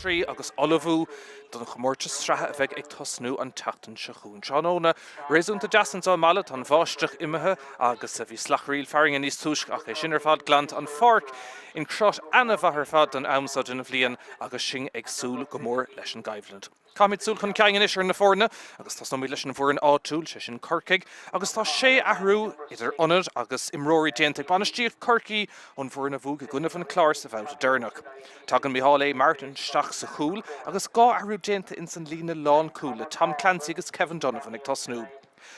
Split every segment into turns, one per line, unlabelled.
trí agus olivú don chomórte strathe a bheith ag tosnú an tatan se chuún seanóna. Réúnta deasan á mala an bháisteach imethe agus a bhí slachríil faring níos túisc ach é sinar fad glant an farc in crot anna bhahar fad an amsad in a bhlion agus sin ag súl go mór leis an gaibhland. Cáid súl chun ceangan is ar na fórna agus tá nó leis an bhór an áúil sé sin corcaig agus tá sé ahrú idir ionad agus imróí déanta banistíomh corcaí ón bhór na bhúg a gunna fan chlár sa bheit dernach. Tá an Micheál Martin staach sa chúl agus gá ahrú déanta in san lína lán cúla Tom Clancy agus Kevin Donovan ag tosnú.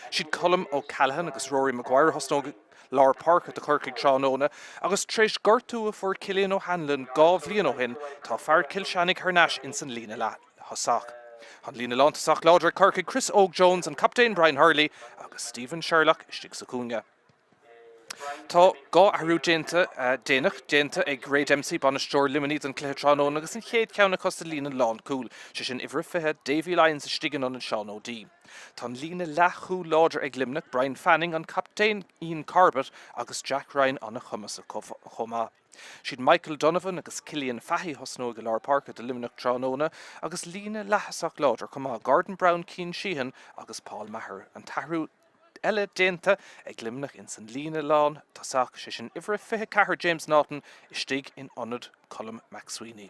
Siad Colm Ó Callaghan agus Rory Maguire hosnóg Lár Park at the Corcaig Tránóna agus treis gortú a for Cillian O'Hanlon gá bhliain ó hin tá fear Kilshannig Harnash in san lína lá hasach. Han lína lántasach láidir Corcaig Chris Oak Jones and Captain Brian Hurley agus Stephen Sherlock istigh sa cúnga. Tá gá ahrú déanta ag Ray Dempsey banisteoir limonid an Cléir Tránóna agus an chéad ceanna costa lína lán cúl sé sin ihre fithe Davy Lyons istigan an Sean O'Dea. Tá lína lethú láidir ag limnach Brian Fanning an Captain Ian Corbett agus Jack Ryan anna chumas a chomá. Siad Michael Donovan agus Cillian Fahey hosnó go Lár Park de limnach Tránóna agus lína lethasach láidir chumá Gordon Brown Cian Sheehan agus Paul Maher an tahrú eile déanta ag limnach in san lína lán tasach sé sin ihre fithe cahar James Naughton istigh in ionad Colm McSweeney.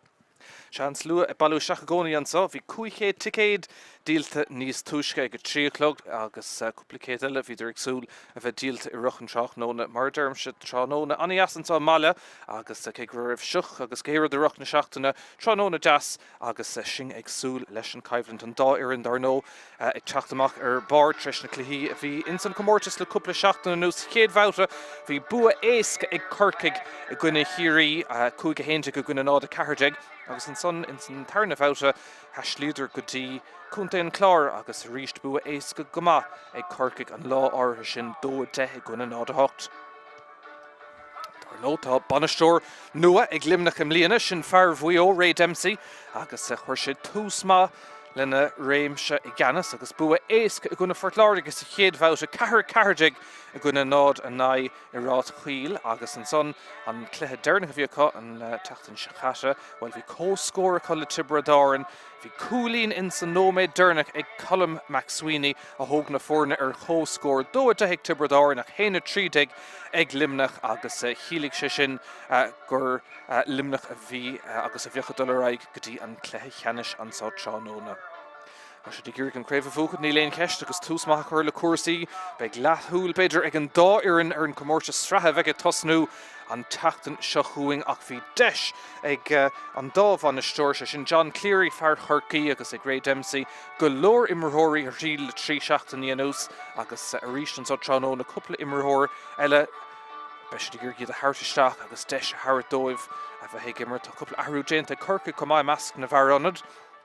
Sean slua a balú seach gcónaí ansá, bhí 5 ticéad díalta níos túisce go 3 o'clock agus cúplacéad eile bhíidir ag súil a bheith díalta i ruchan seachnóna mar dermse Tránóna aní asantá mala agus cé go raibh seach agus céad de ruchna seachtainna Tránóna jazz agus sin ag súil leis an caibhlant an dá ar an darnó ag teachtamach ar bar treis na cluichí a bhí in san comórtas le cúpla seachtainna nús chéad bhauta bhí bua éasca ag Corcaig i gcuine hiirí cúige hénte go gcuine nád a cahardeig agus in san tarna bhauta heislíidir go dtí cúnta an chlár agus ríist bua éasca gomá ag Corcaig an lá áirithe sin 2-10 gcuine nád a hocht. Tá banisteoir nua ag limnach im líana sin fear bhuió Ray Dempsey agus chuir sé túsma lena réimse i gceannas agus bua éasca a gcuine fortláir agus a chéad bhauta cahardeig a gcuine nád a naid i rát chuil agus an son an cluiche dearnach a bhí acu an teachtain se chaise bhfuil bhí cóscóir chu le Tibradáin bhí cúlín in san nóméid dearnach ag Colm McSweeney a thóg na fórna ar cóscóir 2-10 Tibradáin ach 1-3 ag limnach agus chiaigh sé sin gur limnach a bhí agus a bhíocha dulraig go dtí an cluiche cheannis ansá Tránóna. Sé gur an craibh fócad ní léon ceist agus túsmach chuir le cuasaí beag leathúil beidir ag an dá iarn ar an comórte strathe bheith tosnú an teachtain seo chuing ach bhí deis ag an dámh an isteoir sé sin John Cleary fear Chorcaí agus ag Ray Dempsey go leor imreóirí ar riil le 3 seachtain níos agus a ríist an sa Tránóna cúpla imreóir eile beisi gur giad a háirteisteach agus deis a thar dóibh a bheith gimmart a cúpla ahrú déanta Corcaig chumá measc na bharionad.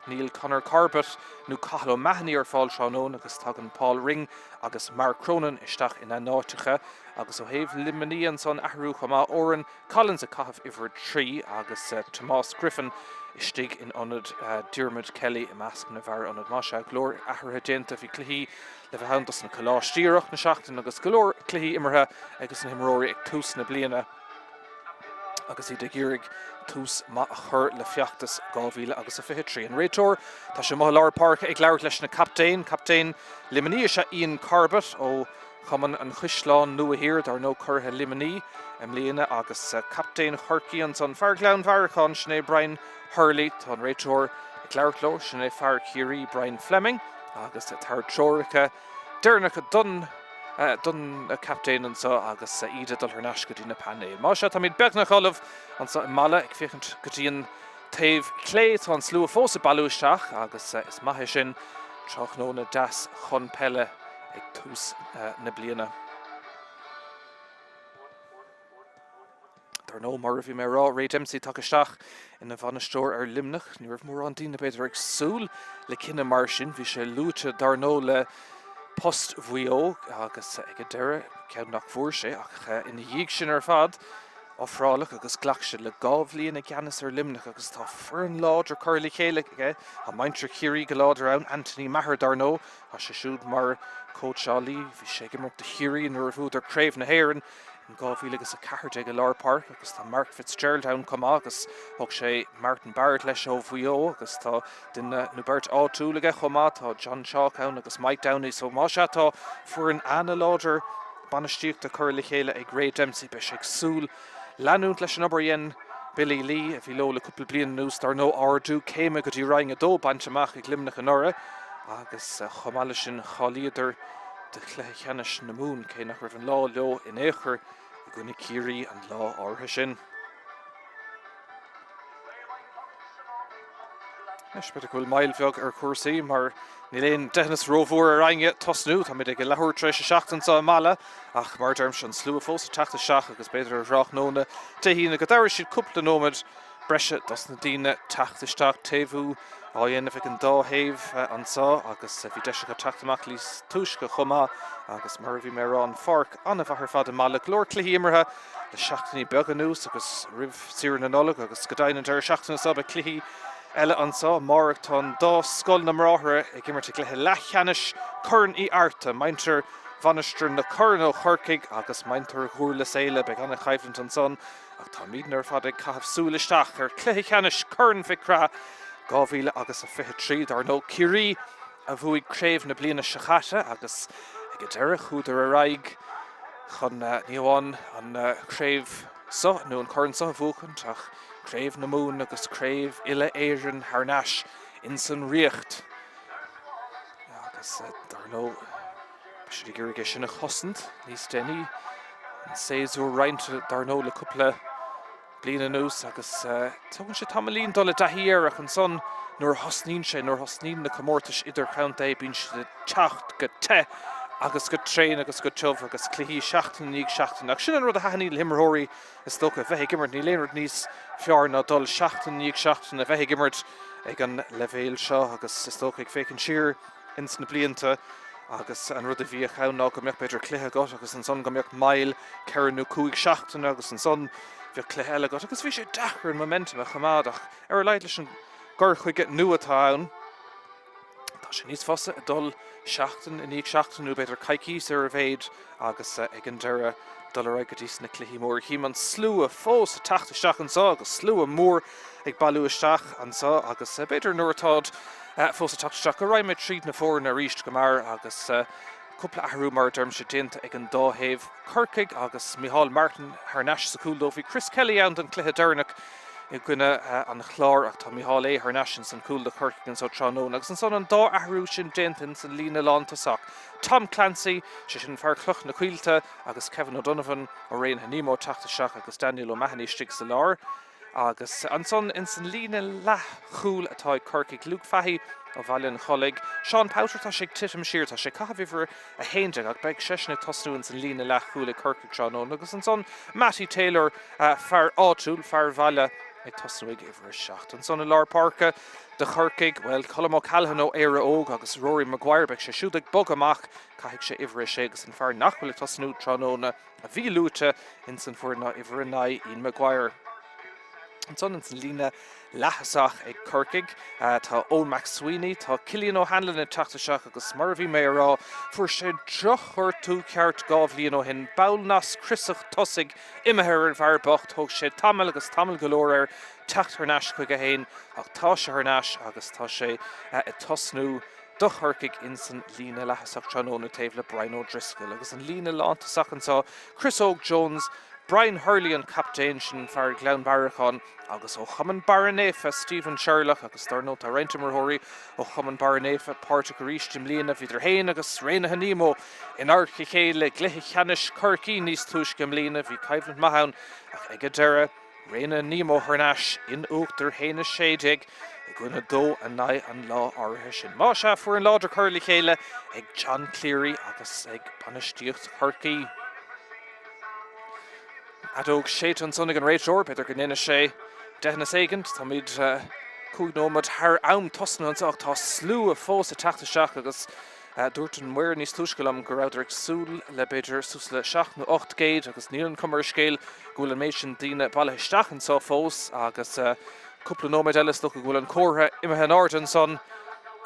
Neil Conor Corbett nó Cathal O'Mahony ar fáil Tránóna agus tagan Paul Ring agus Mark Cronin isteach ina náitiche agus ó héamh limoní an son ahrú chumá óran Collins a caithh ihre 3 agus Tomás Griffin istigh in ionad Diarmuid Kelly i measc na bhar ionad má se glór athrathe déanta bhí cluichí le bheith hantas na choláistíoch na seachtain agus glór cluichí imirthe agus na himróirí ag tús na bliana agus iad ggéirigh tús má a chur le feachtas 2000 agus a 23 an réiteoir tá sé Lár Park ag leabhar leis na Captain limoní se Ian Corbett ó chuman an chuisláán nua hir dar nó curtha limoní am líana agus Captain Chorcaí an son feargleann bharachán sinné Brian Hurley tá an réiteoir ag leabharló sinné fear Ciarí Brian Fleming agus tar teoiricha dearnach a dun a Captain an sa agus ide dul Harnash go dtí na panné. Má se tá míid beagnach olah an sa mala ag féchant go dtí an taobh clé tá an slú fósa balúisteach agus is maithe sin Tráthnóna das chun pelle ag tús na bliana. Tar nó mar bhí mé rá Ray Dempsey takeisteach ina bhanisteoir ar limnach ní raibh mór an dína beidir ag súl le cinenne mar sin bhí sé lúte dar nó le post bhuió agus ag deire cead nach fuair sé ach ina dhéag sin ar fad áfrálach agus ghlach sé le gábhlíon ag ceannas ar limnach agus tá fearn láidir chuirla chéile a maintre Ciarí go láidir ann Anthony Maher dar nó a sé siúd mar cóteálaí bhí sé gimmart de Ciarí nuair a bhúd ar craobh na hÉireann an gábhíle agus a cearde go Lár Park agus tá Mark Fitzgerald ann comá agus thug sé Martin Barrett leis ó bhuió agus tá duine nó Bert Áitiúlaige chomá tá John Shaw ann agus Mike Downey so má se tá fuair an Anna láidir banistíocht a chur le chéile ag Ray Dempsey be ag súl leanúnt leis an obair Billy Lee, if he low le couple blian news dar no ardú céime go dtí raing a dó bantamach ag limnach an ora agus chomáile sin cholíidir de chluthe cheannis na mún cé nach raibh an lá leo in éair I gcuine círí an lá átha sin. Is bit gohfuil mailbheag ar cuasaí mar ní léon deithnas rómhór a rainge tosnú tá mid ag lethúir treis seachtain sa mala ach mar derm sin slú fós teachta seach agus beidir ar rách nóna de hína go dair siad cúpla nómad breise dos na daoine teachtasteach taobhú á dhéanamh ag an dáhéamh ansá agus bhí deise go teachtamach lís túis go chumá agus mar bhí mé rán farc anna bhar fad a mala glór cluí imirthe le seachtaí beag anús agus rih siar na nola agus go dainan ar seachtainna sab a cluí Ella ansá marach tá dá scoil na mráthre ag imirte gluthe leithcheannis churn í airta maintear bhanistir na churn ó chorcaig agus maintear thuair le éile beag anna chaimhlant an son ach tá míad ar fad ag caithfh súlaisteach ar cluiche cheannis churn ficrá 2023 ar nó cirí a bhuaigh créimh na bliana seachata agus ag deire chúidir a raig chun níomháin an créimh so nó an churn so bhuacant ach créimh na mún agus créimh ile éireann thar in san riocht. Agus dar nó si gur sin a chosint níos déine an séú roiinte dar nó le cúpla bliana nús agus tugann sé tamlín dola dahiíach an son nuair hosnín sé nuair hosnín na commórtais idir counta bíonn si teacht go te agus go tréin agus go tuamh agus cluí seachtain ach sin an rud a haí himróí is sto a bheith gimmert ní léonrad níos fear na dul seachtain a bheith gimmert ag an levéil seo agus is sto ag fécinn siar ins na blianta agus an rud a bhí a chaná go meocht beidir cluthe got agus an son go meocht mail ceannú cúig seachtain agus an son bhí cluthe eile got agus bhí sé dechar an momentum a chamádach ar leid leis an gur chuige nuatá ann tá sé níos fosa a dul seachtain in íag seachtainú beidir caicís ar a bhéid agus ag an deire dul ar go dtí na cluichí mór hí man slú a fós a teachta seach ansá agus slú a mór ag bailú isteach ansá agus beidir nuairtáid fós a teachtasteach go raimid tríd na fór na ríist go mar agus cúpla ahrú mar derm sé dinta ag an dáhéamh Corcaig agus Micheál Martin thneis sa cúldó bhí Chris Kelly an cluiche deirnach I gcuine an chlár ach tá Micheál thneis san cúl de Corcaig an so tránón agus an son an dá ahrú sin dintain san lína lántasach. Tom Clancy sé sin fear cloch na cuilte agus Kevin O'Donovan ó réon hanímó teachtasteach agus Daniel O'Mahony stig sa lár agus an son in san lína lethúil atá Corcaig Luke Fahey ó bhailinn cholig. Sean Powter tá sé titim siar tá sé caithfhíhar a héinteach ach beag seisna tosnú in san lína lethúil i Corcaig tránón agus an son Matty Taylor fear áitiúil fear bhaile ag tosnúig ihar seach. An son i Lár Parka de Corcaig, well, Colm O'Callaghan ó éire óg agus Rory Maguire beag sé siúd ag bog amach caiigh sé ihar sé agus an fear nachhfuil tosnú tránóna a bhí lúte in san fuairna ihar na Ian Maguire. An son in san lína lethasach ag Corcaig tá Owen McSweeney tá Cillian O'Hanlon in teachtasteach agus mar bhí mé rá fuair sé drochar tú ceart gábhlíon ó hin bailnas crisach tosig imethe ar bhar bocht thug sé tamil agus tamil golóir ar teacht thneis chuig a héin ach tá sé thneis agus tá sé i tosnú do Corcaig in san lína lethasach tránóna taobh le Brian O'Driscoll agus an lína lántasach ansá Chris Óg Jones Brian Hurley an captain sin fear Glen Barrachan agus ó Chumann Baranéfa Stephen Sherlock agus darnó tá Reinta Marthóirí ó Chumann Baranéfa páirte go ríist im líana bhíidir héin agus réna hanímó in archa chéile gluthe cheannis Corcaí níos túis go líana bhí caimhlant maithán ach ag deire réna nímó thneis in uachtar héna séideag I gcuine dó a na an lá áirithe sin. Má se fuair an láidir chuirla chéile ag John Cleary agus ag banistíocht Corcaí. Adóg sé an sonnig an réitor beidir go nine sé deithna éigent tá míid cúgnómad thar am tosna anach tá slú a fós a teachtasteach agus dúirt an muir níos túiscelam go raibh ag súil le beidir sús le 7 nó 8 géid agus níl an cumar scéil gúil an méid sin daoine bailaisteach an só fós agus cúpla nóméid eile sto go bhfuil an cótha imethe an áirt an son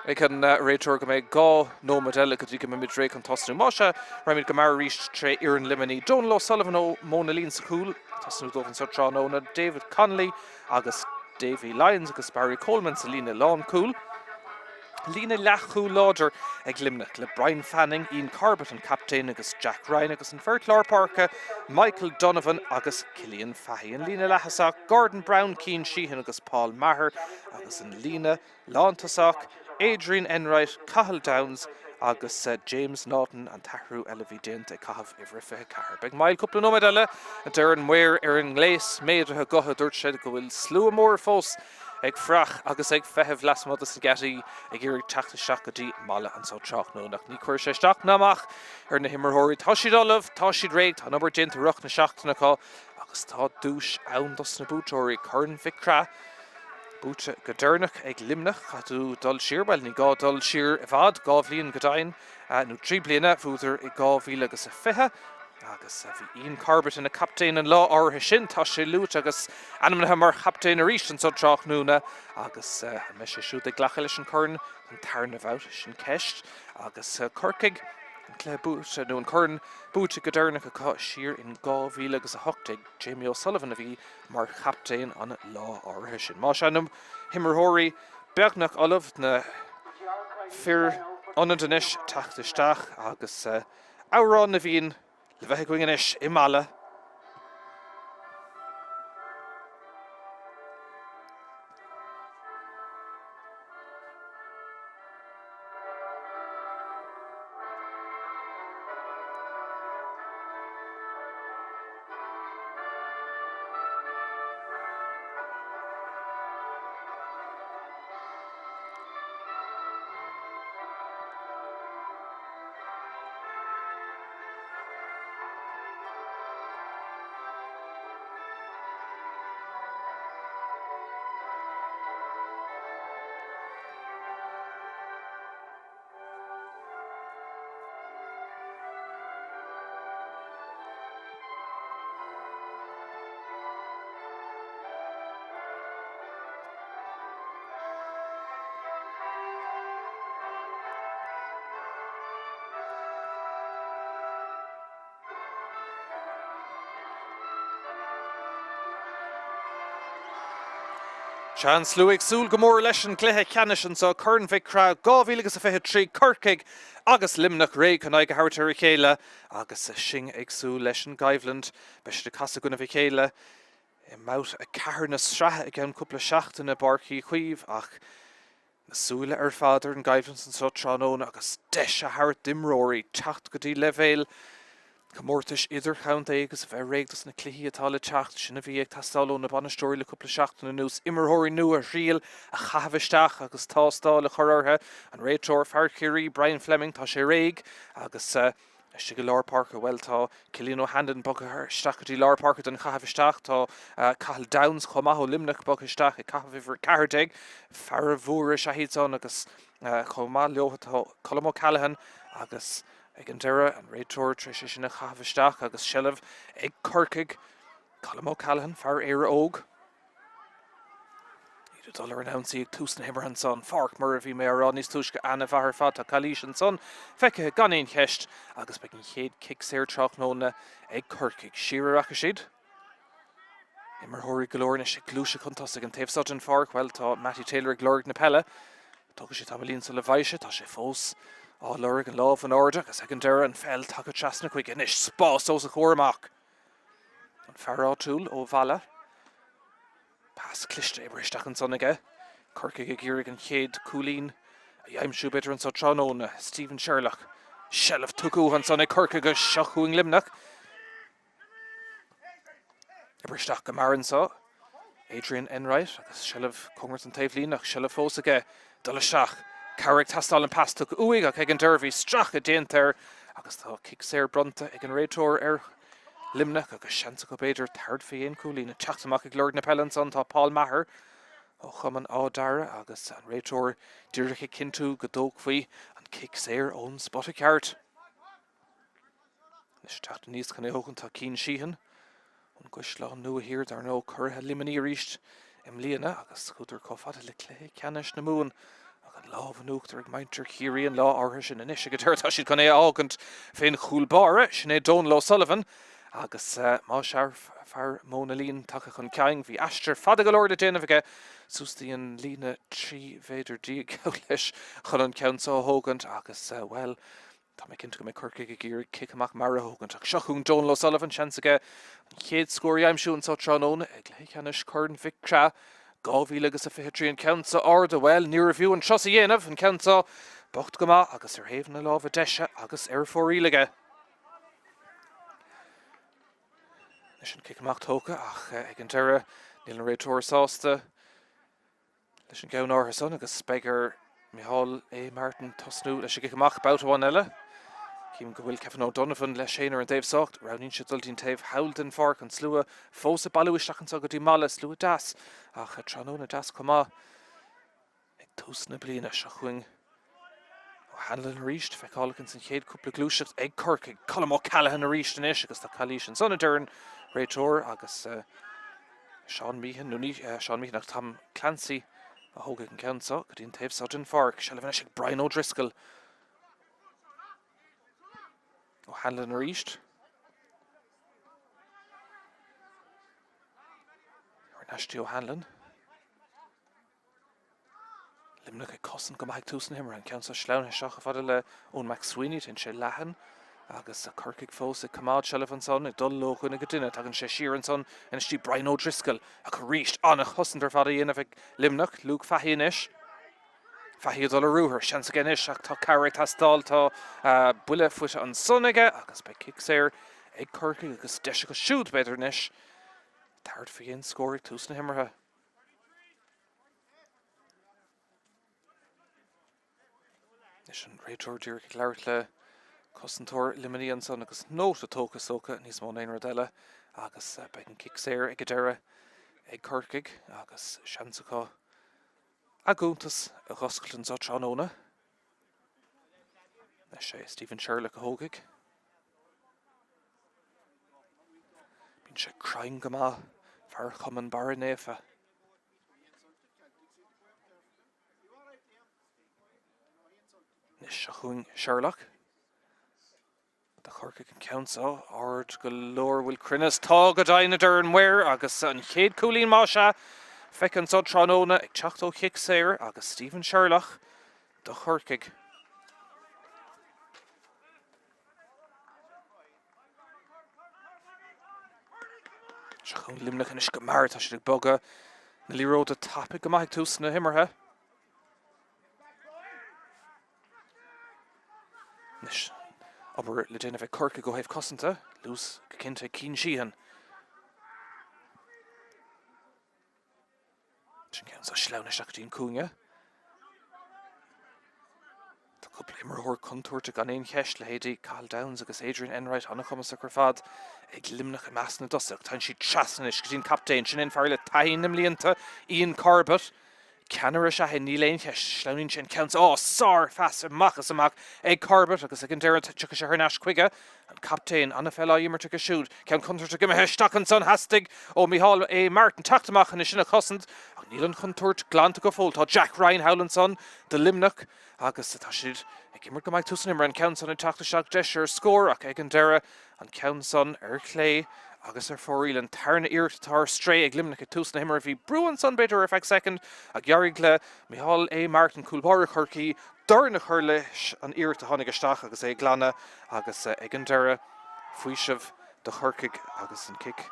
Ik kan réiteoir go méid gá nómadile go dtí go mid ré an tasnú máise, raimid go mar ríist tre Ian Limini, Donal O'Sullivan ó Mona Lín sa chúl, tasnú dómhan sa tránóna David Connolly agus Davy Lyons agus Barry Coleman sa lína lán cúl. Lína leachú láidir ag limnach le Brian Fanning, Ian Corbett an captain agus Jack Ryan agus an Fertlar Parka, Michael Donovan agus Cillian Fahey. An lína lechasach Gordon Brown, Cian Sheehan agus Paul Maher agus an lína lántasach Adrian Enright, Cahill Downs agus James Naughton an tahrú Elevy Dint ag cahaf ifrife cahar. Beg mail cúpla nóid eile a deir an muir an ngléis méadrathe gotha dúirt siad go bhfuil slú mór fós ag frach agus ag fetheh lasmod is getty ag irig teachta seacadí mala an sao teach nónach. Ní chuir sé steach namach na himmarthirí tá siad olah, tá siad réig, tá nabar dint a ruch na seachtainachá agus tá dúis ann dos na bútóirí chun ficra. Búte go dúirnach ag limnach chatú dul siar, well ní gá dul siar i bhad, gá bhliain go dain, nó 3 bliana fúidir i gá bhíle agus a fithe. Agus bhí Ian Corbett in a captain an lá áirithe sin tá sé lút agus anamnathe mar captain a ríist an sotrach núna agus me sé siúd ag ghlacha leis an chun an tarna bhát sin ceist agus corcaig an clé búte nó an chun búte go dúirnach a siar in gá bhíle agus a hochtaigh Jamie O'Sullivan a bhí mar captain an lá áirithe sin. Má seanm himmarthirí beagnach olah na fir anadanis teachtasteach agus árán na bhíon le bheith going inis I mala. Sean Slúig súl go mór leis an chluthe ceannis an sa chun ficra 2023 Corcaig agus limnach réig an ag hartar chéile agus sin agsú leis an Gaivland beis de casa gona bhí chéile I maut a cehar na strathe ag an cúpla seachtain na barcaí chuomh ach na súile fáidir an Gaivland san sa tránón agus deis a thart dimróirí teacht go dtí levéil Comórtais idir chaint agus bheith réigtas na cluichí atá le teacht sinna bhí ag tastáilú na banastóirí le cúpla seachtainna nús immerthirí nua a rial a chahabhaisteach agus tástáil le chorartha an réiteoir fearcéirí Brian Fleming tá sé réig agus si go Lár Parker well tá Cillian O'Hanlon bogathair stachatí Lár Parker den chahabhaisteach tá Cahill Downs chomathú limnach bogataisteach I cahabhíhar ceardeig fear bhúra seahéadán agus chomá leotha Colm O'Callaghan agus ag an deire an réiteoir tríise sin na chahabhaisteach agus seileamh ag Corcaig Colm O'Callaghan fear éire óg. Iad dul ar an ansaí ag tús na himmarthain son farc mar a bhí mé ará níos túis go anna bhahar fad a chalís an son feice gan éon cheist agus beag an chéad kick séir tráthnóna ag Corcaig siar acha siad. Immerthirí golóir na sé glúise chuntas ag an taobhsod an farc well tá Matty Taylor ag glórig na pelle tugadh sé tamlíonn sa le bhaise tá sé fós Lurg an láh an orda agus ag an deire an fel take trasna chuig inis spás ó sa chóirmach. An fearrá túl ó bhela. Pas cliste ibristeach an sonnaige. Corcaig ag iarraig an chéad cúlín a dheimsú beidir an sa tránóna Stephen Sherlock. Seileamh tucú an sonna Corcaig agus seachúing limnach. Ibristeach go mar an sa. Adrian Enright agus seileamh congras an taobhlín ach seileamh fós aige dul seach. Carrick tastal an pass tuk uig ag an derby strach a déinter agus tá kick séir bronta ag an réiteoir limnach agus seansa go beidir third féin cúlín na teachtamach ag glóir na pellan son tá Paul Maher ó chuman ádara agus an réiteoir dúircha cinú go dóg faoi an kick séir ón spot a ceart. Is teachta níos chuna ógan tá Cian Sheehan an gcuislá nua hir dar nó curtha limení ríist im líana agus chuidir cófada le clé ceannis na múin an láh nuachtar ag maintir Chiarí an lá áthair sin in isise go dúirtá siad chun é ágant féin chúlbáire sin é Donal O'Sullivan agus má sear fear Móna Líon take chun ceang bhí aistear fada go leir de déanamh sústaíon lína trí féidir díag leis chun an ceansa thógant agus well tá mé cinnte go mé curcaigh go gcír cic amach mar thógant ach seachún Donal O'Sullivan seansa an chéad scóir aimsúin sa tróna ag léiceannis chun victra 2023 an ceansa arda well ní review an trosa dhéanamh an ceansa bocht go maith agus ar héamh na lámh deise agus ar fórílige. Leis an cic amach tóca ach ag an deire níl an réiteoir sásta leis an gceann áthair son agus speagar Micheál A. Martin tosnú leis an cic amach boutáin eile. Cím go bhfuil Kevin O'Donovan leis séanar an taobh socht roiníonn siad dultaín taobh Haldon Fark an slua fósa bailúisteach an go dtí mala slua das ach tróna das comá ag túsna bliana se chuing ó Hanlon ríist feicálagan san chéad cúpla glúiseacht ag Cork ag Colm O'Callaghan a ríist in agus tá cailís an sonna dúireann réiteoir agus Seán Meehan Seán Meehan ach Tom Clancy a thógadh an ceansa go dtíon taobh socht an Fark se le bhaine ag Brian O'Driscoll ó Hanlon a ríist. Nasty O'Hanlon. Limnach ag cosan go maith túsan himar an ceansa sleán seach a fada le ón Mac Sweeney tin sé lehan agus a Corcaigh fós ag Camád Sullivan son ag dul lóchún ag duine ag an sé siar an son an istí Brian O'Driscoll a chu ríist anna chosan tar fada dhéanamh ag Limnach Luke Fahey inis. Fahey dul a rúthir seans again is ach tá carré tastáil tá buile fuite an sonige agus be kick séir ag Corcaigh agus deise go siúd beidir inis. Tart faoin scóir túsna himmartha. Is an réiteoir dúir ag leabhart le cosantóir limaní an son agus nóta tóca sóca níos mó éon eile agus be an kick séir ag deire ag Corcaigh agus seansachá a gúntas a choscailn sa tróna. Leis sé Stephen Sherlock a thógaigh. Bhíonn sé crainn go maith fear chumann bara néfa. Nis a chuin Sherlock. The Corcaigh an ceansa ard go leor bhfuil crinnes tá go daine dúireann muir agus an chéad cúlín má se fecinn sa tróna ag teachtó chic séir agus Stephen Sherlock do Corcaigh. Se chun limnach inis go mar tá siad ag boga na líróid a tapig go maith túsna himmartha. Nis aber le déanamh ag Corcaigh go héobh cosanta lús go cinnte cín síhan. Sin ceann sa sleanna seachtaín cúnge. Tá cúpla imreoir contúirte gan éon cheist le héadaí Carl Downs agus Adrian Enright anna chumas ar fad ag limnach i measna dosach tá siad treasanis go dtíon captéin sin in fearr le tainnim líonta Ian Corbett. Ceanara se he ní léon cheist sleann sin ceann sár feas amachchas amach ag Corbett agus ag an deire tucha sé thnáis chuige an captéin anna fellá immerta go siúd ceann contúirte go heisteach an son hastig ó Micheál A. Martin taachtamach in sinna cosint ach níl an contúirt glánta go fóil tá Jack Ryan Howlandson de limnach agus tá siad ag immer go maith túsan imar an ceann son in teachta seach deisir scór ach ag an deire an ceann son ar chlé agus ar fóríil an tarna irt tar stré ag limnach a túsna himar bhí brúan son beidir ar feich second ag gearrig le Micheál A. Martin cúlbáir Corcaigh dorna chur leis an irt a tháinig isteach agus é glanna agus ag an deire faoisimh do Corcaigh agus an kick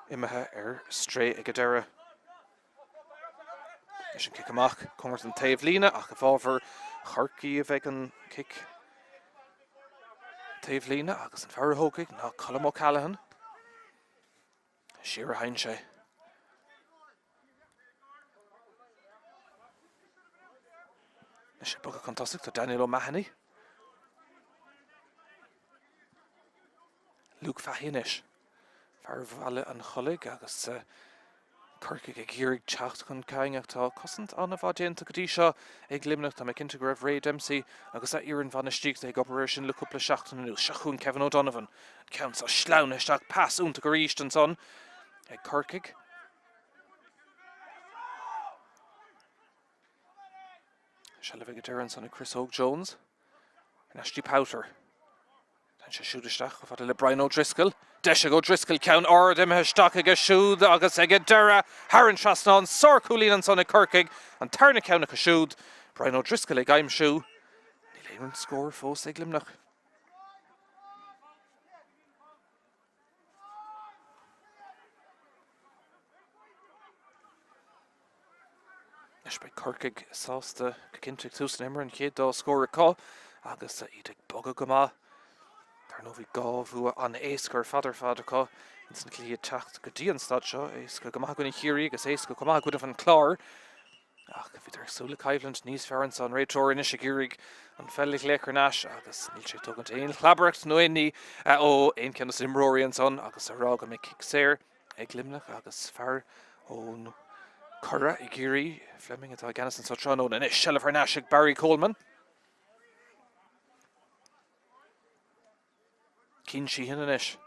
imethe ar stré ag a deire. Is an kick amach cumart an taobh lína ach a bhábhar Corcaigh a bheith an kick taobh lína agus an fearr thógaigh ná Colm O'Callaghan. Siar a hain sé. Is sé bogad contasach tá Daniel O'Mahony. Luke Fahey inis. Fearr bhaile an cholig agus Corcaigh ag ghearrig teacht chun caingeach tá cosint anna bhá déanta go dtí seo ag limnach tá ag inta go raibh Ray Dempsey agus a Ian Van Stícht ag operation le cúpla seachtain anú seachún Kevin O'Donovan ceann sa sleanna isteach pass únta go ríist an son ag Corcaigh. Shellavig Darren son Chris Oak Jones. And Ashley Powter. Then she shoot isteach of le Brian O'Driscoll. Desha go Driscoll count or them has stock a shoot August Dara Haran Trasnon Sor Coolin and son Kirkig and Tarna count a shoot Brian O'Driscoll a game shoe. Neil score for Seglimnach. By Kirkig sauce the Kintic Tusen and Kid do score a call. August Edic Bogagama. Tarnovi Gov who on Asker father call. Instantly attacked Gadian Stadshaw. Asker Gamaguni Hiri, Gasasko Kamagud of Clor. If they're Sula Kivland, Nice Ference on Raytor, Nishigirig, and Felix Laker Nash. August Nilche Togan to Ain Clabrecht, Noeni, Ain Kenneth Imrory and son. August Araga make kicks there. Eglimnach, August Far, on. Curra, Igiri, Fleming, and Gannis and Sotrano, and Shell of Nashik, Barry Coleman. Keen Sheehan and Ish.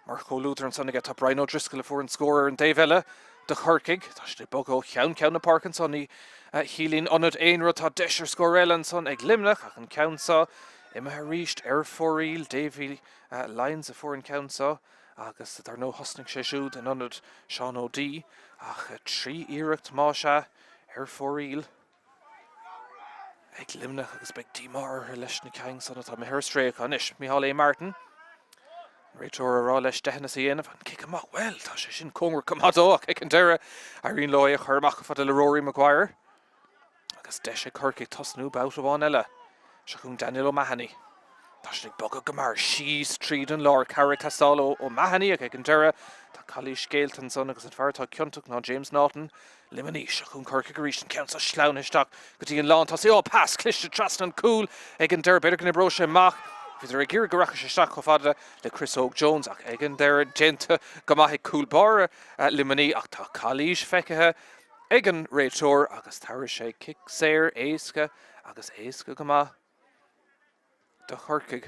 Marco Luther and Sonny get top Rhino Driscoll, a foreign scorer, and Dave Ella, the Kirkig, Tashde Bogo, Count the Park and Sonny, Healing Unut Ainra, Desher Scorell and Son, Eglimnach, and Count saw, Emma reached Air Foreel, Davy Lines, a foreign count saw. Agus there are no hosting Sheshud and Unut Sean O'D. Tree Eric Masha, Air Foreel. Eglimnach, agus big Dimar, Leshni Kang, son of Tom Herstreak on Ish, Mihale Martin. Rachel Ralesh Dehnessy in and kick him out well. Tashin Conger Kamado, Kikandera, Irene Loy, Hermach for the Rory Maguire. Agus Desha Kirky Tosnu Bout of Ella. Shakung Daniel O'Mahony. Tashnik Boga Gamar, Shees, Treed and Lord, Cara Castallo, O'Mahony, Kikandera, Takalish Gailton, son of Farta Kyuntuk, now James Norton, Limini, Shakung Kirky Garishan, Counts of Schlownish Stock, Gutian Lawn, Tassi, pass, Clish, Trastan, Cool, Egandera, Better than Brosha, Mach. If there a gear Garakish Shakofada, the Chris Oak Jones, Egan there, Genta, Gamahi Coolbar, Limini, Akta Kalish, Fekaha, Egan Raytor, August Tarishay, Kick Sayer, Aiska, August Aiska Gama, the Herkig.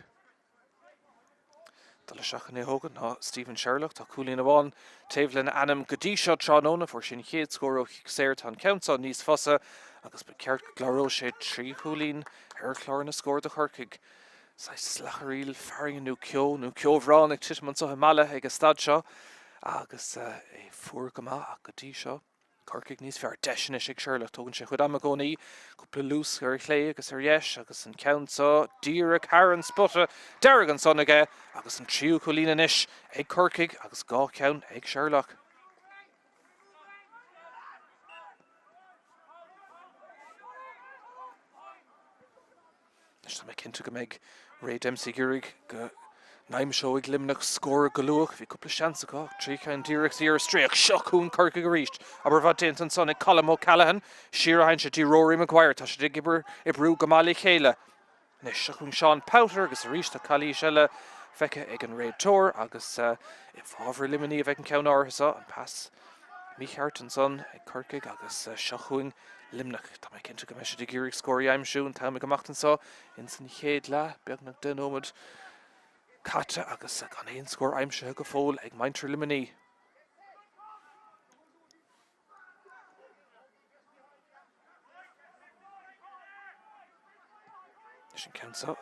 Dalashachane Hogan, Stephen Sherlock, Takulina One, Tavlin Anam Gadisha, Chanona for Shin Hid, Score Sayer, Tan Counts on Nis Fossa, August Bekert Glaroshe, Tree Hulin, Herclorna scored the Herkig. Sai Slacharil, Faring, New Kyo, Vran, Titman, so Hamala, Egastadshaw, Agus a Furgama, Akadisha, Kirkignis, Fair Deshnishik, Sherlock, Togan Shekudamagoni, Kupulus, Herclay, Agus Heryesh, Agus and Countsa, Dira, Karen, Sputta, Derrigan Sonaga, Agus and Triu Colina Nish, Egg Kirkig, Agus Gaw Count, Egg Sherlock. Nishta McKintock a meg. Ray Dempsey Gurig, Naim Shoig Limnach score Galuach, vi couple chance go, Trika and Direk Zero Streak, Shockun Kirkig reached, Abervat Denton son and Colm O'Callaghan, Shira Heinshati Rory Maguire, Tasha Gibber, Ibru Gamali Kayla, Nish Shockun Sean Powter, Agus reached the Kali Shella, Feka Egan Ray Tor, Agus if over Limini if I can count our saw and pass Mich Harton son, Kirkig, Agus Shockun. Limnach, Tom McKintock a measure de Gurig score I'm shoe Tom McMachtan saw Inson Hedla, Bergnak Denomad Kata Agus Ganin score I'm sure go foul egg Minter Limini. Nishin counts up.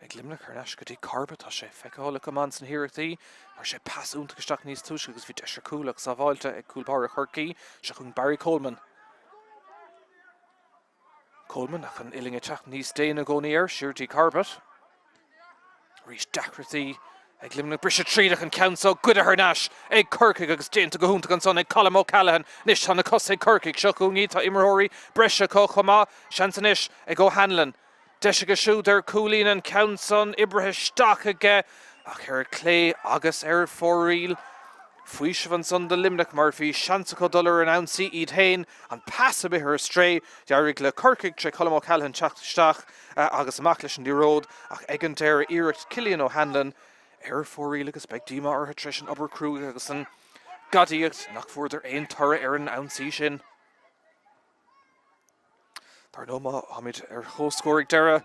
Egg Limnach Hernash Gadi Carpet, Tasha Feka Commands and here at the or she pass on to Gestachnis Tush because Vitesha Kulak Savalta, Egg Coolbar Herky, Shakung Barry Coleman. Coleman, ach an illing a chach ní stain a go near, Shirty Carpet. Reach Dacrity, Egg Limnach Brisha Tridach and Council, good at her Nash, Egg Kirkig, agus Jane to go home to Gonson, Egg Colm O'Callaghan, Nish on the Cuss, Egg Kirkig, Shokungita, Imrory, Brescia Kochama, Shansanish, Egg O'Hanlon, Deshiga Shooter, Coolin and Council, Ibrahish Stockaga, ach her Clay, August Air Foreel. Fuish van son de Limnach Murphy, Shansico Duller and Ouncy Eid Hain, and pass a bit her astray, Derrick Le Kirkig, Colm O'Callaghan, Stach, August Maclish and the Road, Ach Egan Terra, Eric Killian O'Hanlon, Air Foreel, agus Beg Dima or Hattrish Upper Crew, agus and Gadiot, knock further Ain Torra, Aaron Ouncy Shin. Tarnoma, Hamid, Ho scoring Dera.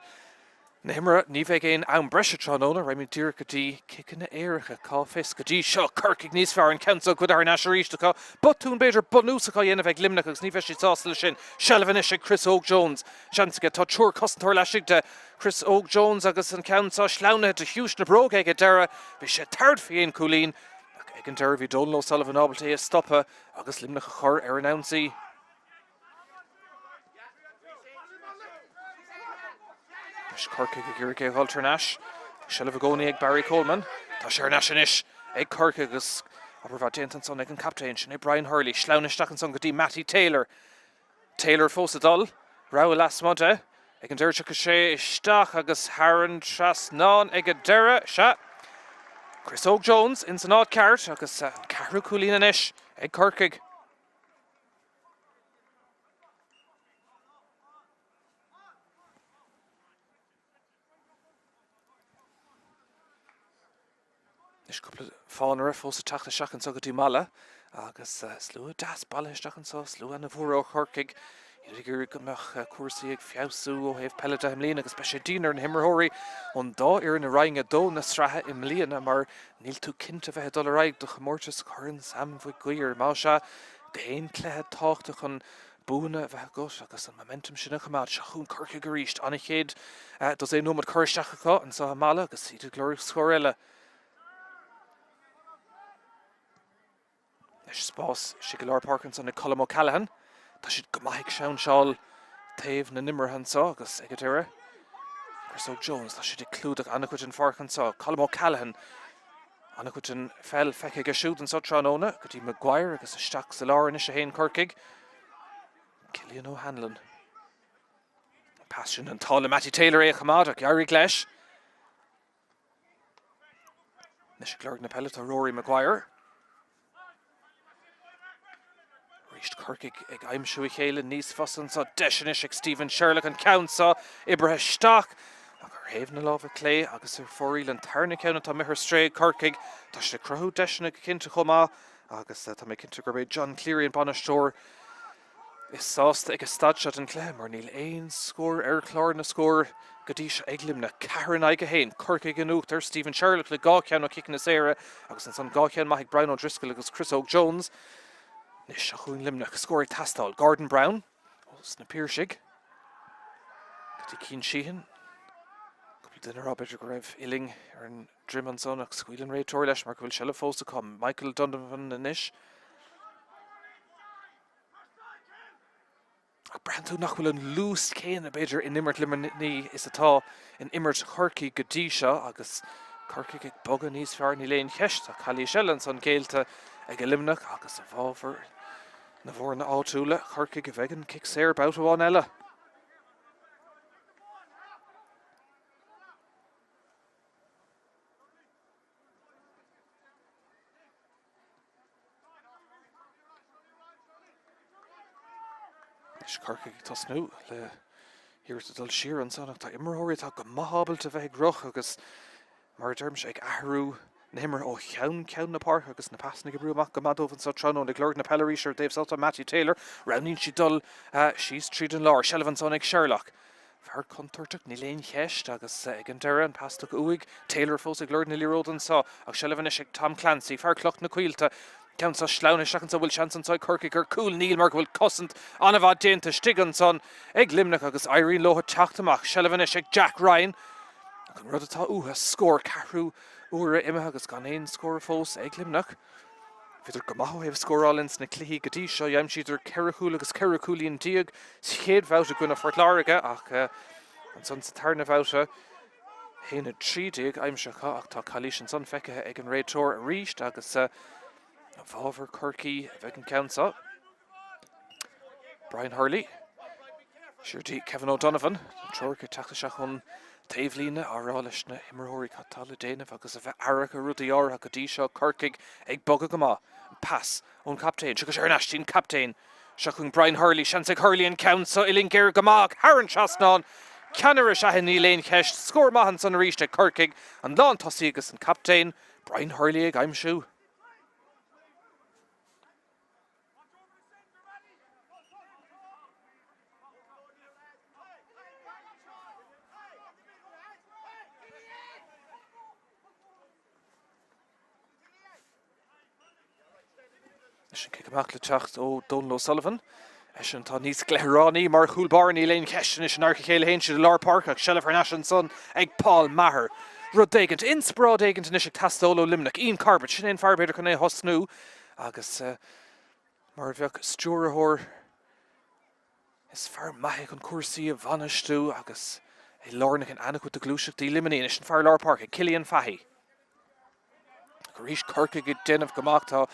Nimmer ní bheith géin an breise tróna ra mí dúr gotí kicking na éiricha cá fis gotí seo Corcaigh níos fearr an council go ar naisiríisteá, but tún beidir bunúsaá dhéana bheith limnach agus ní bheith tála sin Shelvan is Chris Óg Jones. Seansaige tá túr costantóir leisiigh de Chris Óg Jones agus an council sleanna de Houston na bróg ag deire bhí sé tard féon cúlín ag an deir bhí Donal Sullivan ábalta é stoppa agus limnach a chur ar an ansaí. Corcaigh ag Irice Ultranesh, Shell of Agoni ag Barry Coleman, Tá sé ar Nashanish ag Corcaigh agus Aberfad Denton ag an captain sin Brian Hurley, Slownish son gotí Matty Taylor. Taylor fósa dul, Raúl Lasmonte, ag an deirte go sé isteach agus Haran Trasnán ag a deire se. Chris Óg Jones in san ád ceart agus Carú Cúlín inis ag Corcaigh. Is couple fáinre fósa teachta seachan so gotí mala agus slú das balle stachan so slú an bhór ó Corcaigh gur gomach cuasaí ag fiabhsú ó héh pelada im líana agus be sé dínar an himmerthirí ón dá ar na rainge dó na strathe im líana mar níl tú cinnte bheith dul raig do chomórtas churann sam bhui guir má se géon cléthe táachta chun búna bheith gus agus an momentum sinna chamáid se chun Corcaigh go ríist anna chéad dos é nómad chuiristeachá an sa mala agus siad glóir scór eile. Is spás si go leir Parkinson na Colm O'Callaghan, Tá siad go maithfidh seán seáil taobh na nimmerthan sá agus ag deire. Chris Óg Jones tá siad ag clúdach annachhuiid an farchan sá, Colm O'Callaghan annachhuiid an fel feice go siúd an sá tróna, gotí Maguire agus isteach sa lár inis a héin Corcaigh. Cillian O'Hanlon. Passion an tála Matty Taylor é chamád ach Gary leis. Nis glór na pellet a Rory Maguire. Corcaigh ag aimsú i chéile níos fosan sa deisinis ag Stephen Sherlock an count sa Ibrithe Staach ag ar héamh na lábhar clé agus ar fóríl an tarna ceanna tá mithir stréig Corcaigh tá sé crothú deisina go cinnte chomá agus tá mé cinnte gur béid John Cleary an Banisteoir is sásta ag a stadseat an clé mar níl éon scór ar chlár na scór go dtí se ag limna Caran ag a héin Corcaigh an útar Stephen Sherlock le gá ceann ó kicking na éire agus an san gá ceann maithfidh Brian O'Driscoll agus Chris Óg Jones. Nis a chuin limnach scóir tastáil Gordon Brown os na Piarsaigh gotí cín síhan cúpla duine Robert go raibh iling ar an Drimon son ach scuileann réiteoir leis mar go bhfuil seile fósta com Michael Donovan inis ach brandú nach bhfuil an lús céan a beidir in immert limní is atá in immert Corcaigh go dtí seo agus Corcaigh ag bogan níos fearr ní léon cheist a chalí selan son céalta ag a limnach agus a bháfar na bhór na áitiúla Corcaigh a bhegan kick séir bout amháin eile. Is Corcaigh tasnú le hir a dul siar an sanach tá immerthirí tá go maithabailt a bheith groch agus mar derms ag ahrú na himmer ó cheann na park agus na pasna go brúach go madómhan sa tróna le glór na Pelleríir Dave Sulta Matty Taylor roundín si dul síos tríd an lár Shelvan son ag Sherlock. Bhar contortach ní léon cheist agus ag an deire an pastach uig Taylor fós ag glór na líródan sá ach Shelvan is ag Tom Clancy fear cloch na cuiilta ceann sa sleanna seachan sa bhfuil seansan sa Corcaigh gur cool níl mar bhfuil cosint anna bhd déanta stigan son ag limnach agus Irene Loha teachtamach Shelvan is ag Jack Ryan ach an rud atá a scór carú uair imethe agus gan éon scór fós ag limnach. Viidir go maith hebh scórálins na cluichí go dtí seo dhéim siidir Ceiriúil agus Ceiriúilíon díag chéad bhhabhta gona fortláirige ach an son sa tarna bhhabhta héana trídig aimseacha ach tá cailís an son feicithe ag an réiteoir a ríist agus bhábhar Corcaigh bheith an countsa. Brian Hurley, siirtí Kevin O'Donovan, an troircha teachta se chun taobhlína árá leis na immerthirí catala déanamh agus a bheith aircha rudaí ártha go dtí seo Corcaigh ag bogad go maith. Pass ón captain, segus ar nastín captain. Se chun Brian Hurley, seansaigh Hurley an countsa iling géir go maith Haran Trasnán. Ceannar a seahan ní léon cheist, scór maithan san ríiste Corcaigh an lán tosaí agus an captain Brian Hurley ag aimsiú. sin ciceach le techt ó Donal Sullivan. Sin tá níos gléránaí mar chúlbar ní léon ceistin is an archa chéile héin si lár park ach Shelf Nash an son ag Paul Maher. Rud éigent insprád éigent is tastóla limnach íon carbet sin éon farbeidir chun é hosnú agus mar bheoh stúrathóir is fear maithe chun cuasaí a bhanistú agus é lárnach an anach de glúiseachtaí limnaí is an fear lár park ag Cillian Fahey. Go rís corca go déanamh gomachtá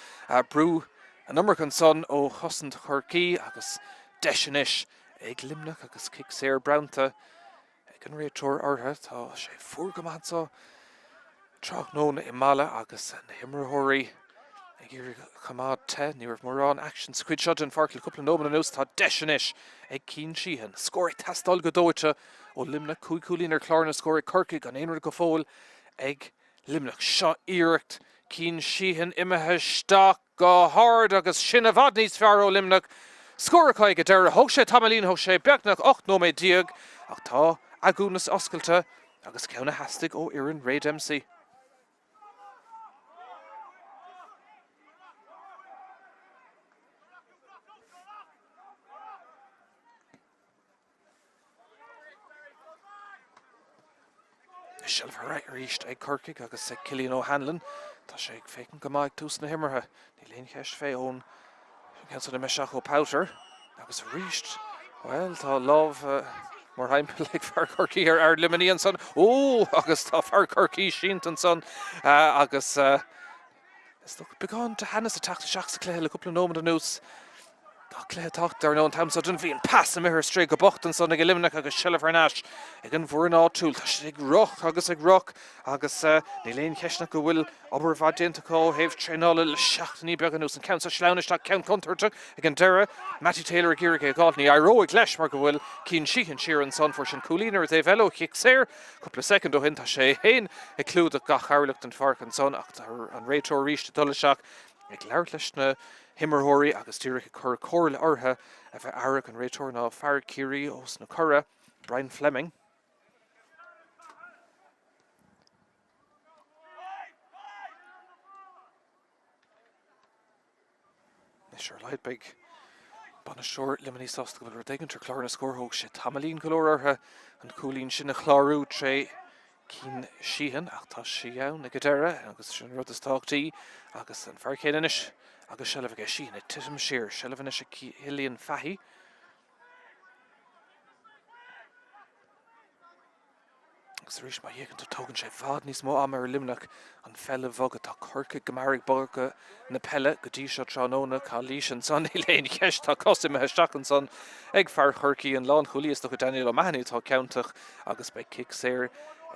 brú an nummercan son ó Chosant Chorcaí agus deisianis ag limnach agus cic séir brownta ag an réiteoir ortha tá sé fuairgamátá tráchnóna i mala agus na himrthirí ag iarraidh chamád te ní raibh mórrán action squid shot an farcla cúpla nómana nús tá deisianis ag Cian Sheehan. Scóir tastal go dóite ó limnach cúlín ar chlárna scóir Corcaigh an éonrad go fóil ag limnach seo iirecht Cian Sheehan imethe staach go hard agus sin a bhd níos fearr ó limnach scórachaig go deire thug sé tamalín thug sé beagnach 8 nóméid diaag ach tá agúnas oscailte agus ceanna hastig ó Iarrain Reid MC. Shelf ríist ag Corcaigh agus ag Cillian O'Hanlon tá sé ag fécinn go maith tús na himmarthe ní léon cheist fé ón ceansa na meisiach ó Powter agus ríist well tá lámh mar haimpel ag fear Corcaigh ar limnaí an son agus tá fear Corcaigh sínt an son agus is beáin de hanas a teachta seach sa cléile le cúpla nómada nús tá cléthe tacht ar nó an tamsa dun bhí an pass am ihir stré go bocht an son ag limnach agus Shelf Nash ag an bhór an áitiúil tá sé ag roch agus ní léon cheisnach go bhfuil obair bhd déantaá héh tréála le seachtaí beag an nús an ceansa sleánisteach cean contarta ag an deire Matthew Taylor ag iarraigh ag gáilnaí aróigh leis mar go bhfuil Cian Sheehan siar an son for sin cúlínar é bheile chic séir cúpla second ó hin tá sé héin ag clúd a gach charlacht an farc an son ach an réiteoir ríiste dul seach ag leir leis na himmarthirí agus tíreach chur cóirla ortha a bheith airach an réiteoir ná fear Curie os na Curra Brian Fleming. Sure Lightbig Banna short limini sosta go bhfuil daigeantar chlár na scórthóg sé tamalín go leor ortha an cúlín sin na chlárú tré Cian Sheehan ach tá sí ann ag go deire agus sin rud is táchtaí agus an fear céanais agus Shelf ag Sheehan ag titim siar Shelf is a Cillian Fahey. Agus rís má dhéantar tógann sé bhd níos mó am ar limnach an fella bhogad tá Corcaigh go marigh boga na pelle go dtí seo tránóna cá lís an son í léon cheist tá costimethe isteach an son ag fear Corcaigh an lán chulaíos do go Daniel O'Mahony tá ceantach agus beidh cic séir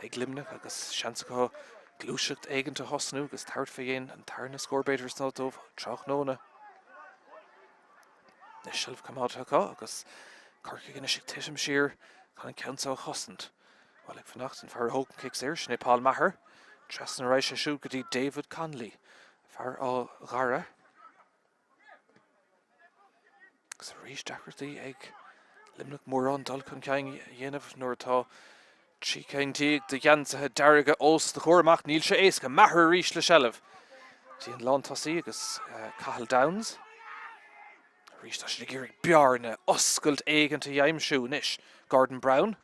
ag limnach agus seansa go glúiseacht éigeanta hosnú agus tart fa dhéon an tarna scórbéidir sná dómh tráchnóna. Na Shelf camátacha agus Corcaigh is ag titim siar chun an ceansa hosint. Well, ag fannacht an fear hógan cic séir sin é Paul Maher tras na réis siú go dtí David Conley fear á Ghara agus rís deachirtaí ag limnach mórrán dul chun ceang dhéanamh nuair atá trí céintíag de gheantathe deirige os de chóramach níl sé éasca Maher rís le Shelf tí an lántasaí agus Cathal Downs rís tá sin ag iarraidh bearna oscailt éigeanta dhéimsiú níos Gordon Brown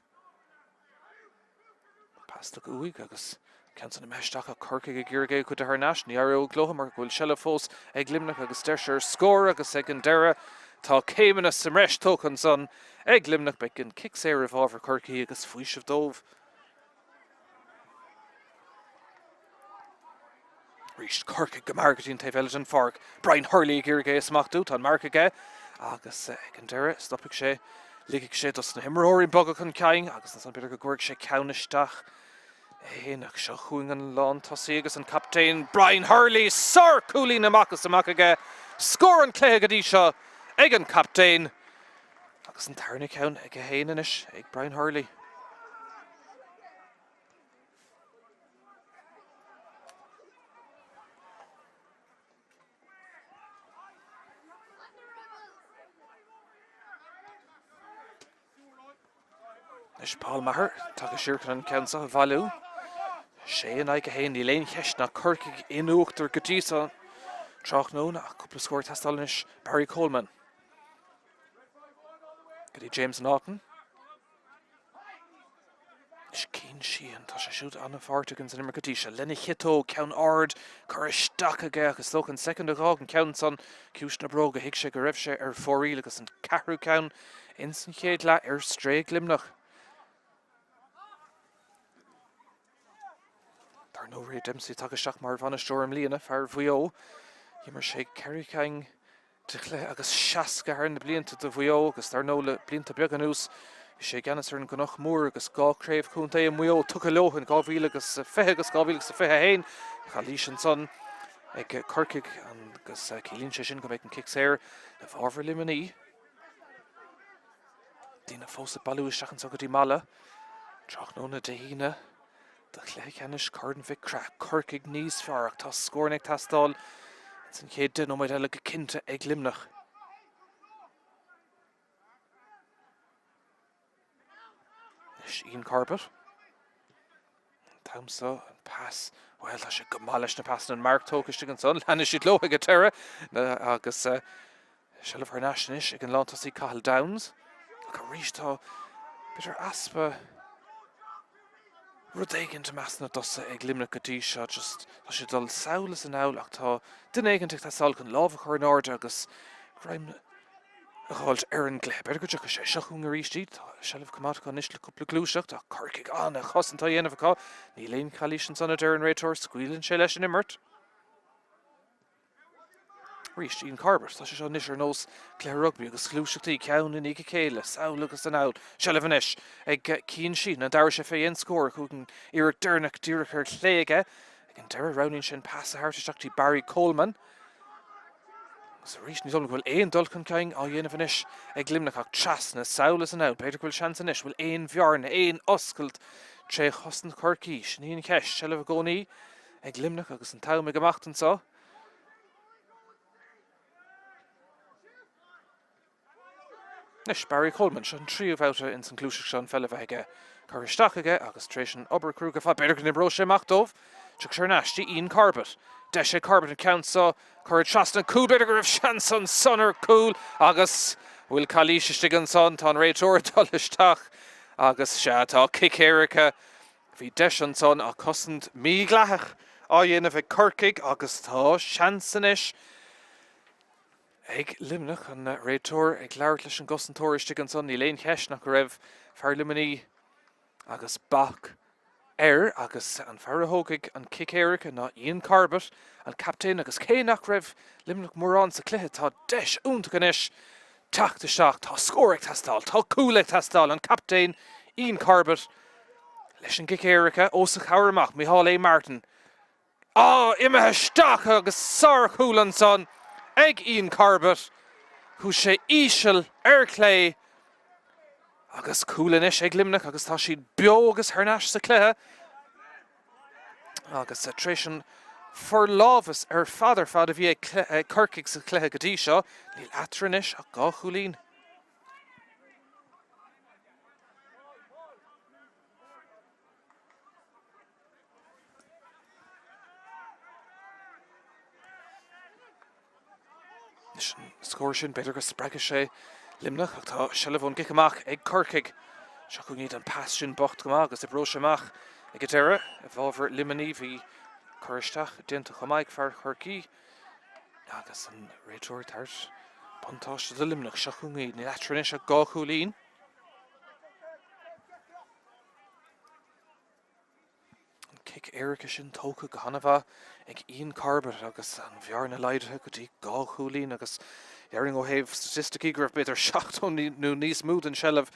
Pasta go uig agus ceansa na meisteach a Corcaigh ag iarraigh go de th Nash ní aró glótha mar bhfuil Shelf fós ag limnach agus deisir scór agus ag an deire tá céimena sa mreis tóchan son ag limnach beidh an cic séir a bhábhar Corcaigh agus faoisimh dómh. Ríist Corcaigh go margatín taobh eile an farc Brian Hurley ag iarraigh smachtú tá marcaigh agus ag an deire stoppaigh sé ligigh sé dos na himreoirí boga chun ceang agus na san beidir go gcuirg sé ceannaisteach éach seo chuing an lán tosaí agus an captain Brian Hurley sár cúlín amachchas aige scór an clé go dtí seo ag an captain agus an tarna ceann ag a héanais ag Brian Hurley. Is Paul Maher tá go siúr an ceansa bhailú sé an ag a héin ní léon cheist na Corcaigh inúachtar go dtí Trach nó a couple score testalnish Barry Coleman. Gedi James Norton. Keen Sheehan, tá sé siúd an fartagans in Immercatisha. Lenny Hito, Count Ard, Curish Dakaga, agus Locan second a gog, and Count son, Kushna Broga, Higshe, Garevshe, 4 agus and Caru Count, Inson Hédla, Stray Glimnach. Dar no Ray Dempsey, Takashak Marvana Storm Liana, Far Vuyo, Yimmer Shake, Kerry Kang, Tikle, agus Shaska, and the Blianta de Vuyo, agus Dar no Blinta Beganus. Sé ganasar an gonach mór agus gá craibh cúnta é muo tucha lohan gábhíle agus fethe agus gábhíle agus fethe hain chalís an son ag Corcaig agus cílín sé sin go bheith an kicks air a bhharfar limaní dína fósa balú isteach an sogadtí mala trach nóna de hína de chléchanis cardan bheith crack Corcaig níos fearach tá scórnig tastáil san chéad den ó maid eile go cinnte ag limnach. Ian Corbett. Tamsa pass. Well, I should go malish na pass and Mark Tokish again son. Lanish it low again terra. Agus shall of her nationalish again lawn to see Cahill Downs. Carish to bitter aspa. Rudagan to Masna Dossa ag Limna Kadisha just I should dull Saulis and Outlock to Dinagan take that Salcon love her in order agus crime. Halt Aaron Gleb, better go check a shachung a reached shall have come out on Ishla couple glúiseach a Corcaig on a Hossan Tayen of a car, Neelaine Calishans on a Darren Rator, squealing Shelesh and Immert. Reached Ian Corbett, such as Nisher knows Clare Rugby, a Glúiseach Cown and Ika Kayla, Sow Lucas and out, shall have an ish, a Keen Sheen, and Darish Fayen score, who can Eric Dernick, Diriker Clayga, again Dara Rowning Shin pass a heart to Barry Coleman. So reaching his own will Ain Dulcan King, or Yen of an ish, a Glimnach, Chasna, Saulis and out, Peter will chance an ish, will Ain Bjorn, Ain Uskelt, Tre Hostin Corky, Shaneen Kesh, shall have a goni, a Glimnach, agus and Tau Megamacht and so. Nish Barry Coleman, Shan Tree of Outer in St. Lucia, Shan Fellavega, Coristachega, Agus Tration, Oberkruga, Better than Broshe Machtov, Chukshernash, Ian Corbett. Deshe Corbett and Count so Courage Shaston cool better of Shanson Sonner cool Agus will Kalish Stigan son ton Rachor Dollishtach Agus Shata kick Erica Vi Deshan son a cusend me glach Ayen of a Corcaig Agus Tha Shansonish Eg Limnach and Rachor eg Lartlish and Guston Tor Stigan son Elaine Hesh nach Rev Farlimini Agus Bach agus an Farahogig an Kick Erica na Ian Corbett and Captain agus Cainach Rev Limnach Moran sa Clihe tá desh Untaganish Tach de Shach tá Scorec Tastal tá Coolec Tastal and Captain Ian Corbett Lishan Kick Erica Osach Hauermach Mihal A. Martin Imah Stach agus Sar Coolan son Egg Ian Corbett who she Ishel Clay agus coolanish ag Limnach agus tá siad bio agus hernash sa Cléthe agus Tration for lovus father fad a bhí Corcaig sa Cléthe go dtí seo níl atranish a gá chulín. Scóir sin beidir go spreagadh sé Limnach ach tá Shellavon Gicamach ag Corcaig Seachú níd an pass sin bocht gomach agus I bros amach ag Gadera a bhábhar Limini hí Coristeach dinta chamaig far Corcaig agus an réiteoir tart pantáiste de Limnach seachú níd ní atranis a gá chulín. Kick Erica sin tóca go hanamha ag Ian Corbett agus an bhearna leidirthe go dtí gá chulín agus Erin ó héh statisticí gur beidir 7 nó níos múd an sellh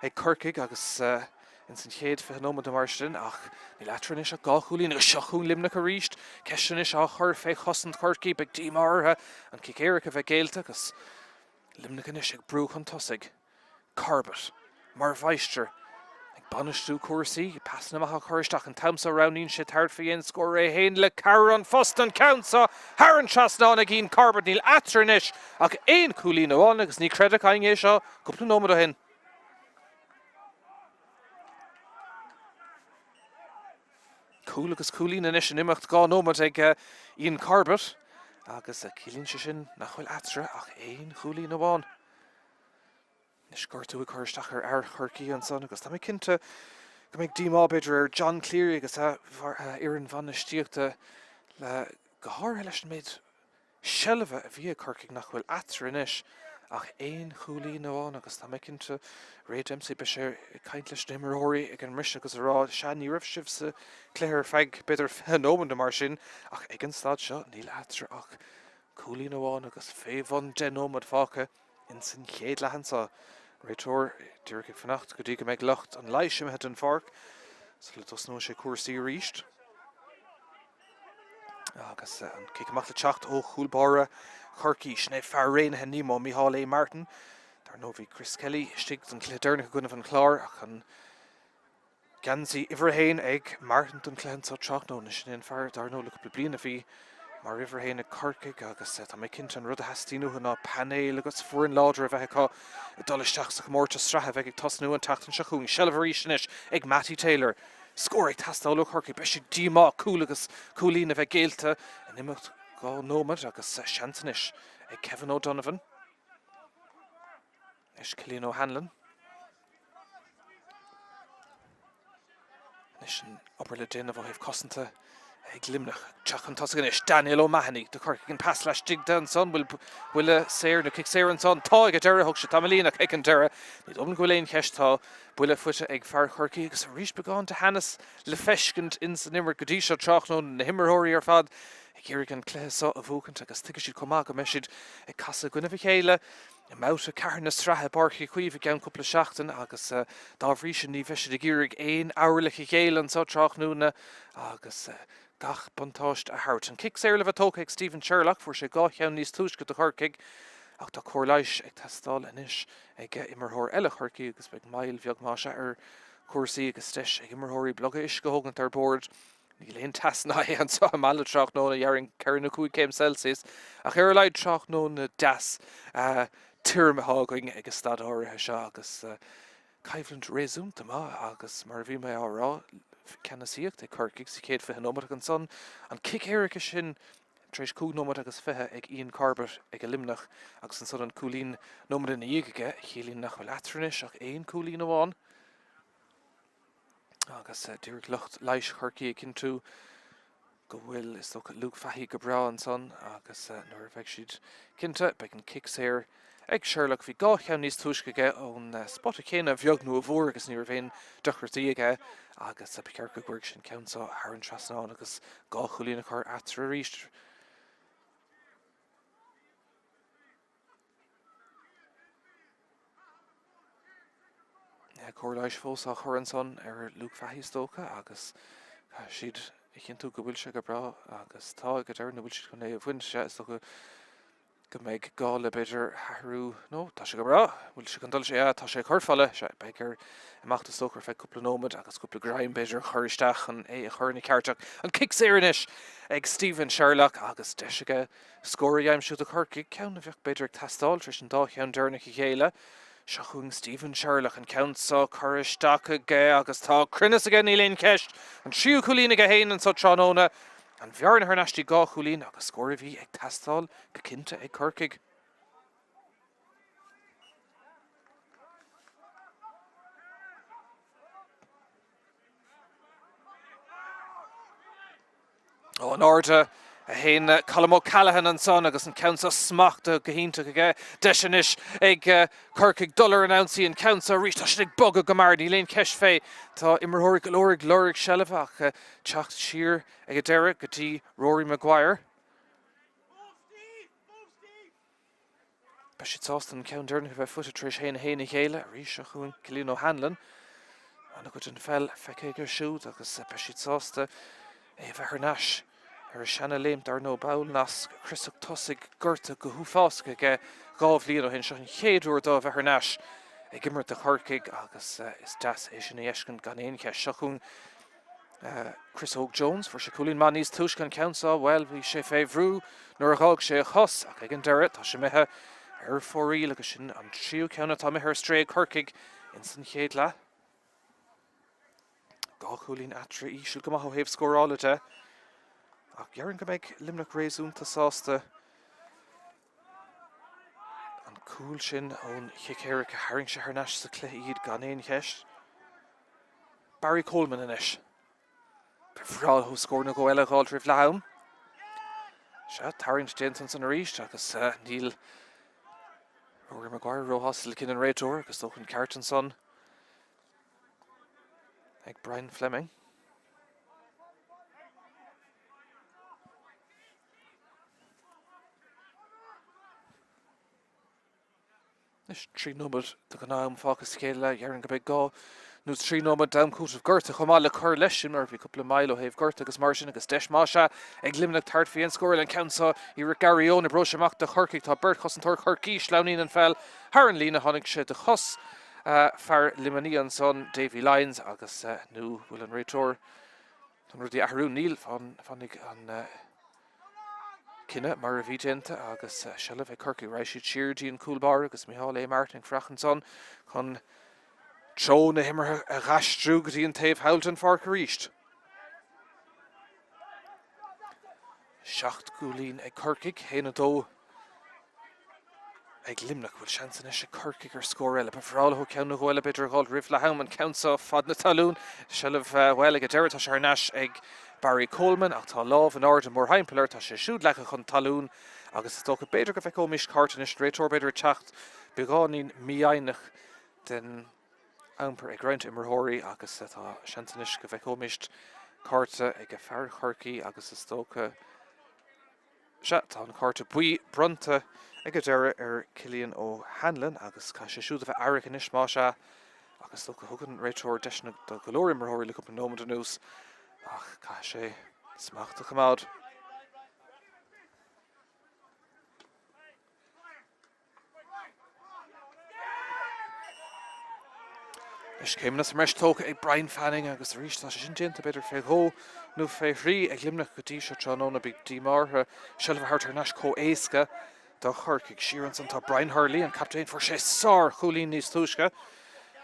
ag Corcaig agus in san chéad fenómad a marstin ach ní letranis a gá chulín agus seachún Limnach a ríist ceisianis a chur fé chosant Corcaig ag dí martha an Kick Erica bheith géalta agus Limnach inis ag brú chun tosig Corbett mar bhaistir Banistú cuasaí pasna amach chuiristeach an tamsa roundín sé tart faoin scóir é héin le Caron Foston Countsa Haran Trasná ag Ian Corbett níl atranis ach éon cúlín óháin agus ní creideh caing é seo cúpla nómad a hin. Cúil agus cúlín inis an imimecht gá nómad ag Ian Corbett agus cílín se sin nach bhfuil atra ach éon chúlí na bháin. Nis gortú a chuirteach ar churcií an son agus tá mé cinnte go méid díá beidir John Cleary agus Ian van Stiachta le go háir leis méid sellbh a bhí chuciigh nach bhfuil atra inis ach éon chúlí na bháin agus tá mé cinnte Ray Dempsey be sé caiint leis nimóirí ag an rise agus rá se ní rih sibh sa cléir feig beidir nóman de mar sin ach ag an stad seo níl atra ach chúlí na bháin agus féhhan denómad fácha in san chéad lehansa. Réitor dúirigh fannacht go dtí go méid lecht an leiisiimthe an farc so le tosnú sé cuasaí ríist. Agus an ciceach le teacht ó chúlbára churcií sné fear réinethe nímó Micheál A. Martin dar nó bhí Chris Kelly stig an cléidirna go gunna an chlár ach an gansaí Iverhéin ag Martin don cléan sa teach nó na sin fear dar nó le go bliana bhí mar Iverhéin a Corcaig agus tá mé cinnte an rud a heastíú na panéil agus fuair an láidir a bheitá i dolisteach sa mórta strathe bheith ag tosnú an tatan se chuún sellbhí sinis ag Matty Taylor. Scóir tastáú Corcaig be sé díá cool agus coolína bheith géalte an imimecht gá nómad agus seantanis ag Kevin O'Donovan. Is Cillian O'Hanlon. Nis an obair le déanamh ó heh cosanta ag limnach teachan tosagan is Daniel O'Mahony de Corcaig an pass leis dig den son bhfuil séir na kick séir an son tá ag a deire thug se tamlína ag an deire ní dom go léon cheistá buile fute ag fear Corcaig agus a rís beáin de Hannes le feiscint in san nimmer go dtí seo trach nó na himmerthirí ar fad ag iarigh an cléasá a bhúcant agus tuige siad comá go meisiid ag casa gona bhí chéile I mouta carna strathe barchi chuomh gan cúpla seachtain agus dábhrí sin ní bheisiid ag iarigh éon áirlacha chéile an sa trach núna agus gach buntáist a hart an kick séir le bhetócha ag Stephen Sherlock fuair sé gá cheann níos túisce do Corcaig ach tá cóirleis ag testáil inis ag immerthóir eile Corcaig agus beag mail bheag má se ar cuasaí agus teis ag immerthirí bloga is go hógant ar board ní léon tasná an sa mála trach nó na dhearing ceann na 5 céim Celsius ach ar leid trach nó na das tíirmethá going agus stad áirithe seo agus caithflant réúnta má agus mar bhí mé árá Cennasíocht ag Corcaig sa chéad fiche nómad an son an kick éirice sin treéis cú nómad agus fithe ag Ian Corbett ag a limnach agus an son an cúlín nómad in dhéige chélín nach bhfuil atranis ach éon cúlín amháin agus dúirigh lucht leis Corcaig cinn tú go bhfuil is tócha Luke Fahey go bra an son agus nuair bheith siad cinnte beag an kick séir ag Sherlock bhí gá cheann níos túisce ón spotta chéine bheag nó a bhór agus níor bhéin duchirtaí aige agus a picear go gcuirg sin ceansa ar an trasnáin agus gá chulína chuir atra ríist. Cóirleis fós a chur an son ar Luke Fahey tócha agus siad I cinn tú go bhfuil se go bra agus tá go deir na bhfuil siad chun é a bhain se go méid gá le beidir hathú nó tá sé go bra bhfuil se an dul sé tá sé chuirfáile se begur amachtas tóchar feith cúpla nómad agus cúpla graim beidir chuiristeach an é a chuirna cearteach an kick séirinis ag Stephen Sherlock agus deisiige scóiríim siú a Corcaig ceann a bheith beidir testáil tris an dá cheann dearnach I chéile se chuing Stephen Sherlock an ceansa chuiristeach aige agus tá crinnes aige ní léon ceist an tríú chulína go héanaan sa tránóna an bhearn ar neistí gá chulín agus scóir bhí ag testáil go cinnte ag Corcaig. Ó an áirde a héin Colm O'Callaghan an son agus an ceansa smachta go hínta aige deisenis ag Corcaig dullar an ansaí an ceansa ríist sin ag bog go mar ní léon ceist fé tá immerthirí go leirigh loirigh sellbh ach teacht siar ag a deire go dtí Rory Maguire. Ba siad sásta an ceann dearna bheith futa tríos héna chéile a rís a chuin Cillian O'Hanlon anna go an fel feice gur siúd agus ba siad sásta é bheith neis ar seanna léimt ar nó bail nas Chrisach tosig gurta go thuúfásca ige gábh líad ó hin se an chéadúir dó bheith neis ag immert a Corcaig agus is das é sin éiscin gan éon ceist seachún Chris Hogue Jones for se cúlín man níos túis gan ceansa well bhí sé féhrú nuair a gág sé a chos ach ag an deire tá sé mithe ar fórí agus sin an tríú ceanna tá mithe stré Corcaig in san chéad le. Gá chulín atra ísisiú go maith ó héobh scóráilite ach Gearan go méid limnach réúnta sásta an cúil sin ón chicéire go haing se ar neis sa cluthe iad gan éon cheist. Barry Coleman inis. Befráil thu scór na go eile gáil tríomh leam. Se Tarrant Jensen san ríist agus níl Rory Maguire róhastal cin an réiteoir agus tóchan Carton son ag Brian Fleming. Is trí nómad do go náam fágus céile Gearan go beidh gá nó trí nómad damcút of Gurta chumáil le chur leis sin mar bhí coppla mail ó héobh Gurta agus mar sin agus deis máise ag limnach tart fí an scóir an countsa I Garión na broisiach de chorcaigh tá burt chus an tor chorcaí leanín an fel Har an lína tháinig sé de chus fear limaní an son Davy Lyons agus nó bhfuil an réiteoir an rudí ahrú níl fannig an cinenne mar a bhí dénta agus sellh é Corcaigh rééis siad sirdí an coolbar agus Micheál Martin frachan son chun tro na himmarthe a gaistrú go dtí an taobh Hamilton far ríist. Seacht gúlín ag Corcaigh héana dó ag limnach bhfuil seansan is Corcaigh ar scór eile befráil thu ceann na ghile beidir gáil rih le ham an countsa fad na talún sellh bhfuil ag a deireadh tá sé ar neis ag Barry Coleman ach tá lámh an ard an mór haimpelir tá sé siúd lecha chun talún agus is tócha beidir go bheith comís Carton is réiteoir beidir teacht beáín míáineach den ampur ag roiint immerthirí agus tá seansan is go bheith comist Carta ag a fear Chorcaigh agus is tócha se tá an Carta buí brunta ag a deire ar Cillian O'Hanlon agus cá sé siúd a bheith airicin is má se agus tócha thugann réiteoir deisna do golóir immerthirí le cúpla nómad an nús ach cá sé smachtach chamád. Is céimna sa meis tócha ag Brian Fanning agus ríist tá sé sin déanta beidir fé hó nó fé rí ag limnach go dtí se tróna big dí mátha sellh hart ar neis có éasca do Chorcaigh siaran san tá Brian Hurley an captain for sé sár cholín níos túisce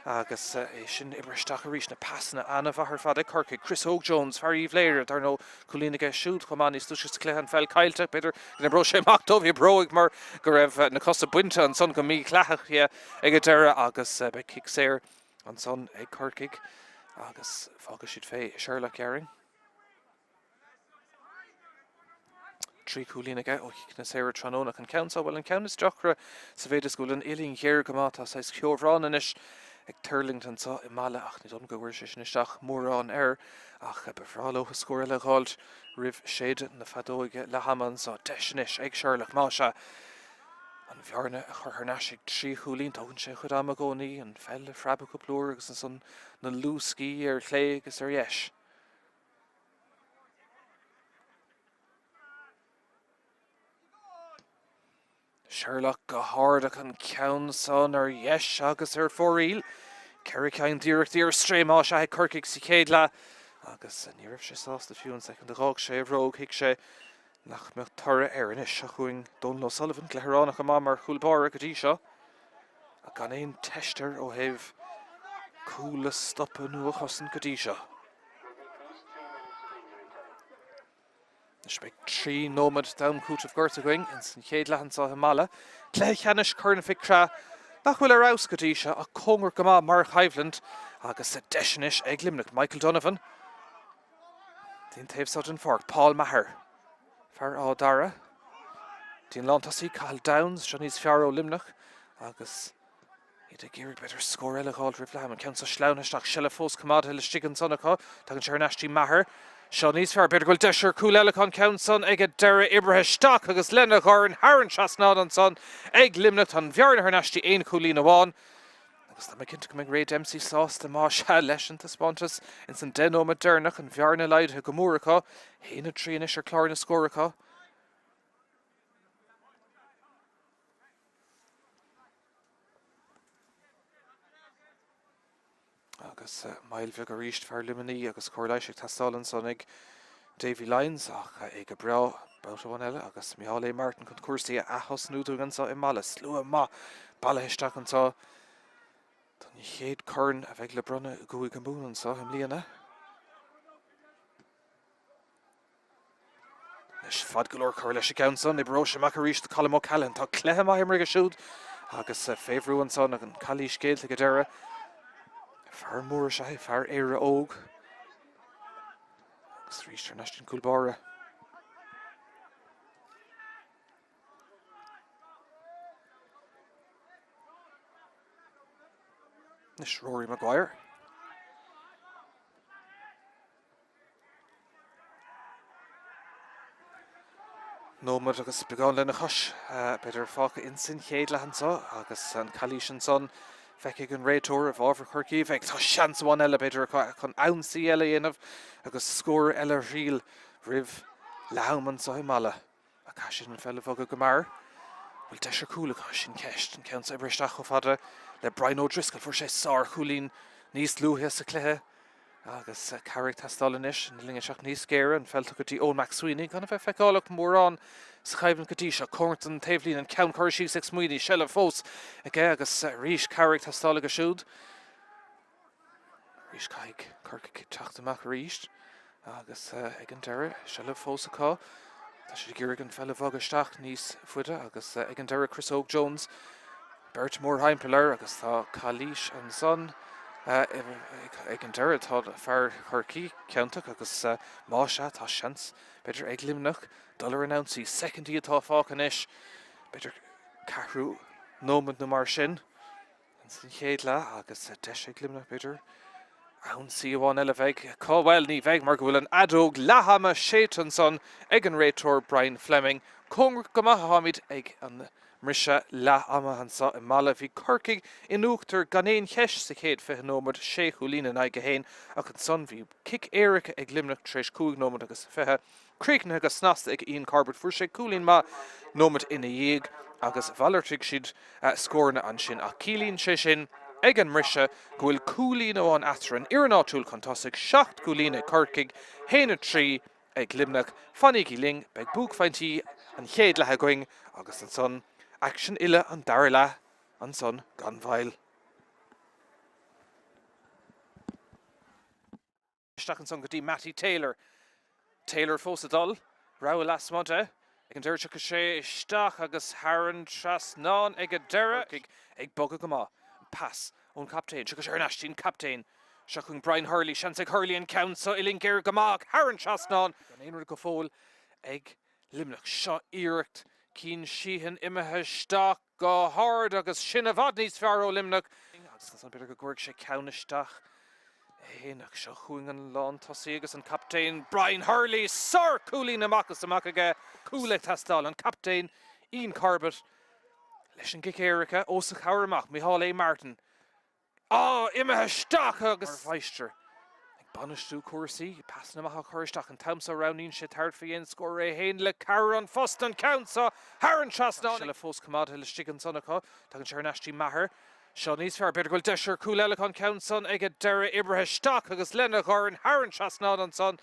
agus é sin ibristeach a ríis na passanna anna bhahar fad ag Corcaigh Chris Hogue Jones fearí léir dar nó cholínaige siúd chumá níos túisce sa cléan fel caiilte beidir na bro sé machtdómh broig mar go raibh na costa buinte an son go mí cleachach ag a deire agus be kick séir an son ag Corcaigh agus fágus siad fé Sherlock Gearing. Trí cúlínaige ó na séir trónach an countsa bhfuil an count is deachra sa bhéidir scoil an ilín chéir go mátá sa ceomhrán inis ag Turlington sa I mala ach ní don go bhfuir sé sin isteach mórrán ach befráil ó scóir le gáilt rih séad na fadóige le haman sa deisnis ag Sherlock má se an bhearna a chur neis ag trí cholín tágann sé chud am a gcónaí an fel le freaba go plúr agus an son na lúscí ar chlé agus ar dheis. Sherlock go hárdach an ceann son ar dheis agus ar fóríl. Ceiricáin díreachtaí ar stréimá se ag Corcaigh sa chéad le agus ní raibh sé sásta fiú an second arág sé bhróg hiic sé nach meach tora inis a chuing Donal O'Sullivan gleharánach am mar chuúlbára go dtí seo a gan éon teistear ó héobh cúla stoppa nua chosan go dtí seo. Is beag trí nómad damcút of Gurta going in san chéad lehan sa mala clé cheannis churna ficra nach bhfuil arás go dtí seo a cóngar go má Mark Hyveland agus sa deisinis ag limnach Michael Donovan. Dín taobh sod an fork Paul Maher fear á dara. Dín lántasí Cathal Downs se níos fear ó limnach agus iad a géirí beidir scór eile gáil rih leam an ceann sa sleanaisteach selle fós cumad le stigan sonnacha tagann sé ar neistí Maher. Sean níos fear beidir goil deisir cúil eile chun ceann son ag a deire ibrithe staach agus lena chur an Haran seasnád an son ag limnach an bhearna ar neistí aon cholín amháin. Agus tá cinnte go mbeidh Ray Dempsey sásta má se leis an taspáintas in san denóma dearnach an bhearna leidthe go móracha héana trí inis ar chlár na scóracha. Agus mailbhe go ríist fear limaní agus cóirléisiach tastálan son ag Davy Lyons ach ag a bra báilteháin eile agus Micheál Martin chun cuasaí a thosnúdú gan sa I mala slua má bailaisteach an sa tá ní chéad churn a bheith le brunna gúig an bún an sa im líana. Is fad golóir chuir leis Counson, I bro se mac ríéis de Colm O'Callaghan, tá cléthe mai imre go siúd, agus féhrúan son ag an chalí scéalte go deire. Fear mór se, fear éire óg. Agus ríéis nestin cúlbára. Nis Rory Maguire. Nómad agus beagán lena chos, beidir fácha insin chéad lehan sa, agus an chalí sin son feic an réitóir a bháfar chuircií, feic tá seans bhain eile beidir chun ansaí eile dhéanamh, agus scór eile riil rih lehaman sa mala. A cai sin an fell bhaga go mar. Bhfuil de sé cúla cai sin ceist an ceann sa bristeach go fada le Brian O'Driscoll fuair sé sár chúlín níos lúthe sa cluthe. Agus Carrick tastálanis yn linge seach níos scéire an felta go dtí Owen McSweeney gan a bheith feicálaach mór an sa chaibhann go dtí seo Corrington taobhlín an ceann chuir sí six muoine sell fós ag agus ríis Carrick tastála go siúd. Ríis caig chuirca teachtamach ríist agus ag an deire sell fós aá. Tá sé ggéir an fell bhagasteach níos fuide agus ag an deire Chris Oak Jones. Bert mór haimpelir agus tá Calís an son. Ag an deire tá fear chuircií ceannach agus má se tá seans beidir ag limnach dul an ansaí secondí atá fácan is beidir carhrú nómad na mar sin an sin chéad le agus de ag limnach beidir ansaí bháin eile bheith cáhfuil ní bheith mar go bhfuil an adóg lehama sétan son ag an réitor Brian Fleming cóngur go maithamid ag an Mrisha la ama hansa in mala vi Corkig in úachtar gan éon cheis sa chéad fiche nómad sé chulína na go héin ach an son bhí cic éiricha ag limnach treis cúig nómad agus fiche críicne agus snasta ag Ian Corbett fuair sé cúlín má nómad ina dhéag agus bhailirtigh siad scórna an sin ach cílín sé sin ag an Mrisha go bhfuil cúlín óán atra an iarnáitiúil chuntásaigh 7 cúlína Corkig héna trí ag limnach fannig í ling beag búgfaintí an chéad lethe going agus an son action ille an dair le an son gan bhail. Isteach an son go dtí Matty Taylor. Taylor fós a dul, rá lasmante, ag an deir go sé isteach agus Haran tras ná ag a deire ag boga go má. Pass ón captain, go sé nastín captain. Seachún Brian Hurley, seans ag Hurley an count so illing géir go má, Haran tras ná an éonir go fóil ag limnach seo iirecht. Cín síhan imethe steach go hard agus sin a bhd níos fearr ó limnach. Agus an beidir go gcuirg sé ceann isteach. Éanaach seo chuing an lán tosaí agus an captain Brian Hurley sár cúlín amachchas amach aige cúla tastáil an captain Ian Corbett leis an gic éiricha os a chairmach Micheál A. Martin. Imethe steach agus bhaistir. Banistú cuasaí, pasna amach chuiristeach an tamsa roundín sé tart faoin scór é héin le Caran Fust an countsa Haran trasná le fós cumad le stigan sonnacha tá an searnastí mathair seo níos fearr beidir goil deisir cúil eile an countson ag a deire ibrethe steach agus lena chuir Haran trasná an son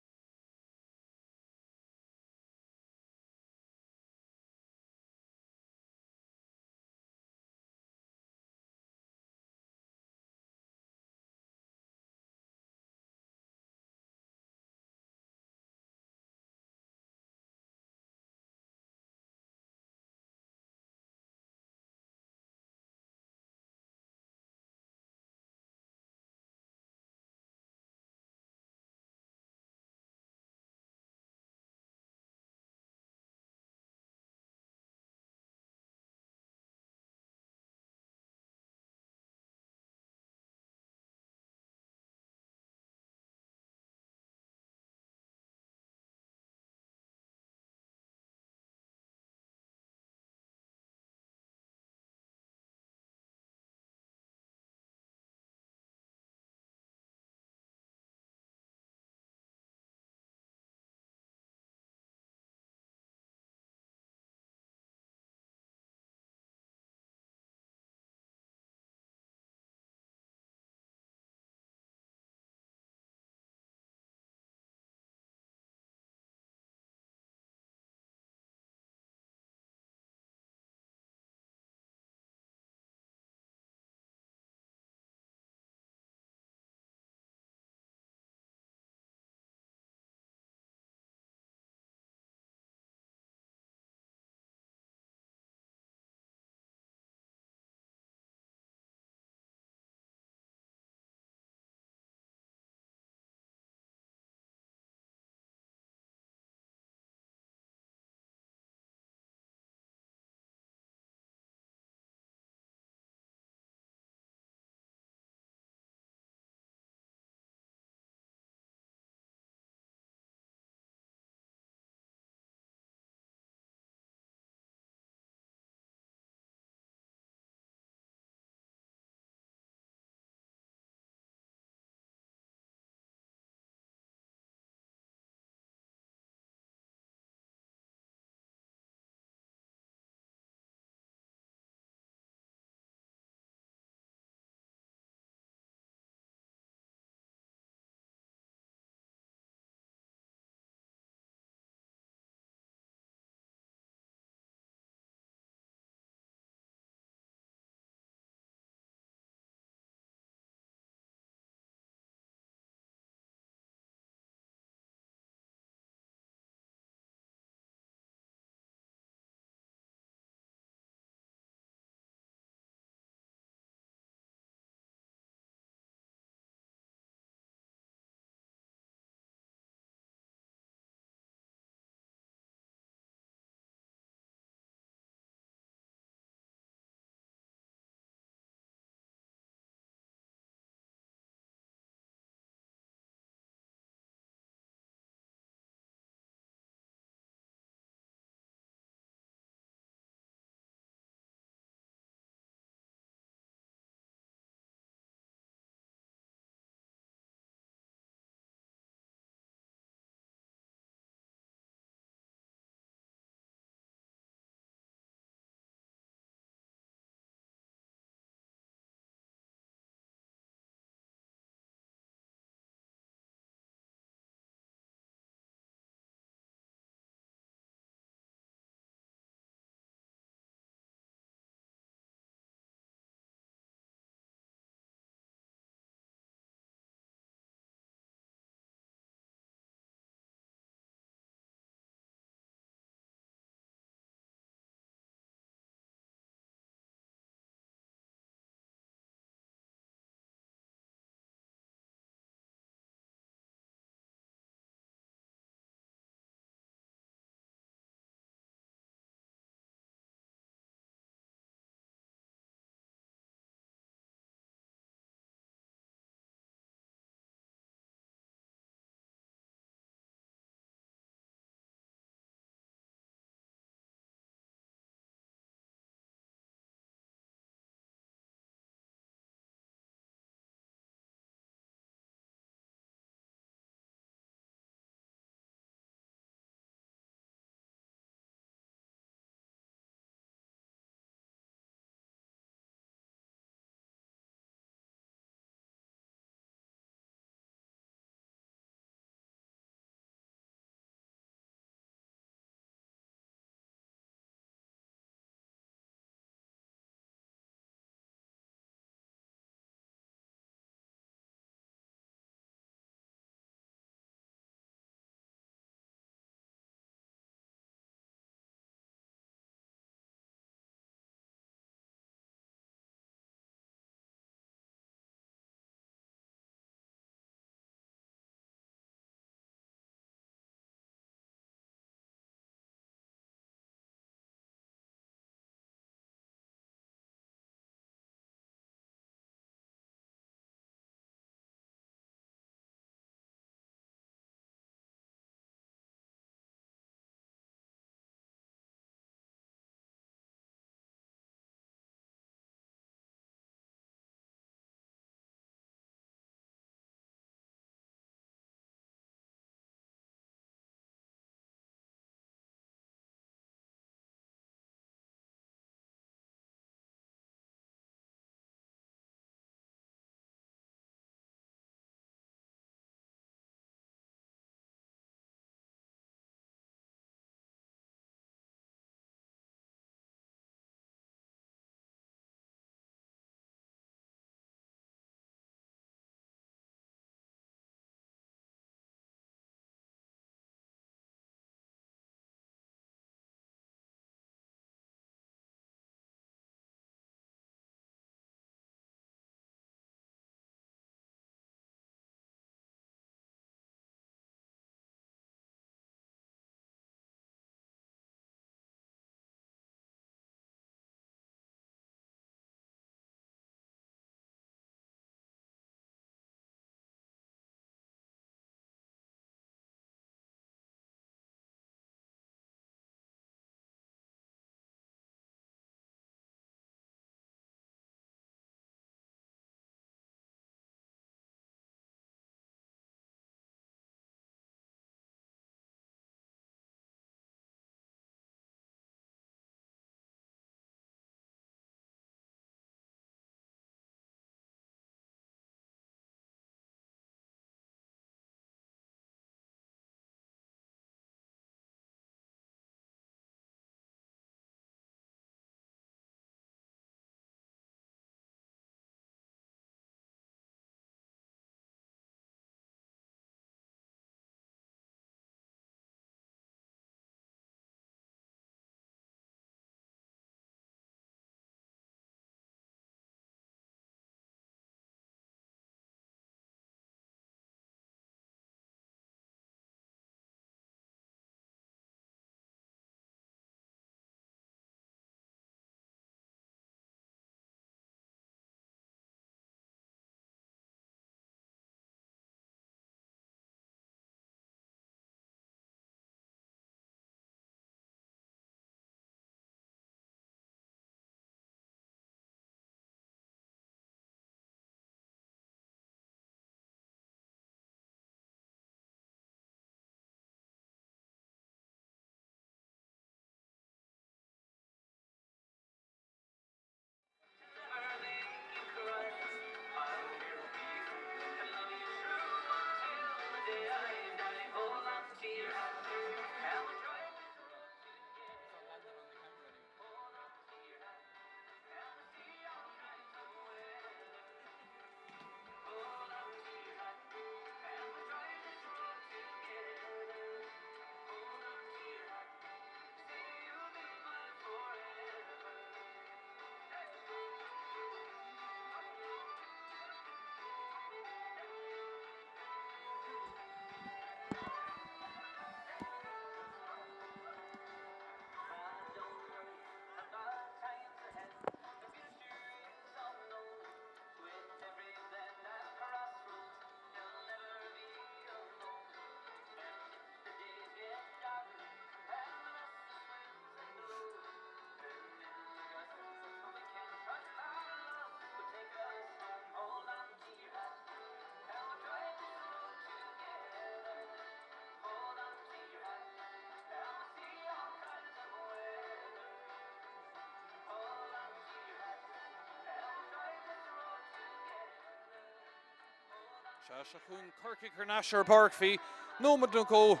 Chún Corcaigh Carnasher Barkfi, Nómad nó go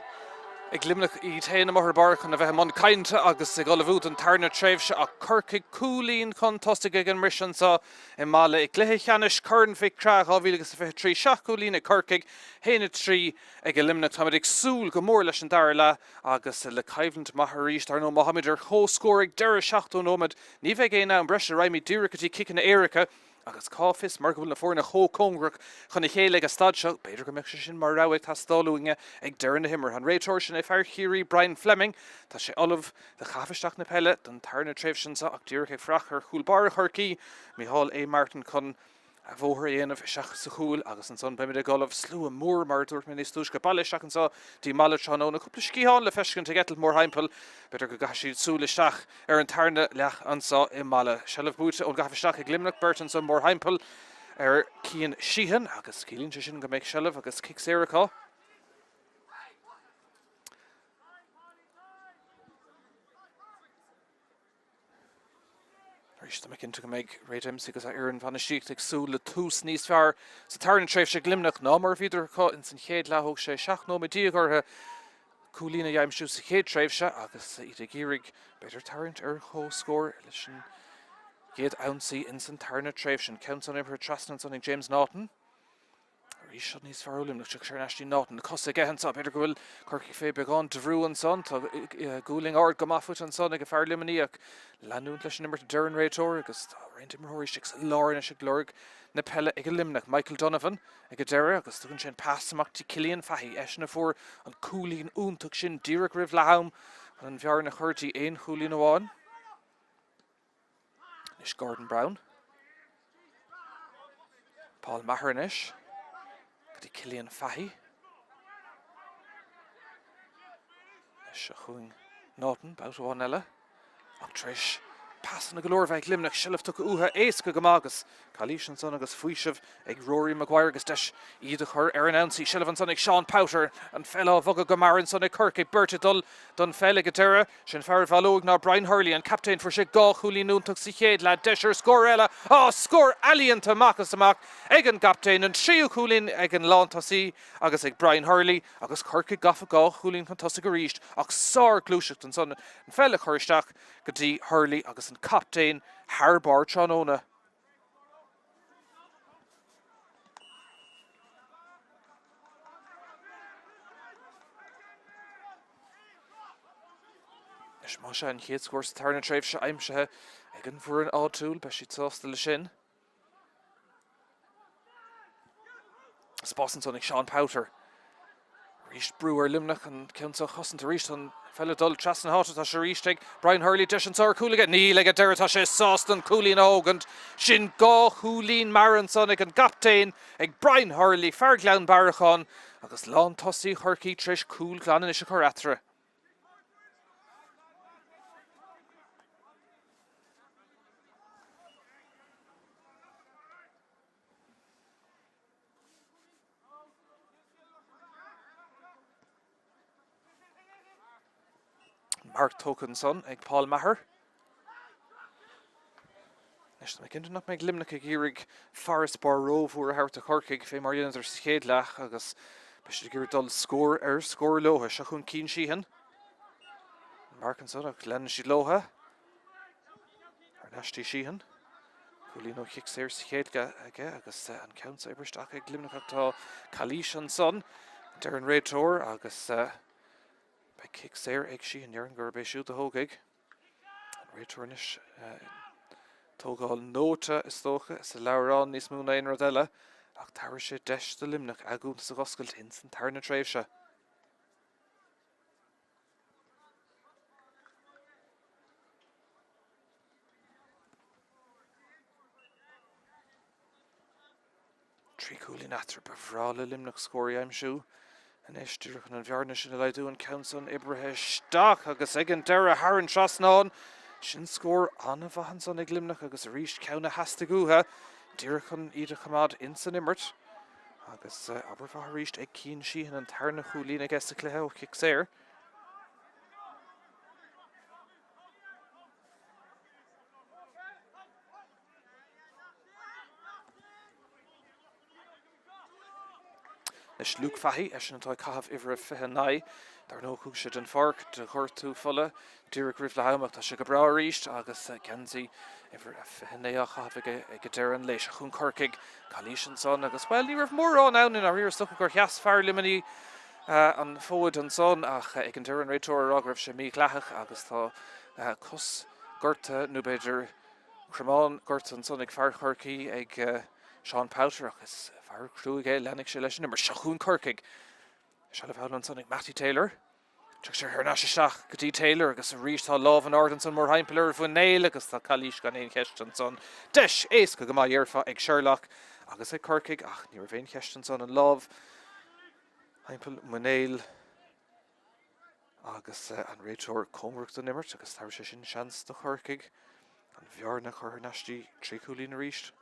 ag glimnach í téanana mar bar chun a bheith man cainte agus ag olahút an tarna tréimhse a Corcaigh cúlín chun tosaigh ag an miseansa I mála ag gluthe cheannis churn fé creach á bhíle agus a bheith trí seach cúlín ag Corcaigh héine trí ag glimnach tá ag súl go mór leis an dar le agus le caimhlant maitharíist ar nó Mohammed chóscóir ag deire seachtó nómad ní bheith géine an breise raimí dúracatí kicin na éiricha agus cáfis mar gohfuil na fórna chócóngrach chun na chéile a stadseo, beidir go meach sin mar raigh tá stáúinge ag deir na himar an réiteir sin fear chií Brian Fleming, tá sé olah de chafisteach na pelle don tarna tréimhsinsa ach dúrach ag frach ar chúlbar chuircií, Micheál A. Martin chun a bhóthir dhéanamh seach sa chúl agus an son beimiid golah slú mór mar dúirt min túis go bailile seach an sa dí mála seanó na cúpla scíáil le feiscin getal mór haimpel, beidir go gaisiad súla seach ar an tarna leach ansa I mála sellh búte ó gafisteach ag glimnach Burton sa mór haimpel ar cían síhan agus cílín sin go méid sellh agus kick séracha. Ríiste me cinnte go méid réidirmsa agus Éireann Bhanna Síocht ag súla tús níos fearr sa tarna tréimhse glimnach ná mar bhíidir có in san chéad lethóg sé seach nó díag ortha cúlína dheimsú sa chéad tréimhse agus iad ag iarraigh beidir tarrant ar chóscóir leis an chéad ansaí in san tarna tréimhse count on imper trasnan son ag James Naughton. Rís siad níos fearr limnach tuach sé Ashley Naughton na cosa gehansa beidir go bhfuil Corcaigh fé beagán de bhrú an son tá gúling ard go maithfut an son ag a fearr limaníach leanún leis an imir deir an réiteir agus tá réint imthóiristigh sa láirna se glorg na pelle ag a limnach Michael Donovan ag a deire agus tugann sin passamachtaí Cillian Fahey eis na fór an cúlín úntaach sin díreach ribh leam an bhear na chuirtí éon chúlín amháin. Nis Gordon Brown. Paul Mahernish. Gadi Cillian Fahey. Is a chuing Naughton, bout one ella. Ach Trish. Pass na galore bheith glimnach sillh tucha utha éasca go mágus. Calís an son agus fuisih ag Rory Maguire agus deis iad a chur ar an ansaí sillh an son ag Sean Powter an fella bhogad go mar an son ag Corcaigh Berta dul don fell ag a deire sin fearr bhalóg ná Brian Hurley an captain for sé gá chúlí núntaach sa chéad le deisir scór eile scór alíonnta amachchas amach ag an captain an tríú chúlín ag an lántasí agus ag Brian Hurley agus Corcaigh gafa gá chúlín chun tosaigh go ríist ach sár glúiseacht an son an fell chuiristeach go dtí Hurley agus an captain Harbar Tróna. Is má sé an chéad scóir sa tarna tréimhse aimsethe ag an bhfuair an áitiúil be siad sásta le sin. Spásan son ag Sean Powter. Ríist breúar limnach an ceanta chosanta ríist an fella dul trasan háta tá sé ríist ag Brian Hurley deis an sár cúlaige ní le deire tá sé sástan cúlín ógant sin gá chúlín maran son ag an captain ag Brian Hurley fearr gleann barachán agus lán tosaí Corcaigh tris cúl gleanan is a chur eatra. Mark Tokenson ag Paul Maher. Nes me cinnte nach me glimnach ag iarraigh Forest Bar Roe fuair a thart a Corcaigh fé mar dhéanamh ar chéad leach agus beis gur dul scór ar scór lótha se chun cín síhan. Markinson ach leann siad lótha. Ar neistí síhan. Cúlín ó chic séir sa chéad aige agus an count ibristeach ag glimnach atá Calís an son deir an réiteir agus by kick séir ag sí an dearan gur béisiú a thógaigh. An réiteirnis tógáil nóta is tócha sa leabharán níos múna aon rud eile ach tabhair sé deis de limnach agúnta sa goscailt in san tarna tréimhse. Trí cúlín atar ba bhrála limnach scóirí aimsiú. An éistúach an bhearna sin a leidú an countson ibrithe stach agus ag an deire Haran Trasnáin sin scór anna bhahan son ag glimnach agus a ríist ceanna heasta gútha díreach an iad a chamad in san imirt agus aber bha ríist ag cín síhan an tarna chúlín ag esta cléthe ó chic séir. Is Luke Fahy, sin antá cahabh ihre fithe nai, dar nó chuig siad an farc de chuir tú fola, dúrach rih le haach tá si go bra ríist agus Kenzie ihre fithe néach chahabh ag dean leis a chun corcaig chalísin son agus well ní rah mór an ann in a riir sto gur cheas fear limení an fóid an son ach ag an dean réiteóir agrah sé mí gleachach agus tá cos gorta nó beidir Cremán gort an son ag fear chorcaí ag Sean Powter agus fear cruúige lenig sé leis mar seachún corcaig. Se le bhá an son ag Matty Taylor. Tuag sé ar náise seach gotí Taylor agus a rítá láh an ardan son mór haimpelir bfu néil agus tá chalís gan éon cheist an son. Deis éas go má dhearfa ag Sherlock agus ag corcaig ach ní bhéon cheist an son an láh. Haimpel munéil agus an réiteóir comhreacht an immert agus tar sé sin seans do chorcaig. An bhear na chur nastí trí cúlí na ríist.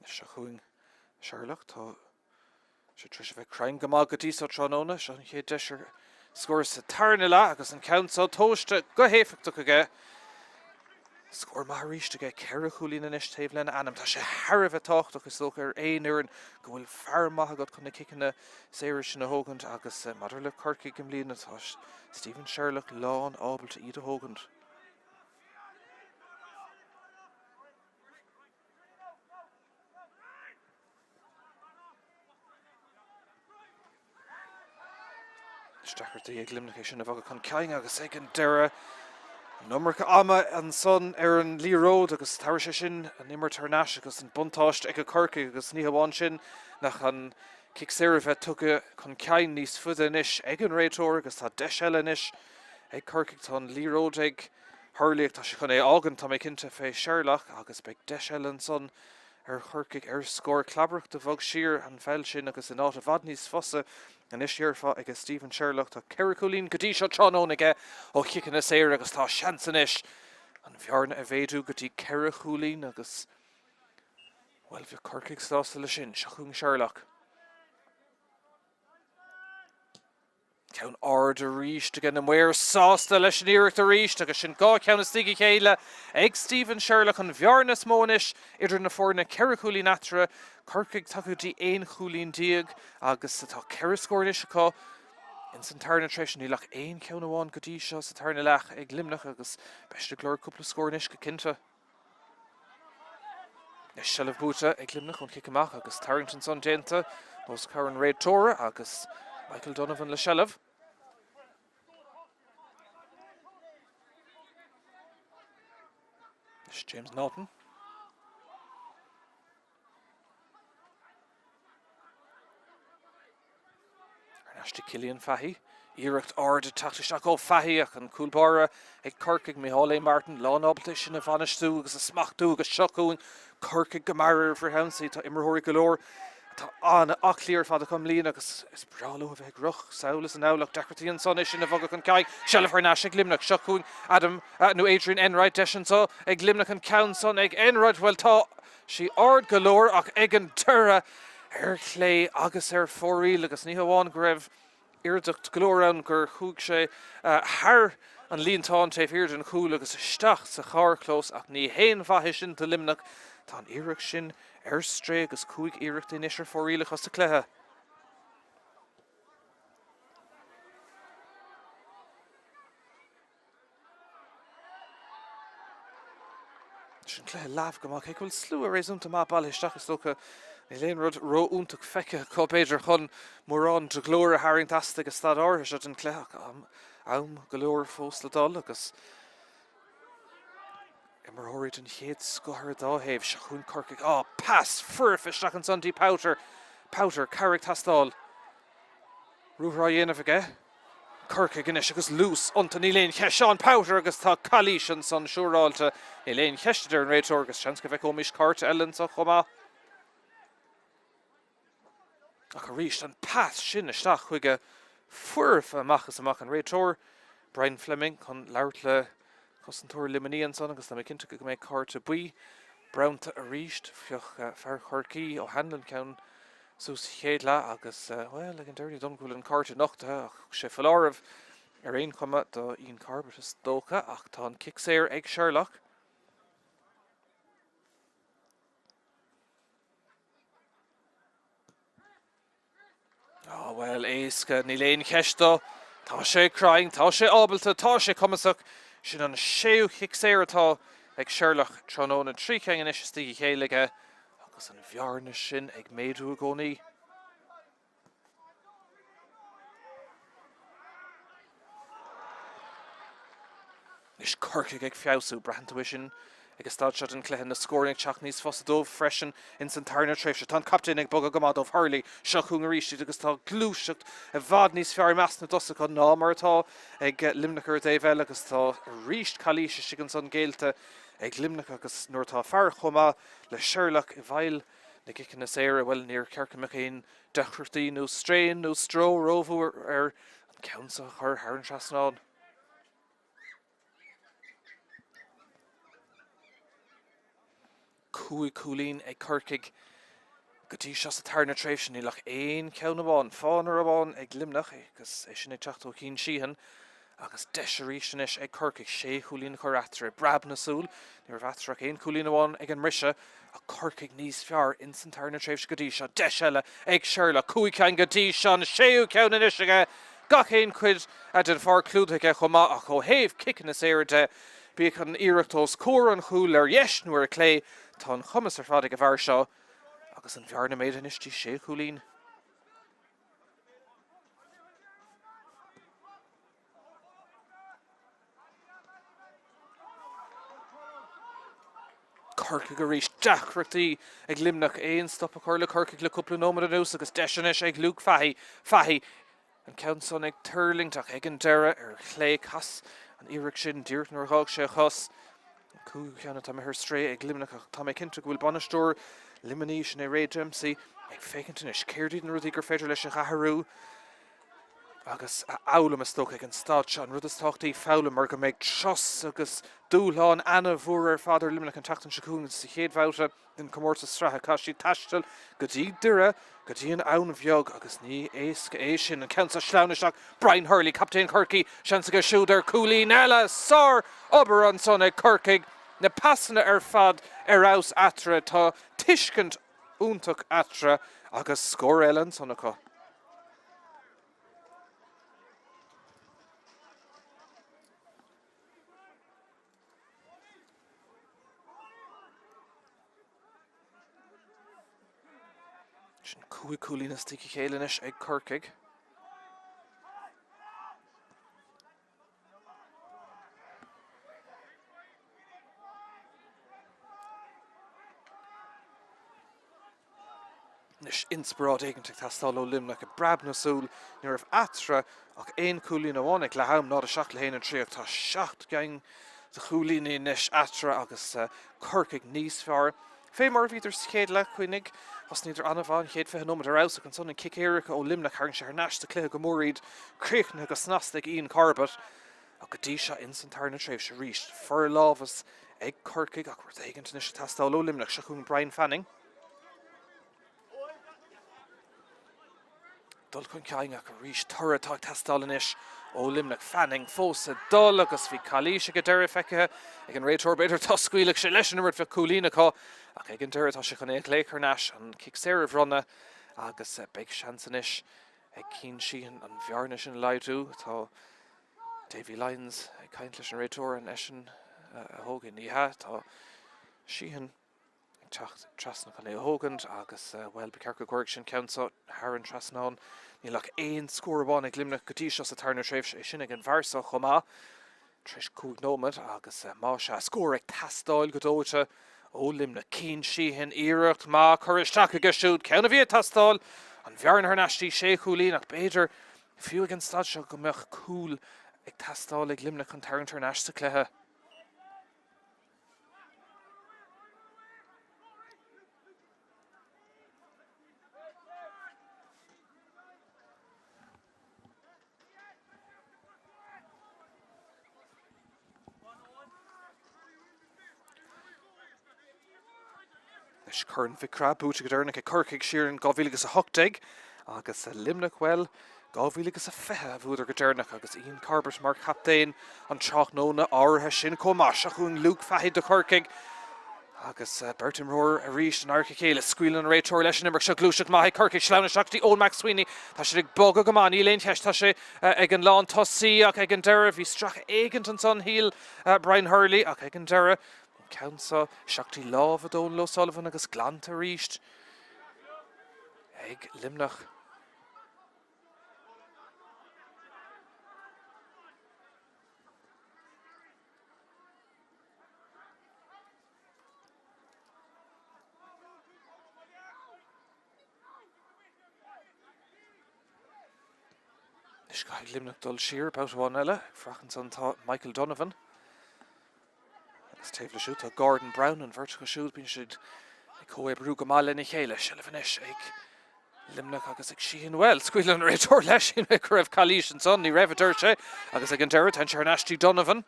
Se chuing Sherlock tá sé tris bheith craim go má go dtí sa tróna se an ché deisir scóir sa tarna le agus an countá tóiste go héfachta aige. Scór má ríiste aige ceire chuúlí na níos taobh lena anam tá sé Harbh tácht agus lo ar éonar go bhfuil fear maithagad chuna kickanna séir sin na hógant agus madidir le corcaig go mbliana tá Stephen Sherlock lán ábalta iad a hógant. Stachirtaí ag limnach sin a bhagad chun ceing agus ag an deire Nummercha ama an son ar an líród agus tar sé sin an immer tarnáis agus an buntáist ag a corcaig agus ní hamháin sin nach an cic séir bheith tuga chun ceinn níos fuda inis ag an réiteóir agus tá deis eile inis ag corcaig tá an líród ag thurlaíocht tá sé chun é ágan tá mé cinnte fé Sherlock agus beag deis eile an son ar chorcaig ar scór clabreacht de bhog siar an fel sin agus in áit a bhad níos fosa an is dhearfa ag Stephen Sherlock tá ceire chuúlín gotí seo tróna aige ó chicanna séir agus tá seansan is an bhearna a bhéadú gotí ceire chuúlín agus well bhí corcaig stásta le sin seachún Sherlock. Ceann ard a ríist a gan muir sásta leis an iirecht a ríist agus sin gá ceanna stiigi chéile ag Stephen Sherlock an bhearnas mónis idir na fórna ceire chuúlín atra corcaig tacutí éon chuúlín diaag agus tá ceire scóir is acu in san tarna treis ní lech éon ceann amháin go dtí seo sa tarna lech ag limnach agus beiste glóir cúpla scóir is go cinnte. Is sellh búta ag limnach chun cic amach agus Tarrington son déanta os Karen réiteóra agus Michael Donovan le sellh. Is James Naughton. Arnashti Killian Fahy. Iirecht ard a tactisteach ó Fahy ach an cúlbára ag corcaig Micheál Martin lán ábalta sin a bhanistú agus a smachtú agus seochúin corcaig go marir for Hounsey tá imreoirí go leor. Tá an achlíar fada chum líon agus is bralú a bheith ruch saolas an álaach dechartaí an son is sin a bhagad chun caig sellh ar náis ag limnach seochúin Adam nó Adrian Enright deisintá ag limnach an ceann son ag Enright well tá sí ard go leor ach ag an tura ar chlé agus ar fóríl agus ní hamháin go raibh iardacht go leor ann gur chuúg sé thar an líontáin taobh iard an chúl agus isteach sa chárclós ach ní héon bhaithe sin do limnach tá an iireach sin ar stré agus cúig iirecht in isir fórílach as sa cléthe. Sin cléthe lámh go mac ag bhfuil slú a rééisúnta má bail isteach is tócha ní léon rud róúntaach feice có beidir chun mórrán do glóir a haing tasta agus stad áthir an cléach am go leor fós le dul agus Imreoirí an chéad scothir dáhéamh se chun corcaig pass furfisteach an Sundí Powter carrick tastáil rúhrá dhéanamh aige corcaig inis agus lús onta ní léon Sean Powter agus tá chalís an son siúráilta ní léon cheisteidir an réiteóir agus seans go bheith comís cart Ellen sa chomá ach a ríist an pass sin isteach chuige furfa amachchas amach an réiteóir Brian Fleming chun labhart le Cosantúir Limaníon son agus na cinnte go méid cárta buí Brownta a ríist fioch fear chorcaí ó Hanlon ceann sús chéad le agus well ag an deirí domhúil an cárta nachta ach sé fallárah Ar aon chuma do Ian Corbett is dócha ach tá an kick séir ag Sherlock. Oh well, éasca ní léon cheistó. Tá sé crying, tá sé ábalta, tá sé cumasach. Sin an séú kick séir atá ag Sherlock tróna na trí cheangan is tí chéige agus an bhearna sin ag méadú a gcónaí. Nis Corcaigh ag fiosú brahananta sin agus stáid seo an cléthe na scóring teach níos fosa dómh freisin in san tarna tréifse. Tá captain ag bogad go má dómh Harley seo chuang a ríiste agus tá glúiseacht a bhd níos fear meas na dosa chu ná mar atá ag limnachar Dave eile agus tá ríist chalíise sigan san géalte ag limnach agus nuair tá fear chomá le Sherlock i bhail na gicin na séire bhfuil níor cearcamach éon dechrachtaí nó strain nó stró rómhú ar an ceansa chur thar an trasnáin. Cúig cúlín ag Corcaigh gotí seo sa tarna tréifh sin í lech éon ceann amháin fánar amháin ag limnach agus é sin ag teachtó cín síhan agus deisirí sin is ag Corcaigh sé cúlín chur atra brab na súl níor bheatrach éon cúlín amháin ag an rise a Corcaigh níos fear in san tarna tréifh gotí seo deisiile ag Sherlock cúig ceann gotí seo an séú ceann in isige gach éon cuid a den far clúdaige chomá ach ó héamh kicin na séir de bí an iireachtos cór an chúil ar yes nuair a clé tá an chumas ar fád ag a bhar seo agus an bhearna méid in istí sé cúlín. Corcaigh go rís deachrachtaí ag limnach éon stop a chuir le Corcaigh le cúpla nómad a nús agus deiseanis ag Luke Fahey an ceann son ag turlingach ag an deire ar chlé cas an iireach sin dúirt nuair thug sé chos. Cúig ceanna tá thar stré ag limnach ach tá cinnte go bhfuil banistóir limoní sin é Ray Dempsey ag fécintain is céirdíad an rudí gur féidir leis an chatharú agus álam is tócha ag an stáid se an rud is táchtaí fála mar go méid tros agus dúláin anna bhór ar fáidir limnach an tatan seún sa chéadhhabhta den commórta strathe caiisí taistil go dtí dure go dtí an ann bheag agus ní éasca é sin an ceansa sleáneach Brian Hurley captain Corcaigh seansa go siúd ar cúlín eile sár obair an son ag Corcaigh na passanna ar fad arás atra tá tuiscint úntaach atra agus scór eile an sonna có. Sin cúig cúlín is tí chéalanis ag Corcaigh. Nis inspirad éigeantach tastal ó limnach a brab na súl ní raibh atra ach éon cúlín amháin ag leham ná a seach le héana an tríoch tá seacht gang de cúlíní nis atra agus Corcaigh níos fearr. Fé mar bhíidir céad le chuinnig as níidir anna bháin chéad fé nómad arás an son an cicéiricha ó limnach thar sé ar neis de cléthe go móríd críochna agus snasta ag Ian Corbett a go dtí seo in san tarna tréimh se ríist fur lábhas ag Corcaigh ach ruirt éigeanta is tastal ó limnach se chun Brian Fanning. Dul chun ceang ach a ríis tuairtá tastálan is ó limnach Fanning fósa dul agus bhí chalíise go deire feicethe ag an réiteoir beidir tá scuileach sé leis an bhfuil cúlína có ach ag an deire tá sé chun éag léchar neis an kick séir bhronna agus beag seansan is ag cín síhan an bhearna sin leidú tá Davy Lyons ag caint leis an réiteoir an eisian a thógan níthe tá síhan trasna chu é hógant agus bhfuil be cearcha cuairg sin ceansa thar an trasnáin ní lech éon scór amháin ag limnach go dtí seo sa tarna tréimh é sin ag an bharsa chomá tris cúig nómad agus má se scór ag tastáil go dóite ó limnach cín síhan iireacht má chur isteach go siúd ceanna bhí tastáil an bhearn thar neistí sé cúlín ach beidir fiú ag an stad seo go meach cúil ag tastáil ag limnach an tarn tar neiste cléthe. Is chun fi crab búte go dúrnach a Corcaigh siar an 2018 agus limnach well Gábhíle agus a fethe a bhúidir go dearnach agus Ian Corbett mar captain an teach nóna áirithe sin comás a chun Luke Fahey de Corcaig agus Bertim Rohr a ríist an archa chéile scuileann réiteoir leis an imreach seo glúiseach maith Corcaig sleamna seachtaí Owen McSweeney tá sé ag bog go man íléon theist tá sé ag an lán tosaí ach ag an deire bhí strach éigent an son híl Brian Hurley ach ag an deire Countsa seachtaí lámh a dón Lo Sullivan agus glanta ríist ag limnach. Is ga limnach dul siar about one eile frachan san tá Michael Donovan. Agus taobh siút tá Gordon Brown an vertical siút bíonn siad ag comhaibh brú go mála na chéile seilefanis ag limnach agus ag síhan well scuileann réiteoir leis sin ag raibh Calís an son ní raibh deirte agus ag an deire tan sé Ashley Donovan.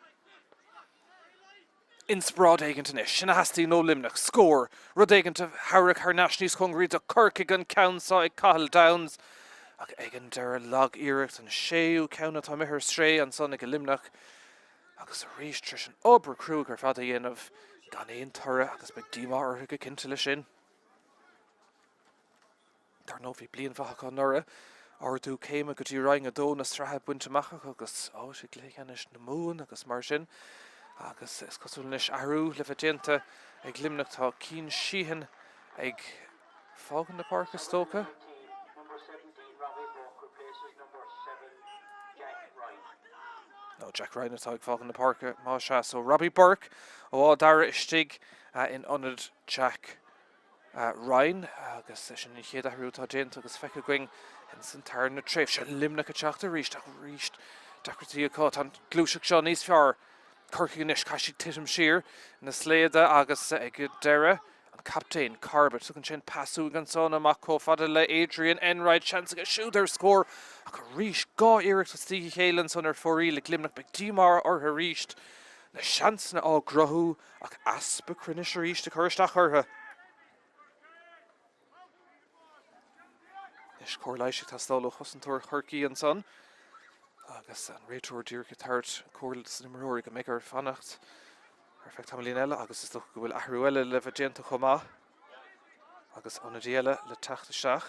Innsbrád éigeant inis sinna hastíí nó limnach scór rud éigeant a Harrach Harnashníos Congraí a Corcaig an Countsa ag Cahill Downs ag ag an deire lag iirecht an séú ceanna tá mithir stré an son ag a limnach agus a ríist tris an obair crúg ar fad a dhéanamh gan éon torra agus beag díomá ortha go cinnte le sin. Dar nó bhí bliain bhacha an nura ardú céime go dtí roing a dó na strathe buinteach agus sé léchanis na mún agus mar sin agus is cosúlanis ahrú le bheitdéanta ag limnach tá cín síhan ag fágan na parca stócha. No, Jack Ryan atá ag fágan na parca má se so Robbie Burke ó dara istigh in onad Jack Ryan agus sin i chéad ahrú tá déanta agus feice going in san tar na tréimh se limnach a teachta ríist ach ríist dacratí aá an glúiseach seo níos fearr Corcaig inis caiisi titim siar na sléide agus ag deire an captain Corbett tugann sin pasú gan son amach có fada le Adrian Enright chance a siúdar scór ach a ríist gá iirecht a stíí chéileann son ar fórí le glimnach beag dímar ortha ríist na seans na á grothú ach aspa crinne a ríist a chuiristeach ortha. Is cór leiise tá stála chosantúir Chorcaí an son agus an réiteoir dúr go tart cóil san imreoir go méid ar fannacht ar feictá líon eile agus is go bhfuil ahrú eile le bheitdéanta chomá agus ónad eile le teachta seach.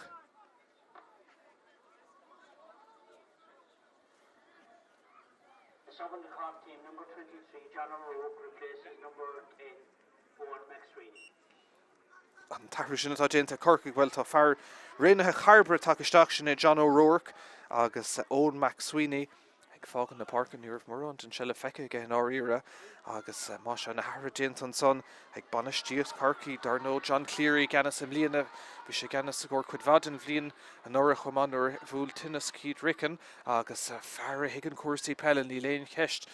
The 7 o'clock team, number 23, John O'Rourke, replaces number 10, Owen McSweeney.
An taithre sin atá déanta Corcaig bhfuil tá fearr réanathe charbre takeísteach sin é John O'Rourke agus Owen McSweeney ag fágan na parca nuamh mar an seile feice ag an áíire agus má se na Harra déanta an son ag banistíocht Corcaig dar nó John Cleary ganas im líana bhí sé ganas a gcóir chuid bhd an bhliain an nóra chumán ar bhúil tinnas Keith Ricken agus fearr higann cuasaí pelle ní léon cheist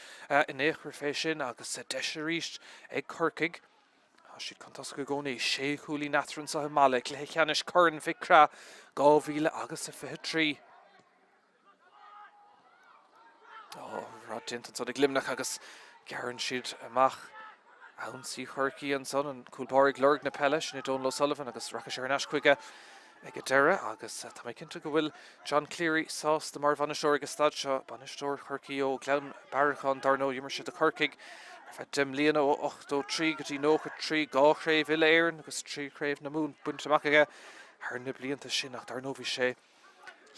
in éachar fé sin agus deise ríist ag Corcaig. Siad contas go gcónaí sé chúlaí natran sa mála le cheannis churann ficra 2000 agus a 23. Rá dintan so ag limnach agus gearann siad amach ansaí Chorcaí an son an cúlpáirigh lurg na pelle sin i dón Lo Sullivan agus racha sé ar an ascuige ag a deire agus tá mé cinnte go bhfuil John Cleary sás de mar bhainisteoir agus stad seo banisteoir Chorcaí ó gleann barachán dar nó dhiomar siad a Corcaig ar feadh dim líana ó 8-3 go dtí 9-3 2 chréibh ile éireann agus 3 chréibh na mún buinteach aige ar na blianta sin ach dar nó bhí sé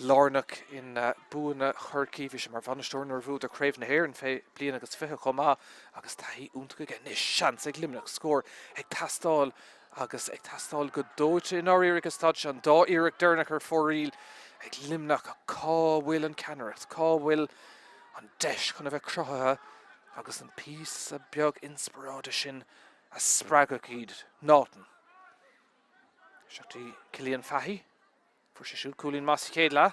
lárnach in buanna Chorcaí bhí sé mar bhainisteoir nó bhúd a chréibh na héireann fé bliana agus fiche chomá agus taí únta go níos seans ag limnach scór ag tastáil agus ag tastáil go dóite in áíir agus stad an dá iireach dearnach ar fóríl ag limnach a cá bhfuil an ceannaireacht cá bhfuil an deis chun a bheith crothathe agus an pís a beag inspiráide sin a spreagach iad nátan. Seachtaí Cillian Fahey fuair sé siúd cúlín más chéad le.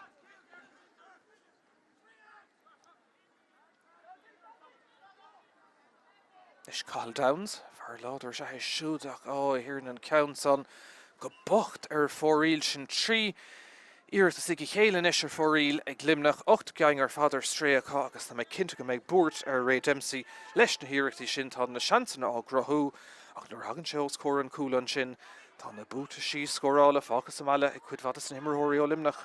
Is Cahill Downs fear láidir se é siúdach hiarn an ceann son go bocht ar fóríl sin 3 Iireachta sig chéile is ar fóríl ag limnach 8 gang ar fadar stréachá agus tá méid cinnte go méid búirt ar Ray Dempsey leis na hiireachtaí sin tá na seansanna á grothú ach nuair hagann sé scór an cúlan sin tá na búta sí scórála fáchas am eile ag cuid bhd san imreoirí ó limnach.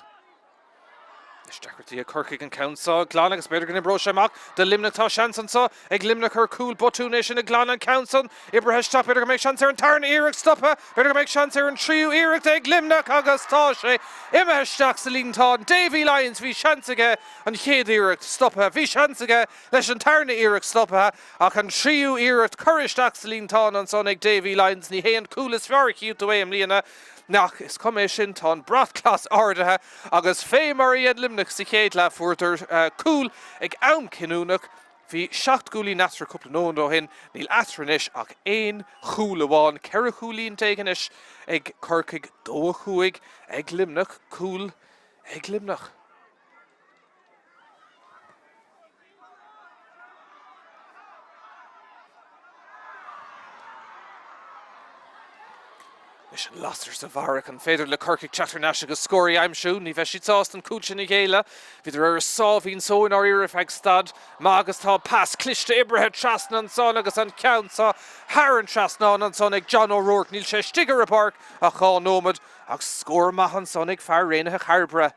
Steachtartí a Corcaigh an Counsá Glan agus beidir gan bro seach de limnatá seansá ag limna chu cool botúnéis sin a Glan an Counsán Ibre stop beidir go méid seans ar an tarn Iarracht stoppa beidir go méid seans ar an tríú Iarracht ag limnach agus tá sé imeisteach sa líntá Davy Lyons bhí seansaige an chéad Iarracht stoppa bhí seansaige leis an tarna Iarracht stoppa ach an tríú Iarracht choristeach sa líntá an son ag Davy Lyons ní héan coolas fearciú do am líana nach is comé sin tá brathclas áirithe agus fé mar iad limnach sa chéad le fuairtar cool ag am cinúnach hí 7 gúlí nasra cúpla nóin dó hin níl atranis ach 1 chúl amháin ceithre chúlín téganis ag Corcaigh 2 chúig ag limnach cool ag limnach. Is an lastar sa bharach an féidir le Corcaigh Chatternash agus scóirí aimsú ní bheith siad sást an cúilsin i ggéile viidir ar sábhín sóin ar iarra feag stad má agus tá pas cliste ibrethe trasna an son agus an Counsá Haran trasna an son ag John O'Rourke níl sé stigar a park a chá nómad ach scór maith an son ag fear réanathe charbre.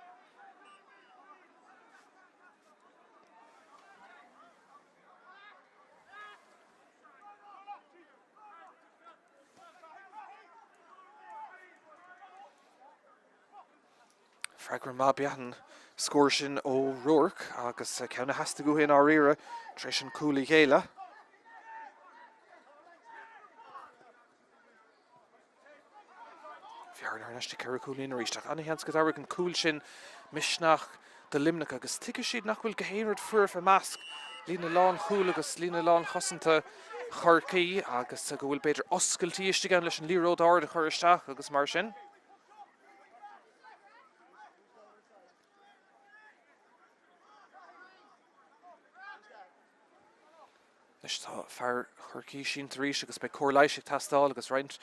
Fragra má beathan scóir sin ó Rourke agus ceanna heasta go hin á riire treis an cúlaí chéile. Fiarnar neiste ceithre cúlín a ríisteach anna heans go dtabhar an cúil sin misneach de limnach agus tuige siad nach bhfuil go héanrad fuair a measc lína lán chúil agus lína lán chosanta Corcaigh agus go bhfuil beidir oscailtí iste gan leis an líród áir a chuir isteach agus mar sin. Is tá fear Corcaigh sin taríis agus be cóirlaigh tastáil agus roint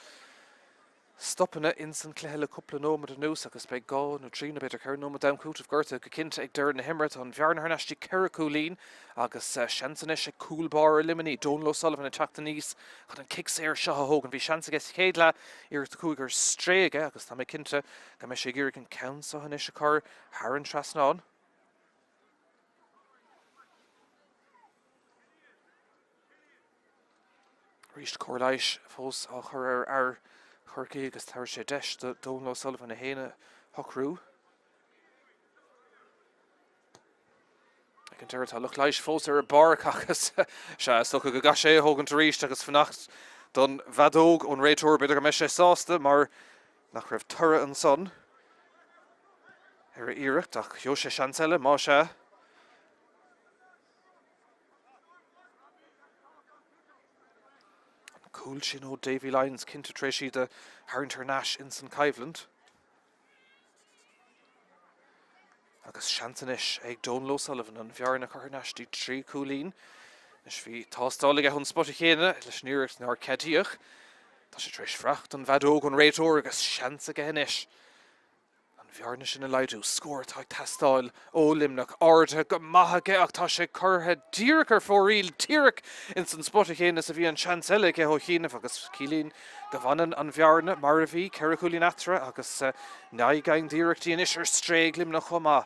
stoppanna in san cléile cúpla nómad a nús agus be gá nó trína beidir ceir nómad dam cútah gorta go cinnte ag deireadh na himret an bhearnar neistí ceithre cúlín agus seansanis ag cúlbar a limini Donal O'Sullivan a teachta níos chun an kick séir seo a hógan bhí seansaige chéad le iarracht cúigur stréige agus tá mé cinnte go mé sé ggéirigh an Counsá hanis a chur Haran trasnán. Ríist cóirlaigh fós á chur ar Corcaigh agus tar sé deis do Donal O'Sullivan a héine hochrú. Ag an deir tá luchleis fós ar a barc agus se stocha go gas sé hógan ríist agus fannacht don bhadóg ón réiteoir beidir go me sé sásta mar nach raibh tura an son ar a iarracht ach jo sé seansaile má se. Cool sin ó Davy Lyons cinnte tréis siad a Harantar Nash in san Caivland. Agus seansanis ag Donal O'Sullivan an bhearna chuirnastí 3 cúlín. Is bhí tástálaigh a chun spot a chéine leis níocht ná cedíoch. Tá sé tréis freacht an bhadóg an réiteoir agus seansaige inis. Bhearna sin a leidú scóir tá tastáil ó limnach áirthe go maithaige ach tá sé curtha díreach ar fóríl tíreach in san spot a chéine sa bhí an seansaile ag ó chéanamh agus cílín go bhanan an bhearna mar a bhí ceithre cúlín atra agus náighein díreachtaí inis ar stréig limnach chomá.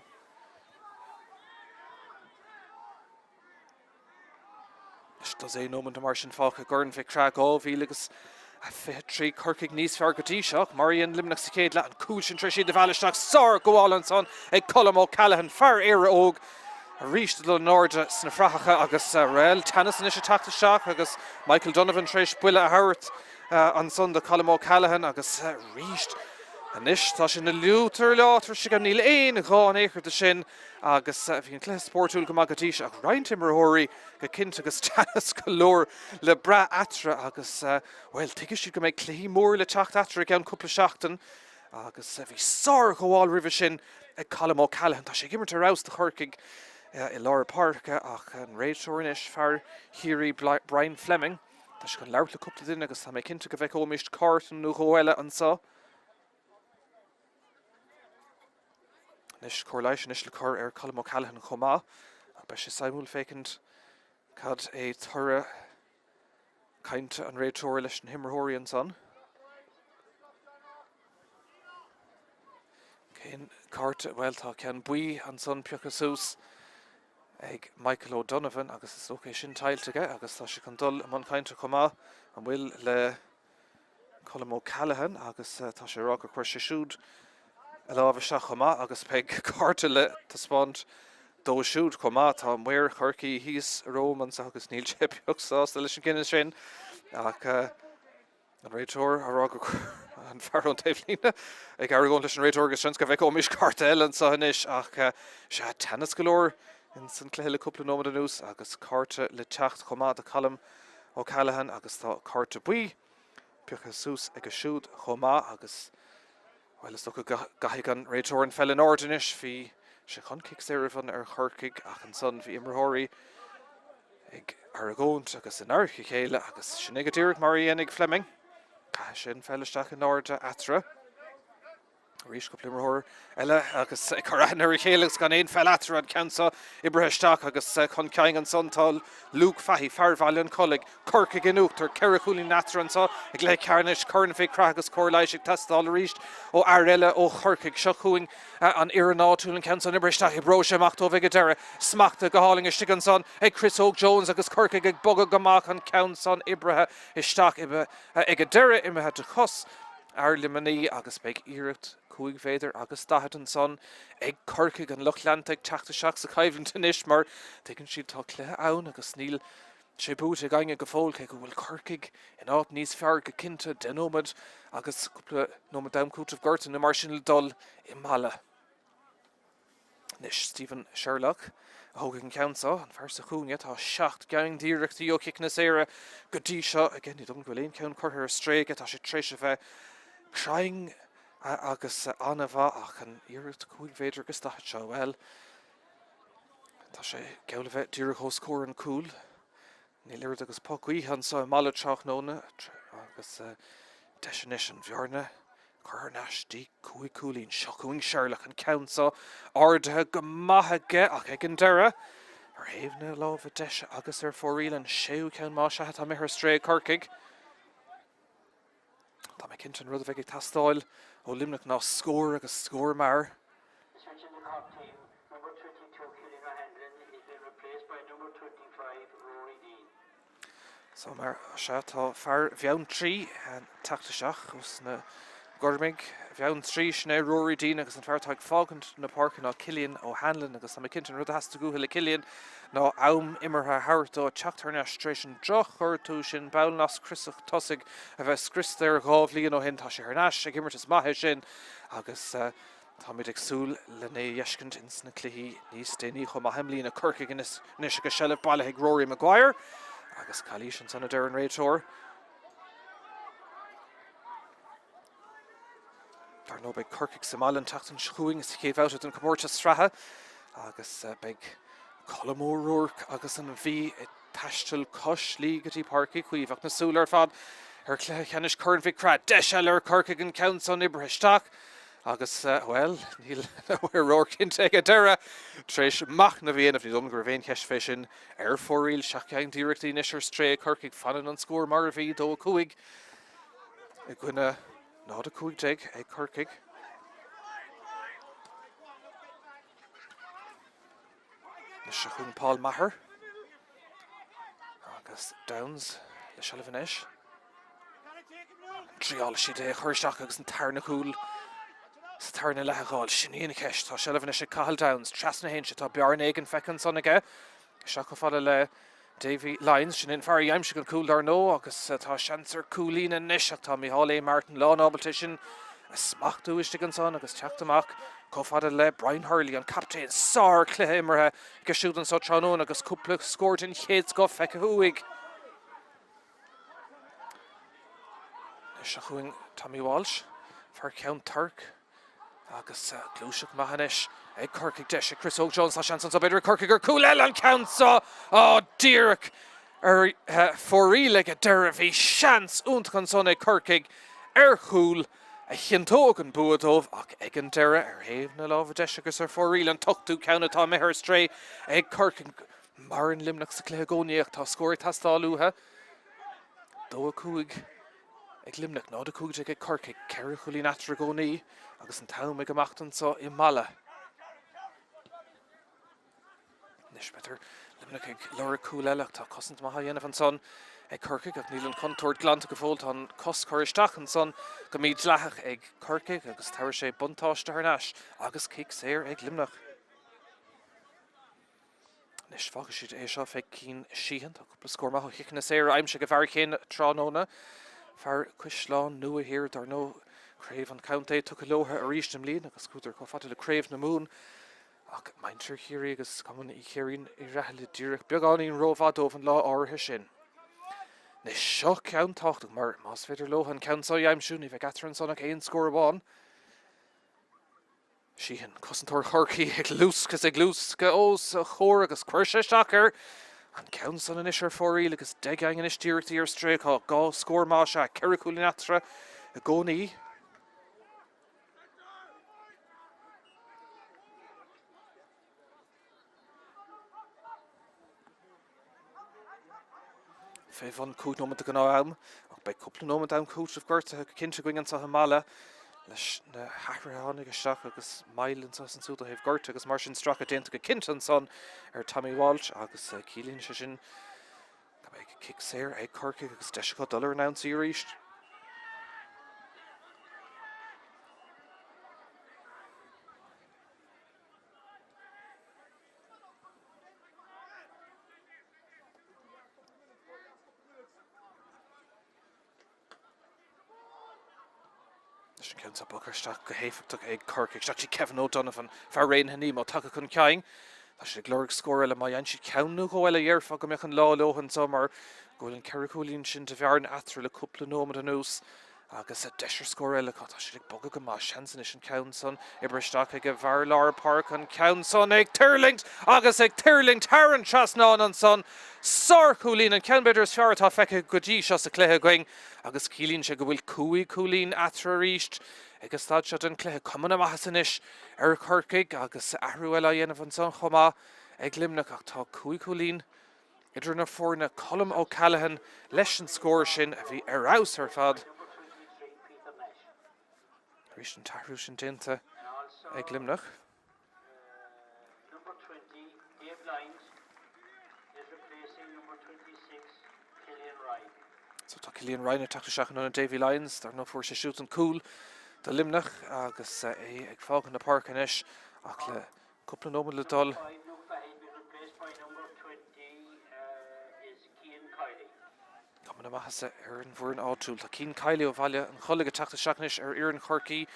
Is does é nómant mar sin fácha gurn bheith creag ábhí agus a fé trí Corcaigh níos fear go dtí seach Marion limnach sa chéad le an cúil sin treis siad de bhealaisteach sár goháil an son ag Colm Ó Callaghan fear éire óg a ríist le náirde sna frachacha agus réil tennis in is teachta seach agus Michael Donovan treis buile a hairt an son de Colm Ó Callaghan agus ríist anis tá sin na liútar látar si go níl éon gáin échirta sin agus bhí an clés sportúil go magatíis ach roinnt imreóirí go cinnte agus tennis go leor le bra atra agus well tuige siad go méid clí mór le teacht atra gan cúpla seachtain agus bhí sár go bháil ribh sin ag Colm Ó Callaghan tá sé gimmert arás de Corcaigh i Laura Parka ach an réiteoiris fear Hiri Brian Fleming tá sé go leabhar le cúpla duine agus tá mé cinnte go bheith ómist cartan nó gohile an sa. Nis cóirlaigh nis le chur ar Colm Ó Callaghan chomá ach be sé saimúil fécint cad é tura cainte an réiteoir leis an himreóirí an son. Cén cárta well tá cean buí an son peocha sús ag Michael O'Donovan agus is okay sin tailte agus tá sé chun dul am an cainte comá an bhfuil le Colm O'Callaghan agus tá sé rá go chuir sé siúd a lábh se chomá agus pe cárta le tá spáint dó siúd comá tá muir churcií híos Rómans agus níl sé beagsásta leis an cinine sin ach an réiteoir ará go an fearún taobhlíne ag aragón leis an réiteoir agus sin go bheith ómis cárta eile sa inis ach se tennis golóir in san cléile cúpla nómada nús agus cárta le teacht chomá de Colm O'Callaghan agus tá cárta buí peocha sús ag a siúd chomá agus bhfuil is go gaithigh an réiteoir an fell in ordinis hí sé chun cic séirifan ar chorcaig ach an son bhí imreóirí ag aragónt agus in airchi chéile agus sin ag dtíirg mar dhéananig Fleming cai sin fellisteach in áirde atra rís go plimreóir eile agus choranar i chéilegus gan éon fel atra an ceansa ibretheisteach agus chun ceang an sontáil Luke Fahey fearmhaile an colig corcaig in úachtar ceire chuúlín atra an sa ag le cearnis corn fé cragus cóirlaigh testáil ríist ó air eile ó chorcaig seo chuing an iarnáúil an ceansa ibretheisteach i bro séach ó bheith deire smachta go háling istigh an son ag Chris Óg Jones agus corcaig ag bogad gomach an ceann son ibrethe isteach ag a deire imethe de chos ar limaní agus beag iirecht chuig féidir agus dathad an son ag corcaig an Lochlantaigh teachta seach sa caibhann tunis mar tuigann siad tá clé ann agus níl sé bút ag gaine go fóilce go bhfuil corcaig in áit níos fearr go cinnte denómad agus cúpla nómad damcútah gorta na mar sin le dul i mala. Nis Stephen Sherlock a thógadh an ceansa an fearsa chúne tá 7 gang díreachtaí ó cic na séire go dtí seo a gin dom gohfuil éon ceann chuthir a stréige tá sé tréise bheith craing agus anna bha ach an iirecht chuig féidir agus dathad seo well tá sé geall bheith díreach ó scór an cúl ní lirid agus pocaí an sa mala teach nóna agus deisinis an bhearna chuirneistí chuig cúlín seo chuing Sherlock an ceansa ardthe go maithaige ach ag an deire ar héamhna lámh deise agus ar fóríil an séú ceann má se tá mithir stré corcaig tá mé cinnte an rud a bheith ag tastáil ó limnach ná scór agus scór mar.
Attention the cop team, number 22 Killian O'Hanlon is being replaced by number 25 Rory Dean.
So mar se tá fear bheann trí an teachta seach os na Gormig bheann trí sné Rory Dean agus an fearrtáid fágant na parkin á Killian O'Hanlon agus tá mé cinnte an rud a hasasta go le Killian ná am imirthe hairt ó teachtarna stréisisin droch chuirtú sin bailnas crisach tosig a bheith scristeir gábhlíon ó hin tá sé arnáis ag imirtas maithe sin agus tá muid ag súil le né dheiscint in sna cluichí níos déanaí chum a heimlíon a curcaig níos go sellh bailile ag Rory Maguire agus cailí sin sanna deir an réiteoir. Dar nó beag corcaig Somálan teachtain schuing is chéh out an comórte strathe agus beag Colm O'Rourke agus an bhí taistil cos lígatí parcaí chuomhach na súlar fad ar cheannis chun bhí crad deisiil ar corcaig an ceann son ibretheisteach agus well níl O'Rourke cinnte ag a deire tréis mach na bhíon a bhí dom gur bhéon ceis fé sin ar fóríil seaceang díreachtaí níos ar stré corcaig fanan an scór mar a bhí dó cuaig i gcuine ná a cúig deig ag corcaig. Is se chun Paul Maher agus Downs le Shelvanesh. Triála si dé chuirteach agus an tarna cúil sa tarna letheáil sinníana ceist tá Shelvanesh ag Cathal Downs trasna héin se tá bearn éigen fecinn son aige se go fada le Davy Lyons sin in fear aimse go cúil ar nó agus tá seansar cúlína níos ach tá Micheál Martin lá ábalta sin a smachtú iste an son agus teachtamach có fada le Brian Hurley an captain sár cluthe imirthe go siúd an so tránón agus cúpla scóir in chéad go feice thuaig. Se chuing Tommy Walsh fear ceann Turk agus glúiseach maithanis ag corcaig deise Chris Óg Jones lá seansan sa beidir corcaig ar cúil eile an ceansa á díreach ar fóríil ag a deire bhí seans úntachan son ag corcaig ar chúl a chintóg an buadómh ach ag an deire ar héamhna lámh deise agus ar fóríil an tuchtú ceannatá mithir stré ag corcaig mar an limnach sa cléagóníocht tá scóir tastáilúthe dó a cúig ag limnach ná de cúide ag Corcaigh ceir chulí natra gcónaí agus an tam ag amachtan sa I mala. Nis better limnach ag lora cúleach tá cosint maitha dhéanamh an son ag Corcaigh ag níl an contúirt glanta go fóilt an cos choiristeach an son go míid leach ag Corcaigh agus tair sé buntáiste thnáis agus cic séir ag limnach. Nis fága siad é seo feich cín síhan tá cúpla scór maith chiicna séir aimse go bhar chéin tránóna fear cuislán nua hir dar nó craobh an counté tu go lotha a ríist am líon agus cútar go fata le craobh na mún ach maintir chéirí agus cuman I chéirín I rathe le dúireach beagáín rómhádómh an lá áirithe sin. Nis seo ceann táchtach mar más féidir lotha an ceann sa aimsúní bheith gatar an sonnach éon scór amháin. Síhan cosantóir Corcaigh ag lús go ós a chóir agus cuirse steachar an ceann san an isir fórí agus degang an istíirtaí ar stréá gá scór má se ceir chulí natra a gcónaí. Fé van cút nómanta go am ach bei cúpla nómanta am cút of gurta cinnte going an sa mala leis na hathraán agus seach agus mailen sa an súta heh gurta agus mar sin stracha déanta go cinnte an son ar Tommy Walsh agus cílín se sin go beh cic séir ag Corcaigh agus de go dullar an ansaí ríist. Ceann sa bucarsteach go héifeach ag Corcaigh seach sí Kevin O'Donovan fear réon haní má take chun ceing. Tá sé glóric scóir le mai an si ceannú go bhfuil dhearfa go mechan lá lohan somar ggóil an ceiricúlín sin de bhearan atra le cúpla nómad an nús agus a deisir scóir eile tá sé ag bogad go má seansan is an ceann son I bristeach ag a bhar Lara Park an ceann son ag Tirlingt agus ag Tirlingt Taran Trasnán an son sár cúlín an ceann beidir is fearr tá feice go dtí seo sa cléthe going agus cílín sé go bhfuil cúig cúlín atra ríist agus tá se den cléthe cumann amachas inis ar Corcaigh agus ahrú eile dhéanamh an son chomá ag limnach ach tá cúig cúlín idir na fórna Colm O'Callaghan leis an scóir sin a bhí arás ar fad. Rís an tahrú sin dénta ag limnach.
Number 20, Dave Lyons, is replacing number 26, Killian Ryan.
So tá Killian Ryan a tata seach an Davy Lyons, dar nó fuair sé siút an cúl de limnach agus é ag fágan na park inis ach le cúpla nómad le dul.
Luke Fahey been replaced by number 20, is Cian Kiley.
Cumann amachas ar an bhfuair an áitiúil tá Cian Kiley ó bhaile an chuige tata seach inis ar Iarn Corcaigh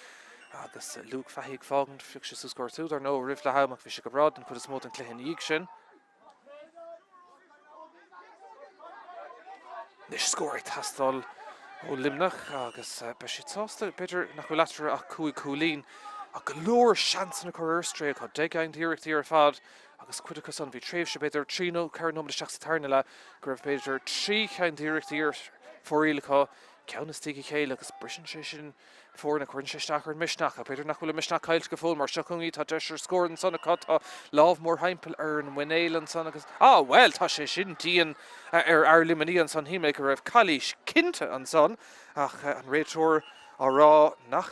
agus Luke Fahey ag fágan fiú sé sa scóir tú dar nó rih le haimach bhí sé go brád an chud is mód an cluiche íag sin. Nis scóir ag tastal ó limnach agus be si tásta beidir nach bhfuil leatra ach cúig cúlín a go leor seansan na chuir stréig chu deagain díireachtaí ar fad agus cuideachas an bhí tréimh se beidir tríó ceir nómad seach sa tarna le gur bh beidir trí cheann díireachtaí ar fórílacha ceannas tíí chéile agus brisin sé sin fór na chuann sé steach ar misneach a beidir nach bhfuil misneach caiilt go fóil mar seachúí tá deisir scóir an sanna tá lámh mór haimpel ar an Winéil an san agus well tá sé sin díon ar limaní an san híime go raibh cailís cinnte an san ach an réiteoir á rá nach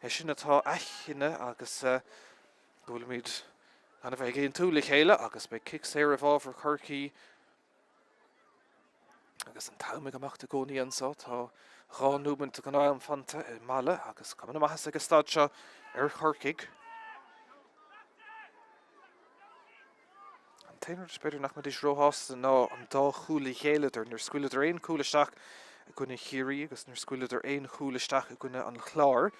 é sin atá eichinne agus bhfuil míid anna bheith géon túla chéile agus be cic séir a bháfar Corcaigh agus an taimig amachta gcónaí ansá tá ránúmanta go an fanta I mala agus cumann amachas agus stáid seo ar Corcaigh. An téann beidir nach muid is róthas ná an dá chúla chéileidir nar scuileidir aon chúlaisteach a gcuine chiaí agus nar scuileidir aon chúlaisteach a gcuine an chlár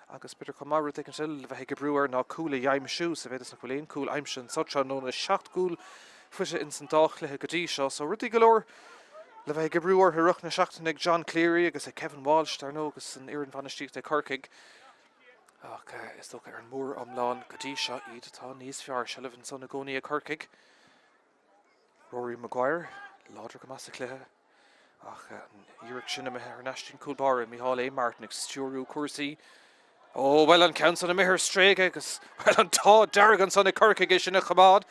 agus beidir chumara ag an siil bheith go breúir ná cúla dheimisiú sa bhéidir na bhfuil aon cúil aimse an sotra nó na 7 cúil fuise in san dáchlathe go dtí seo so rudí go leor le bheith go breúir thuireach na seachtain ag John Cleary agus Kevin Walsh dar nó agus an Iarn Bhanistíocht ag Corcaigh ach is tócha ar an mór amláin go dtí seo iad atá níos fearr se leh an son na gcónaí ag Corcaigh. Rory Maguire láidir go meas a cluiche ach an iarracht sinna me ar Nashtin Coolbar Micheál A. Martin ag stúrú cuasaí well an ceann san na mithir stréige agus well an tá deargan san na Corcaigh sin na chamád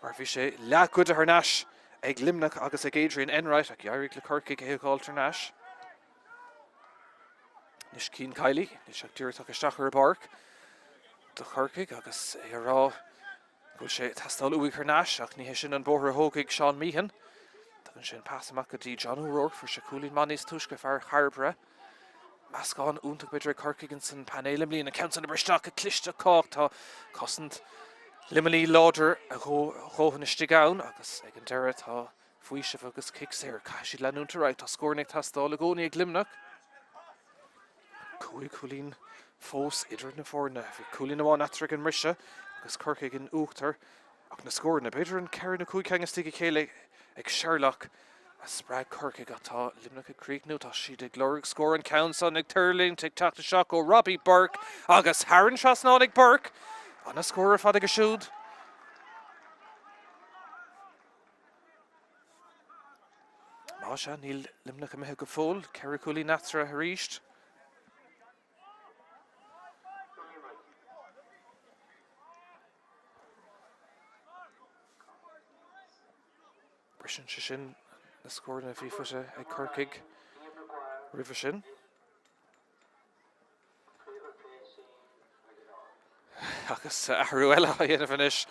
mar bhí sé leacuid a thnáis ag limnach agus ag Adrian Enright ag dhearraigh le Corcaigh ag gáil tarnáis. Is Cian Kiley, ní seach dúirteach isteach ar barc do Chorcaigh agus é rá bhfuil sé tastal uig ar náis ach ní sin an bóthar thógaigh Seán Meehan. Tugann sin pas amach go dtí John O'Rourke for se cúlín manís tuisce fear charbre. Mascán úntaach beidir Corcaigh an san panélim líon a count an bristeach a clisteách tá cosint limaní láidir a róhan istigh ann agus ag an deire tá fuaisih agus kick séir caiisiad leúnta right tá scórnig tastal a gcónaí ag limnach. Cúlín fós idir na fórna bhí cúlín amháin atrag an rise agus Corcaigh an uachtar ach na scórna beidir an ceir na cúig stigh chéile ag Sherlock a sprág Corcaigh atá limnach a críicnú tá siad ag glórig scór an countson ag Turling tic tac de seach ó Robbie Burke agus Harran Trasnánig Burke an a scór fad ag a siúd. Má se níl limnach a mithe go fóil ceir cúlí natra a ríist. Brisin se sin na scórna bhí fuise ag Corcaigh ribh sin. Agus Arruela a dhéanamh inis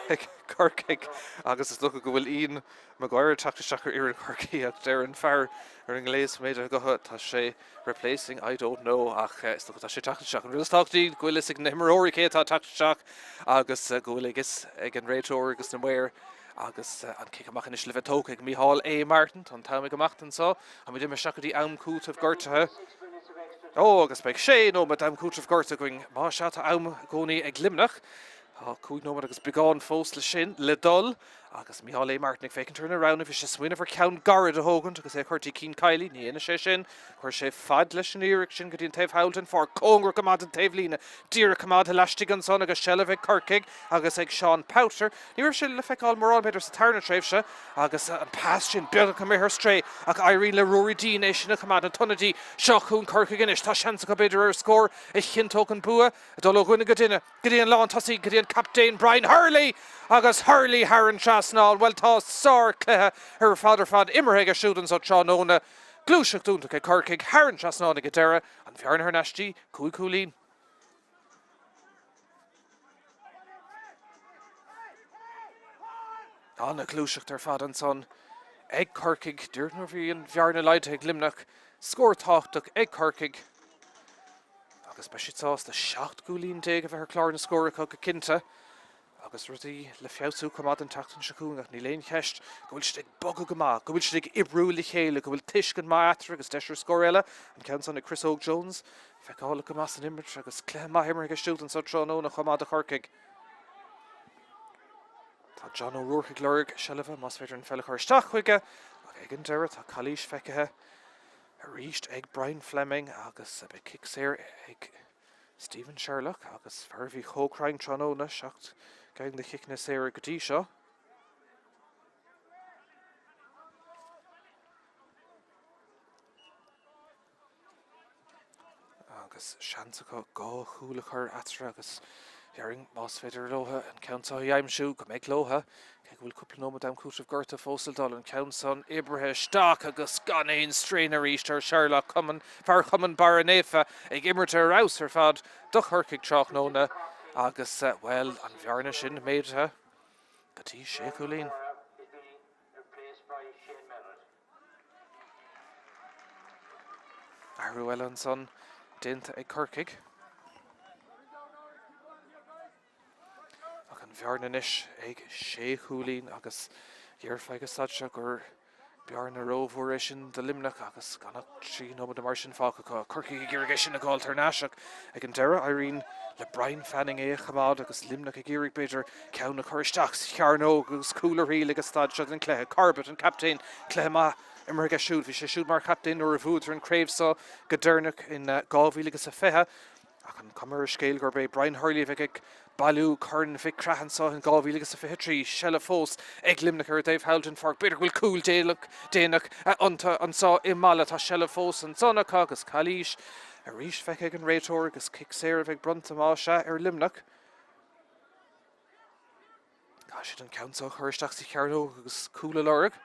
ag Corcaigh agus is lucha go bhfuil Ian Maguire tactaisteach ar Corcaigh ach deir an fearr ar an gléas méid a gotha tá sé replacing I don't know ach is lucha tá sé tactaisteach an rilastáchtaí gohfuil is ag na himróí cé tá tactaisteach agus gohfuil agus ag an réitóir agus na muir agus an cic amach inis lehetóca ag Micheál A. Martin tá táimig amachtain sá a mi dimar seachadí amcút of gortathe. Agus beag sé nó me amcút of gorta going má se tá am gcónaí ag limnach cúig nó agus beagán fós le sin le dul agus Micheál A. Martin ag fécinn turna round a bhí sé swinine for count garad a hógan agus é chuirtí Cian Kiley ní ina sé sin chuir sé fad leis an íric sin go dtíon taobh Howlton for cóngra cumad an taobh lína díra cumad leistigh an son agus seileadh ag Corcaigh agus ag Sean Powter níor sin le feiceáil marrán beidir sa tarna tréimhse agus an pás sin beag go mithir stré ach Irene le Rory Dean é sinna cumad an tunnadí seachún Corcaigh inis tá seansa go beidir ar scór i chintócan bua a dul ó ghuine go dtíon lán tasí go dtíon captain Brian Hurley agus Hurley Harran Trasnál well tá sár clethe ar fadidir fad immerthe a siúdan so Tránóna glúiseach dúnta ag Corcaigh Harran Trasnána go deire an bhearna ar neistí cúlín. Anna glúiseach ar fad an son ag Corcaigh dúirt nó bhí an bhearna leid ag limnach scórtáchtach ag Corcaigh agus be siad de 7 gúlín déag a bheit ar chlár na scóracha go cinnte agus rudí le fiosú cumad an tatan seacúnach ní léon cheist go bhfuil si ag bogu go má go bhfuil si ag ibrúla chéile go bhfuil tuiscin má atra agus deisir scór eile an ceansan ag Chris Óg Jones feiceála go más an imirt agus cléim má himar go stúltan sa Tránóna chumad a Corcaigh. Tá John O'Rourke ag glórig seileadh más féidir an fellach chuirteach chuige ach ag an deire tá Calís feicithe a ríist ag Brian Fleming agus a bit kick séir ag Stephen Sherlock agus ferbhí chócrain Tránóna seacht gaing le chiicna séir go dtí seo. Agus seansa go gá chúla chur atra agus hearing más féidir lótha an countá dheimsú go méid lótha ag bhfuil cúpla nómad am cút of gorta fósaldal an countson ibrithe stáach agus gan éon strain a ríist ar Sherlock fear chuman bar an éfa ag imirte arás ar fad do Corcaigh Tráthnóna agus well an bhearna sin méidethe go dtí sé cúlín. Arruela an son dénta ag Corcaigh ach an bhearna inis ag sé cúlín agus dhearfeige sadse gur bearna rómhór sin de limnach agus ganach trí nómad mar sin fácha Corcaigh ggéirigh sin a gáil tarnáiseach ag an deire Irene le Brian Fanning é chamád agus limnach a ggéirigh beidir ceanna chuiristeach chearnó agus cúlarí agus stad se an cléthe Corbett an captain cléma immer ga siúd, bhí sé siúd mar captain ó a bhúdar an craobhsá go dúirnach in 2025 ach an cumar scéil gur bé Brian Hurley bheith ag bailú chun bheith creachansá in 2023 sela fós ag limnach ar Dave Howlton for beidir bhfuil cúil déanach ionta ansá i mala tá sela fós an sonnach agus Calís a ríis feic ag an réitóir agus kick séir bheith brunta má se ar limnach. Tá siad an countá chuiristeach sa chearnó agus cúla lorg.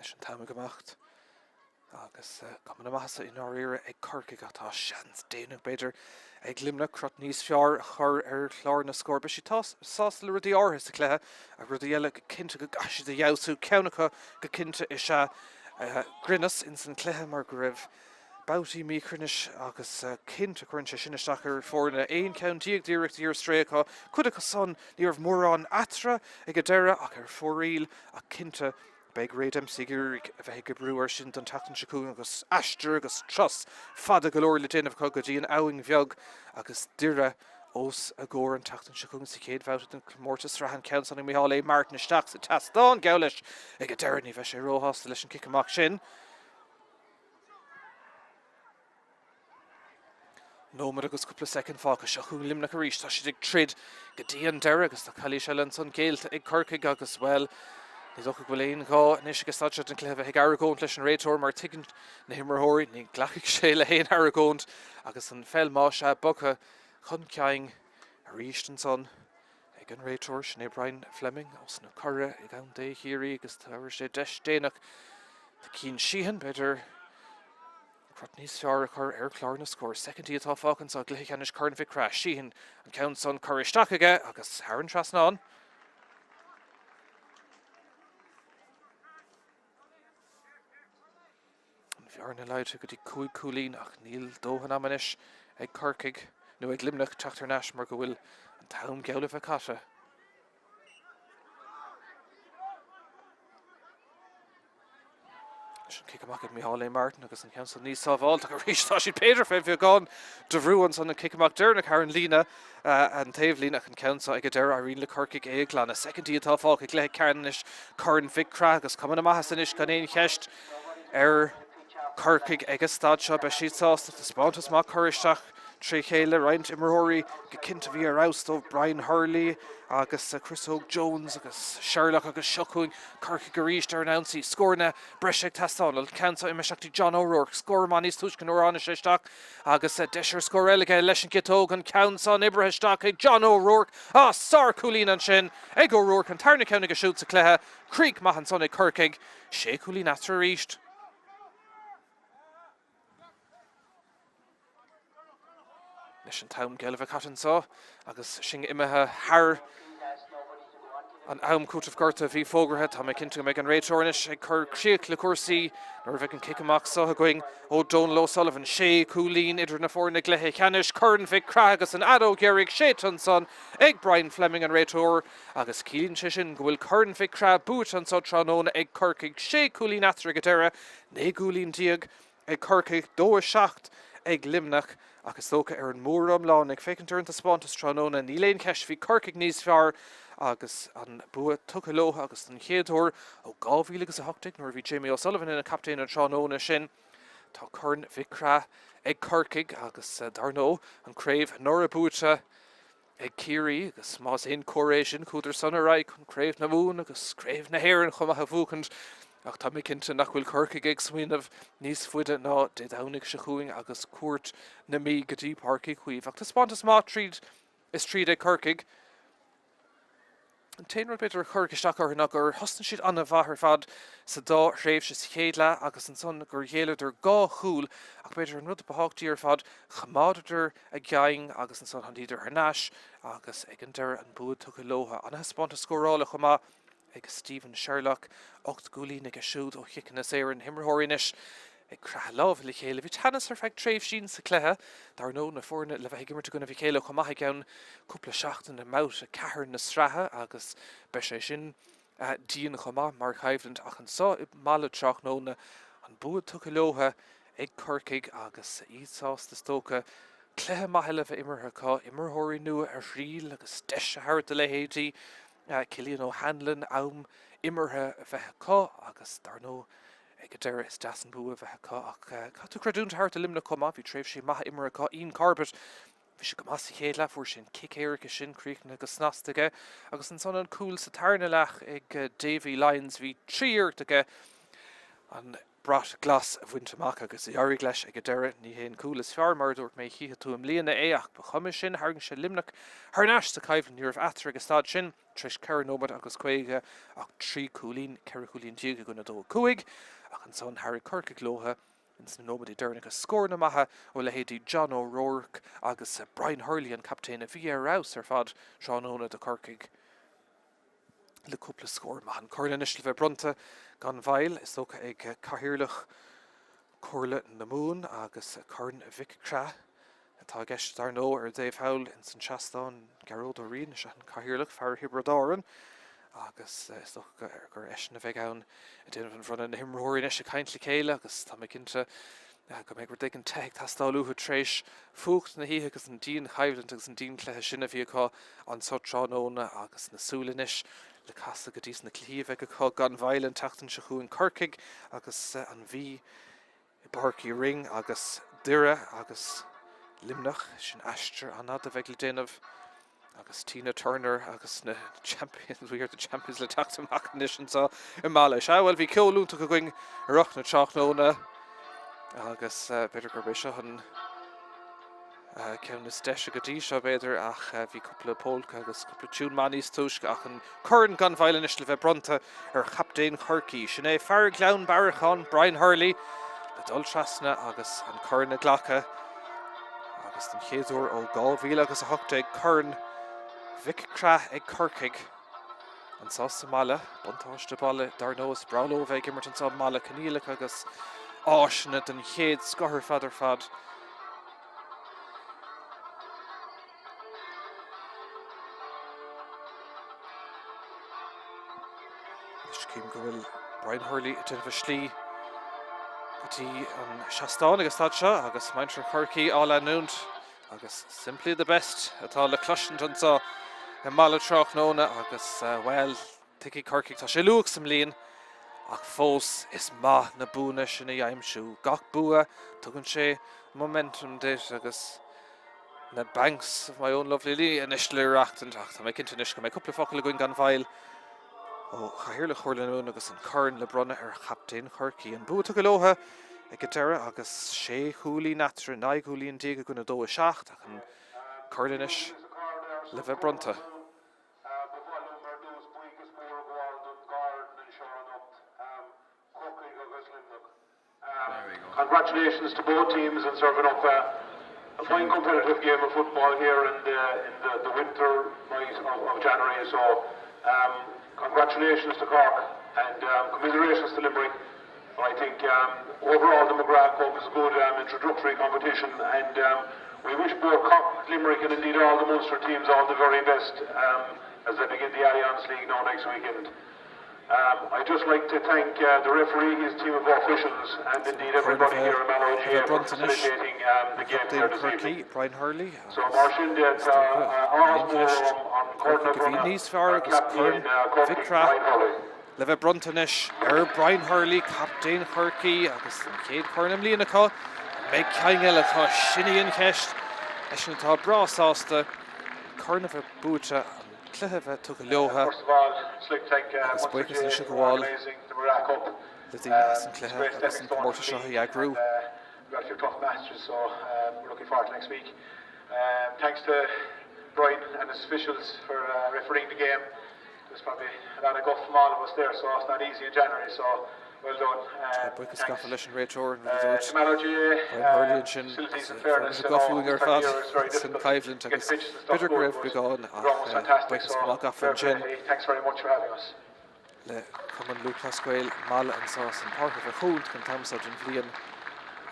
Leis an táime gemacht. Agus cuman amasa in áíire ag Corcaigh atá seans déanamh beidir ag limna crot níos fear chur chlár na scór. Ba sí sás le rudí áthas a cléthe a rudí eile go cinnte go gasí de jaú ceannacha go cinnte is se grinnas in san cléthe mar go raibh Bouty míchrinis agus cinnte chuintse sin isteach ar fórna aon ceann díag ar stréachá chuide go son níorh mórrán atra ag go deire ach ar fóríl a cinnte beag Ray Dempsey gurig a bheith go brúar sin don tatan siú agus aistear agus tros fada go leir le déanamh chu go dtí an áing bheag agus dire os a ggóir an tatan siú sa céad bheta den mórtas rahan cean sanna Micheál A. Martin isteach sa teastáin geolis ag go deire ní bheith sé róhasta leis an cic amach sin. Nómad agus cúpla second fága seachú limna go ríis tá si ag trid go dtí an deire agus tá chailí se len son géalt ag Corcaigh agus well. Ní docha bhfuil gá níos agus staid an cléibh ag Aragónt leis an réiteóir mar tuigeann na himmarthirí ní ghlachaigh sé le héon Aragónt agus an fellmá se bocha chun ceang a ríist an son ag an réiteóir sin Brian Fleming os na curra ag an dé hiirí agus táir sé deis déanaach tá cín síhan beidir crot níos fear a chur ar chlár na scór secondí atá fágan sa gluiche anis chuirn bhí crash síhan an ceann son churisteach aige agus thar an trasnán. Bhearna leid go dtí cúig cúlín ach níl dóhan amanis ag Corcaigh nó ag limnach teachtar neis mar go bhfuil an tam geolah a caite. Sin cic amach ag Micheál A. Martin agus an cheansa níos sábháilte go ríistá si Péidir fé bhí gáin de bhrúan san na cic amach dearna Karen Lína an taobh lína an ceansa ag go deir a rion le Corcaigh éaglan a secondí atá fág ag le Cairnis Corn Vic Cra agus cuman amachas inis gan éon cheist ar Corcaigh ag stad seo be síáasta tá spántas má choristeach trí chéile roiint immerthirí go cinnte bhí ar austómh Brian Hurley agus Chris Hogue Jones agus Sherlock agus seochuing Corcaigh go ríist ar an ansaí scórna breis ag teastáil ceanta imimeachtaí John O'Rourke scór man níos túiscin órána séisteach agus deisir scór eile leis an gitóg an ceann san ibreteisteach ag John O'Rourke sár cúlín an sin ag O'Rourke an tarna ceanna go siút sa cléthe críoc maihan son ag Corcaigh sé cúlín atra ríist. Leis an tam geileh catan sá agus sin imethe thar an am cútah gorta bhí fógarthe tá mé cinnte meid an réiteoirnis ag chur críoch le cuasaí nuair bheith an cic amach sa going ó Donal O'Sullivan sé cúlín idir na fórna gluthe cheannis Corn Vic Cra agus an adó Geirigh sétan son ag Brian Fleming an réiteoir agus cílín sé sin go bhfuil Corn Vic Cra bút an sa tránóna ag Corcaigh sé cúlín atra go deire né cúlín díag ag Corcaigh 2-7 ag limnach agus tócha ar an mór amláin ag fécinn turn a spántas tránóna ní léon ceist bhí Corcaigh níos fearr agus an bua tucha lótha agus an chéadúir ó 2008 nuair bhí Jamie O'Sullivan ina captain an tránóna sin tá Corn Vic Cra ag Corcaigh agus darnó an craobh nóra búte ag Ciarí agus más aon choréis sin cúidir san a raig chun craobh na mún agus craobh na hhéireann chum a bhúcant ach tá mé cinnte nach bhfuil Corcaigh ag smaoinemh níos fuide ná de dhamhnig se chuing agus cuairt na mí go dtí parcaigh chuomh ach tá spántas má tríd is tríd ag Corcaigh. An téanrad beidir churcisteach ar nach gur thosna siad anna bhathair fad sa dá réimh se chéadla agus an son gur dhéanaidir gá chúl ach beidir an rud a beáchtaí ar fad chamáidir a gceang agus an son handíidir ar náis agus ag an deir an búd tucha lótha anna spántas scórála chumá ag Stephen Sherlock 8 gúlín ag siúd ó chican na séir an himmarthirínis ag crath lábh le chéile. Bhí teannas ar feidh tréimh sin sa cléthe dar nó na fórna le bheith gimmarte gona bhí chéile chu maithe ceann cúpla seachtain na mát a cethir na strathe agus be sé sin díon chumá mar chaimhland ach an sá i mála trach nóna an búd tucha lótha ag Corcaigh agus ísásta tócha cléthe maithile bheith immertha immerthirí nua ar riil agus deis a thart le hétí Cillian O'Hanlon am immerthe bheith cá agus darnó ag go deire is deas an bua bheith cá ach catú creaúnta thart a limna comá bhí tréimh sé maithe immertha cá íon carbet bhí sé go másí chéad le fuair sin cicéiricha sin críochna agus snastaige agus an son an cúil sa tarna lech ag Davy Lyons bhí tríirtaige an brat glas a bhaintach agus I áirigh leis ag deire ní héon coolas fearmar dúirt mé chithe tú am líana éach ba chuime sin haing sé limnach th neis sa caibhann nuamh eatra agus stad sin tris ceir nómad agus chuige ach trí cúlín ceir cúlín tíige gona dó cuaig ach an son Harry Corca glótha ins na nómad I deirna agus scór na maithe ó le héadí John O'Rourke agus Brian Hurley an captain a bhí rás ar fad Seán Óna de Corcaig le cúpla scór maithe an Corla inis le bheith bronta gan bhail is socha ag cathaoirleach Corla na Mún agus Corn Vic Cra atá gceist dar nó ar Dave Howell in San Shastáin Garród ó Rion is an cathaoirleach fear Hibradáran agus is socha gur eisina bheith ann a déanamh an bhronn na himróirí is a caiint le chéile agus tá cinnte go méid gur d an teag tastáilúthe tréis fucht na híthe agus an dín chaimhlann agus an dín cléthe sinna bhíá an Seán Óna agus na súlanis le casa go dtí na clíomh go chu gan bhail an tatan se chuún Corcaig agus an bhí I Barky Ring agus Dira agus Limnach sin Astra anna a bheith le déanamh agus Tina Turner agus na champions we are the champions le taachtamach nisin sa I mála se bhfuil bhí ceolúnta go going arach na teach nóna agus beidir gur béis an ceann is deise go dtí seo beidir ach bhí cúpla pólca agus cúpla tún manís túisce ach an churann gan bhailean is le bheith bronta ar chaptéin Chorcaí sin é fear gleann barachán Brian Hurley le dul trasna agus an churann na ghlacha agus an chéadúir ó 2008 ag churann Vic Cra ag Corcaig an sásta mala buntáiste balle dar nós braló bheith gimmert an sá mala canílaach agus áisina den chéad scothir fad ar fad Cím go bhfuil Brian Hurley a déanamh slí gotí an Shastáin agus tá seo agus Maintre Corcaí á le núnt agus simply the best atá le cloisiint an sa I mála troch nóna agus well tuí Corcaig tá sé luach sam líon ach fós is maith na búna sin na dheimsú gach bua tugann sé momentum déit agus na banks of my own lovely Lee inis le reachtant ach tá mé cinnte inis go mé cúpla focail le going gan bhail ó chahirirle Chorla na Mún agus an Corn le bronna ar chaptéin Chorcaí an búta go lótha ag go deire agus sé chúlí natra 9 chúlíon díga gona 2 ach an Corlinis le bheith bronta.
Congratulations to both teams in serving up a fine competitive game of football here in the winter night of January. So congratulations to Cork and commiserations to Limerick. I think overall the McGrath Cup is a good introductory competition, and we wish both Cork, Limerick and indeed all the Munster teams all the very best as they begin the Allianz League now next weekend. I'd just like to thank the referee, his team of officials, and indeed everybody here in Mallow GA for facilitating the game here this evening.
Brian Hurley.
So Martin did on corner
Vic Cra le bheith brontanis ar Brian Hurley captain Chorcaí agus an chéad chuirnam líana acu méid ceangail atá sinnaíon cheist leis an tá brasásta chuirna bheith búte an cluthe bheith tu go leotha agus buchas na si go bháil le dtí as an cluthe agus an mórta seo eagrú.
We've got a few tough matches, so we're looking forward to next week. Thanks to Brian and his officials for refereeing the game. There's probably a lot of guff from all of us there, so it's not easy in January, so well done.
Buchas gafa leis an réiteoir an
the Mallow
Hurley sin
facilities and fairness,
a gofuing ar fad san caibhlann agus beidir go raibh go gáin ach buchas go gafa an sin
Thanks very much for having us.
le cuman Lucas Gael mala an sás an páirtha bheith chólt chun tamsa den bhliain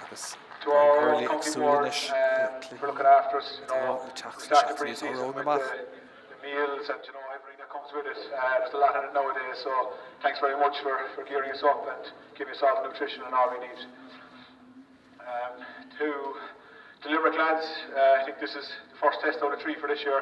agus
To our
Hurley
company board
agsúlanis
for looking after us, you know,
tax
start the
and
pre-season
our own
with
amount.
the meals and you know everything that comes with it. There's a lot of it nowadays, so thanks very much for gearing us up and giving us all the nutrition and all we need. To Limerick lads, I think this is the first test out of 3 for this year.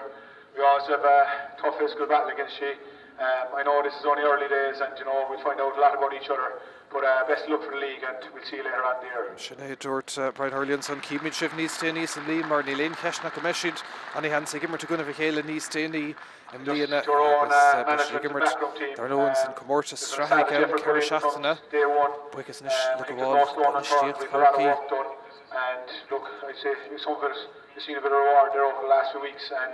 We always have a tough physical battle against you. I know this is only early days, and we'll find out a lot about each other. But best of luck for the league, and we'll see you later on in the year.
Sinead Dúirt Brian Hurley and son Keith Mitchell níos téine san líon mar ní léon ceisna go meisiid an í hansa gimmer to gona bh chéile níos téine an líana agus gimmert dar nóin san comórtas strathige ceir seachtainna buchas níos le go bháil istíocht Corky.
And look, I'd say some of it has seen a bit of reward there over the last few weeks, and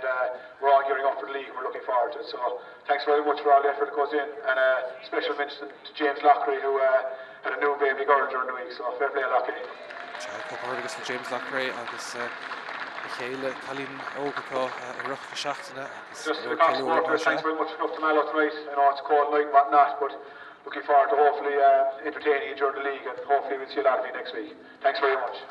we're all gearing up for the league. We're looking forward to it. So thanks very much for all the effort that goes in, and a special mention to James Lockery, who had a new baby girl during the week. So fair play, Lockery.
Agus James Lockery agus chéile Colleen Ógacha iirecht na seachtainna.
Just to the consumer, thanks very much for up to Mallow tonight. I know it's cold night and whatnot, but looking forward to hopefully entertaining you during the league, and hopefully we'll see a lot of you next week. Thanks very much.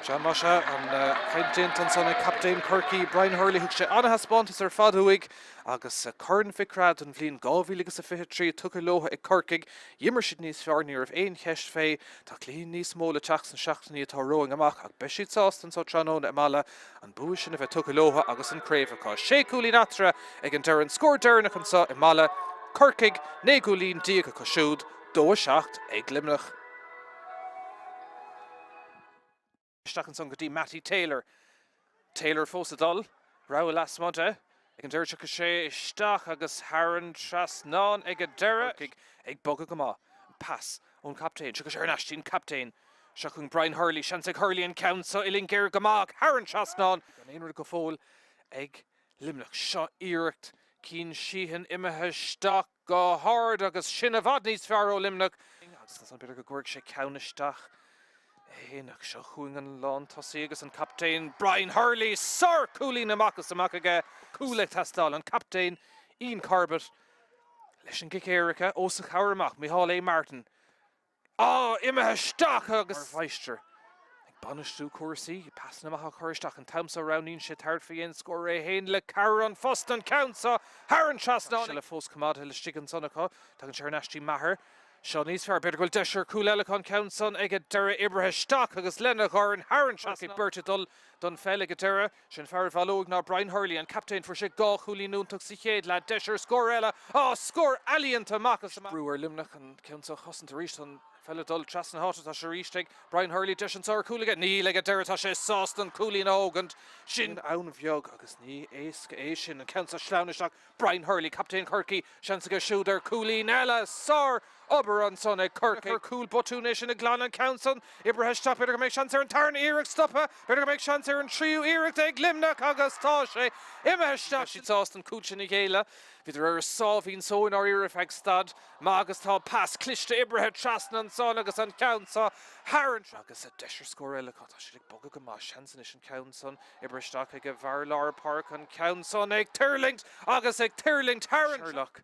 John Masha an Caidéint an sonna Captain Corky Brian Hurley thug sé anna haspáintas ar fad uig agus Corn Ficrad an bhliain 2023 tucha lotha ag Corcaig dhimmer siad níos fearní ar bh cheist fé tá clín níos móla teach san seachtaí atá roing amach ag beisiad sástan so tróna Amala an bua sin a bheith tucha lotha agus an craomhachá sé cúlín atra ag an deir an scór deirna chun sa Amala Corcaig 9 gúlín díag a cosisiúd 2-7 ag Limnach. Stachan son gotí Matty Taylor fósadal Raúl Lasmonte ag an deirte go sé isteach agus Haran Trasnán ag a deire ag boga go má pass ón captain se go sé arnastín captain seachún Brian Hurley seans ag Hurley an count so ilin géir go má Haran Trasnán an éonra go fóil ag Limnach seo iirecht cín síhan imethe isteach go hard agus sin a bhd níos fearr ó Limnach agus an beidir go gcuirg sé ceann isteach Hénach seo chuing an lán tosaí agus an captain Brian Hurley sár cúlín amachchas amach aige cúla tastal an captain Ian Corbett leis an gic éiricha os a chabhar amach Micheál A. Martin imethe isteach agus Weister ag banistú cuasaí passan amach a chuiristeach an tamsa roundín sé tart faoin scór é héin le Carr an Fost an countsa Haran Trasnán le fós cumad le stigan sonnacha tá an searnastí maithair Seo níos fearr beidir goil deisir cúleileán countson ag a deire ibrethe isteach agus lena gar an Haran Trasnán burte dul don fel ag a deire sin fearr bhalóg ná Brian Hurley an captain for sé gá chúlí núntaach sa chéad le deisir scór eile scór alíonnta amachchas Brewer Limnach an countsa chosanta ríist an fell dul Trasna háta tá sé ríisteag Brian Hurley deis an sár cúlaige ní le a deire tá sé sástan cúlín ógant sin ann bheog agus ní éasca é sin an countsa sleánisteach Brian Hurley captain Corky seansa go siúdar cúlín eile sár Ober an son ag Corcaig cool botúnéis sin a glán an countson ibrethe stop beidir go méid seans ar an tarna iireach stoppa beidir go méid seans ar an tríú iireach ag Limnach agus tá sé imethe isteach siad sástan cúlsin i chéile Viidir ar sáhín sóin ar iireach ag stad má agus tá pass cliste ibrethe Trasna an son agus an countsa Haran agus a deisir scór eile tá siad ag boga go má seansan is an countson ibreisteach ag a Bharlar Park an countson ag Tirlingt agus ag Tirlingt Haran Sherlock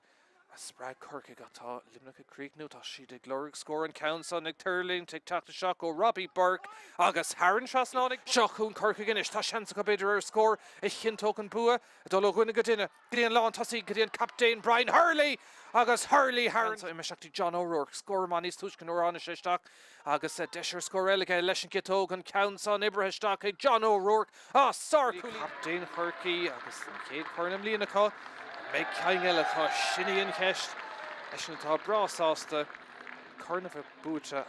Sprag Corcaig atá Limnach a Creeknú tá siad ag glóric scór an countson ag Tirling ag teachta seach ó Robbie Burke agus Haran Trasnán ag seachún Corcaig inis tá seansa go beidir ar scór i chintócan bua a dul ó ghuine go duine gríon lán tosaí gríon captain Brian Hurley agus Hurley Haran so imeseachtaí John O'Rourke scór man níos tuiscin órána séisteach agus deisir scór eile leis an citóg an countson ibrethe isteach ag John O'Rourke sár captain Corky agus an chéad chornam líanacha Meg Kaingel a Shinian Kesh, Eshnata Brasásta, Carnival Bucha,